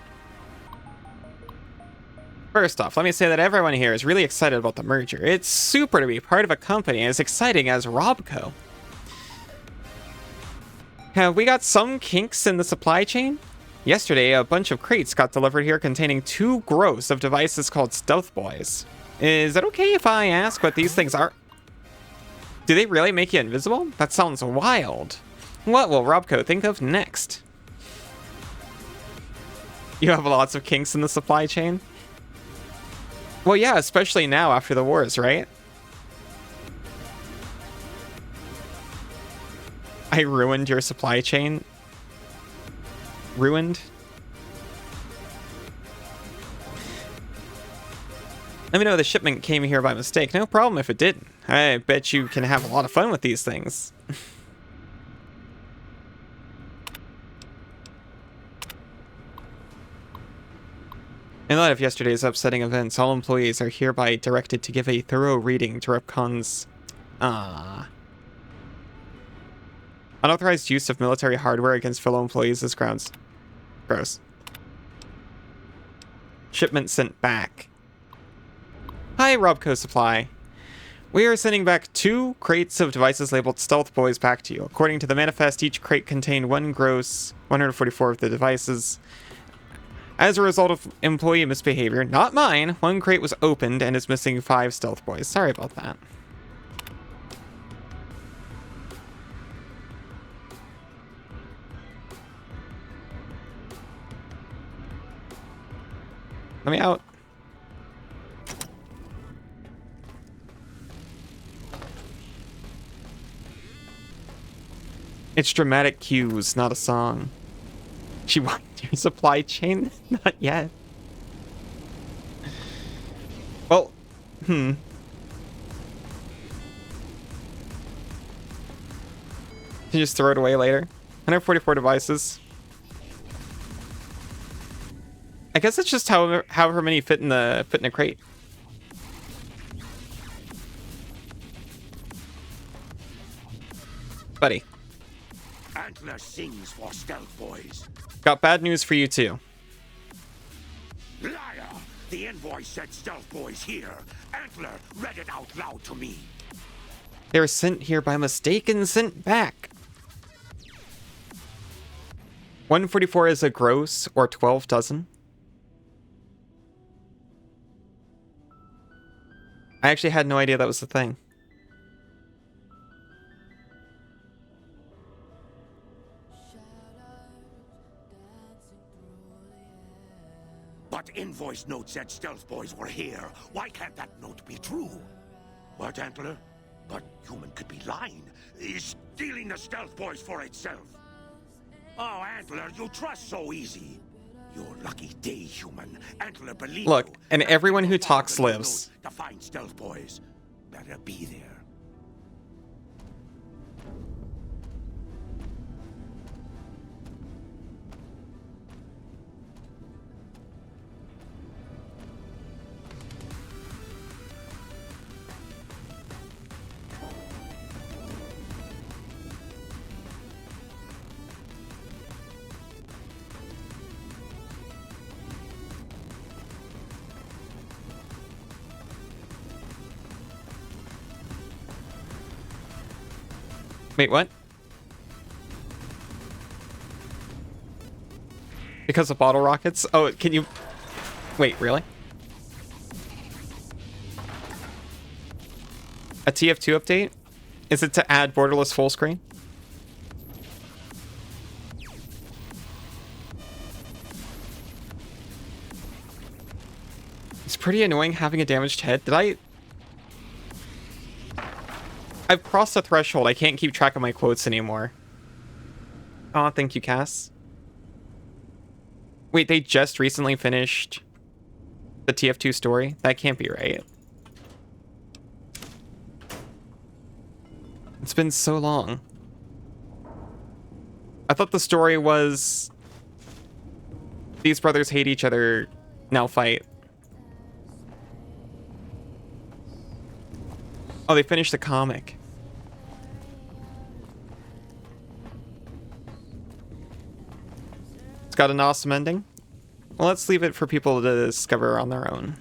First off, let me say that everyone here is really excited about the merger. It's super to be part of a company as exciting as Robco. Have we got some kinks in the supply chain? Yesterday, a bunch of crates got delivered here containing 2 gross of devices called Stealth Boys. Is it okay if I ask what these things are? Do they really make you invisible? That sounds wild. What will Robco think of next? You have lots of kinks in the supply chain? Well, yeah, especially now after the wars, right? I ruined your supply chain. Ruined? Let me know the shipment came here by mistake. No problem if it didn't. I bet you can have a lot of fun with these things. In light of yesterday's upsetting events, all employees are hereby directed to give a thorough reading to REPCON's unauthorized use of military hardware against fellow employees is grounds. Gross. Shipment sent back. Hi, Robco Supply. We are sending back 2 crates of devices labeled Stealth Boys back to you. According to the manifest, each crate contained 1 gross 144 of the devices. As a result of employee misbehavior, not mine, 1 crate was opened and is missing 5 Stealth Boys. Sorry about that. Let me out. It's dramatic cues, not a song. She wanted your supply chain? Not yet. Well, Can you just throw it away later? 144 devices. I guess it's just however many fit in a crate. Buddy. Antler sings for Stealth Boys. Got bad news for you too. Liar! The invoice said Stealth Boys here. Antler read it out loud to me. They were sent here by mistake and sent back. 144 is a gross or 12 dozen. I actually had no idea that was the thing. But invoice note said Stealth Boys were here. Why can't that note be true? What, Antler? But human could be lying. Is stealing the Stealth Boys for itself. Oh, Antler, you trust so easy. Your lucky day, human. Antler believes. Look, and everyone who talks lives. To find Stealth Boys. Better be there. Wait, what? Because of bottle rockets? Oh, can you... Wait, really? A TF2 update? Is it to add borderless full screen? It's pretty annoying having a damaged head. I've crossed the threshold. I can't keep track of my quotes anymore. Oh, thank you, Cass. Wait, they just recently finished the TF2 story? That can't be right. It's been so long. I thought the story was these brothers hate each other, now fight. Oh, they finished the comic. It's got an awesome ending. Well, let's leave it for people to discover on their own.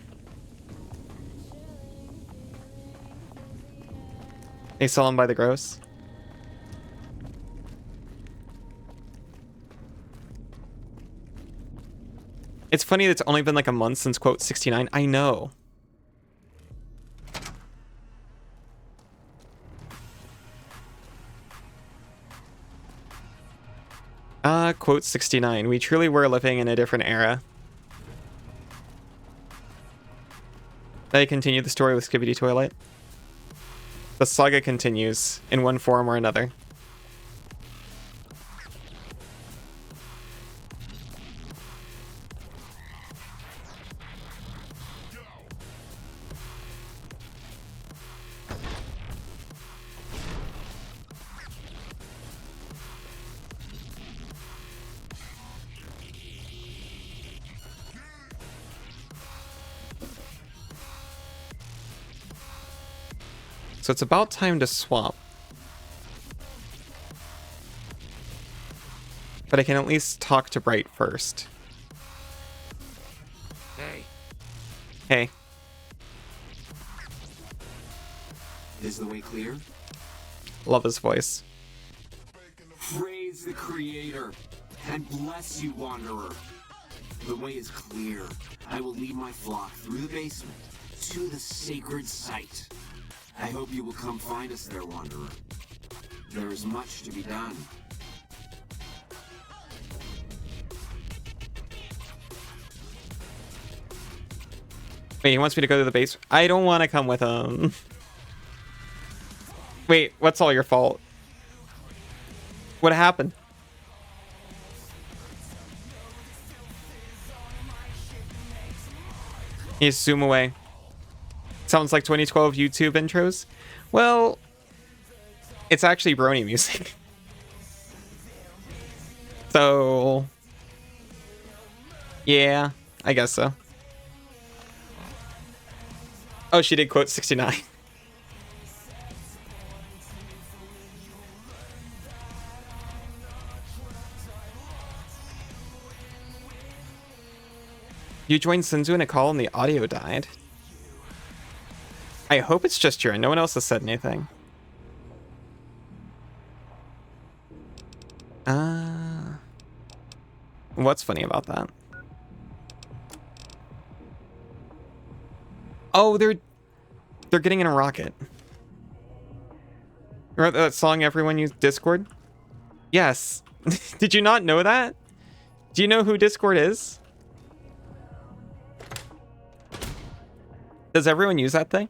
They sell them by the gross. It's funny that it's only been like a month since quote 69. I know. Quote 69. We truly were living in a different era. They continue the story with Skibidi Toilet. The saga continues in one form or another. So it's about time to swap. But I can at least talk to Bright first. Hey. Hey. Is the way clear? Love his voice. Praise the Creator, and bless you, Wanderer. The way is clear. I will lead my flock through the basement to the sacred site. I hope you will come find us there, Wanderer. There is much to be done. Wait, he wants me to go to the base? I don't want to come with him. Wait, what's all your fault? What happened? You zoom away. Sounds like 2012 YouTube intros. Well, it's actually brony music. So, yeah, I guess so. Oh, she did quote 69. You joined Senzu in a call and the audio died. I hope it's just you. No one else has said anything. What's funny about that? Oh, they're getting in a rocket. Remember that song everyone used Discord? Yes. Did you not know that? Do you know who Discord is? Does everyone use that thing?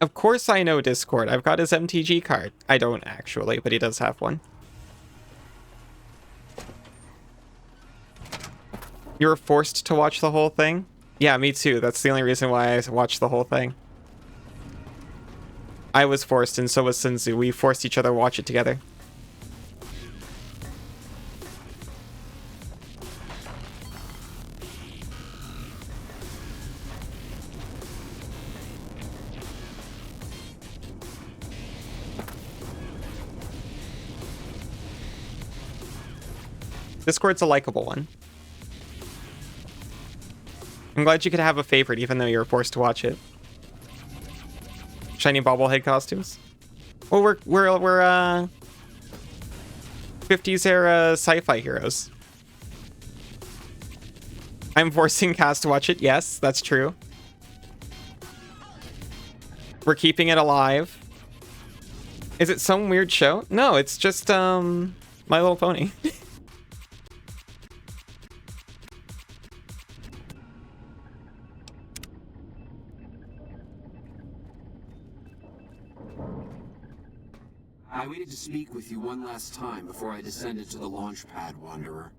Of course I know Discord. I've got his MTG card. I don't actually, but he does have one. You were forced to watch the whole thing? Yeah, me too. That's the only reason why I watched the whole thing. I was forced, and so was Senzu. We forced each other to watch it together. Discord's a likable one. I'm glad you could have a favorite, even though you were forced to watch it. Shiny bobblehead costumes. Well, we're 50s era sci-fi heroes. I'm forcing Cass to watch it. Yes, that's true. We're keeping it alive. Is it some weird show? No, it's just My Little Pony. I waited to speak with you one last time before I descended to the launch pad, Wanderer.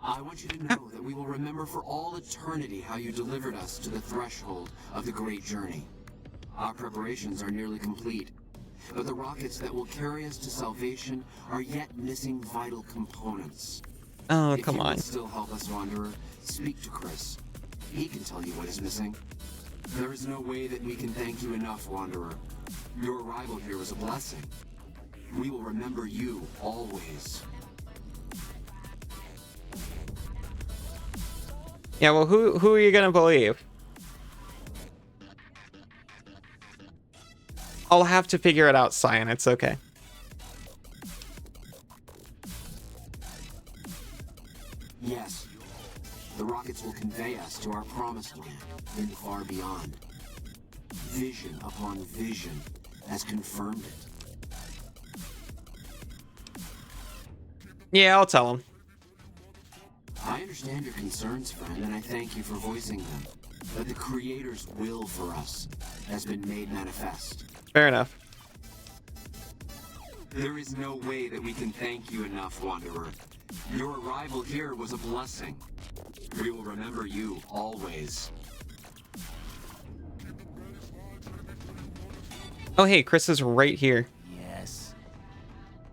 I want you to know that we will remember for all eternity how you delivered us to the threshold of the great journey. Our preparations are nearly complete, but the rockets that will carry us to salvation are yet missing vital components. Oh, come on. If you will still help us, Wanderer, speak to Chris. He can tell you what is missing. There is no way that we can thank you enough, Wanderer. Your arrival here was a blessing. We will remember you always. Yeah, well, who are you gonna believe? I'll have to figure it out, Cyan. It's okay. Yes. The rockets will convey us to our promised land and far beyond. Vision upon vision has confirmed it. Yeah, I'll tell him. I understand your concerns, friend, and I thank you for voicing them. But the Creator's will for us has been made manifest. Fair enough. There is no way that we can thank you enough, Wanderer. Your arrival here was a blessing. We will remember you always. Oh, hey, Chris is right here. Yes.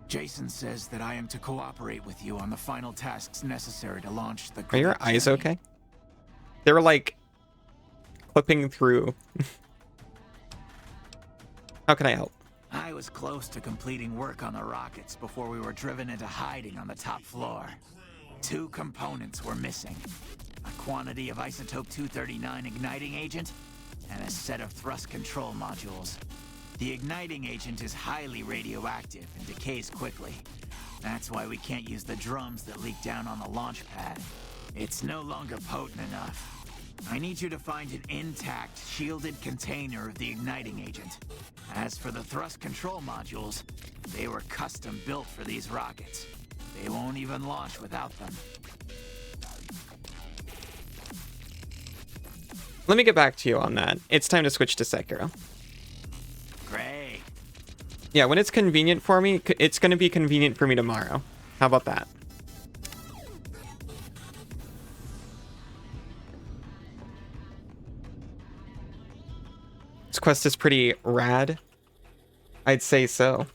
Jason says that I am to cooperate with you on the final tasks necessary to launch the... Are your eyes okay? They were like clipping through. How can I help? I was close to completing work on the rockets before we were driven into hiding on the top floor. 2 components were missing. A quantity of isotope 239 igniting agent and a set of thrust control modules. The igniting agent is highly radioactive and decays quickly. That's why we can't use the drums that leak down on the launch pad. It's no longer potent enough. I need you to find an intact, shielded container of the igniting agent. As for the thrust control modules, they were custom built for these rockets. They won't even launch without them. Let me get back to you on that. It's time to switch to Sekiro. Great. Yeah, when it's convenient for me, it's going to be convenient for me tomorrow. How about that? This quest is pretty rad. I'd say so.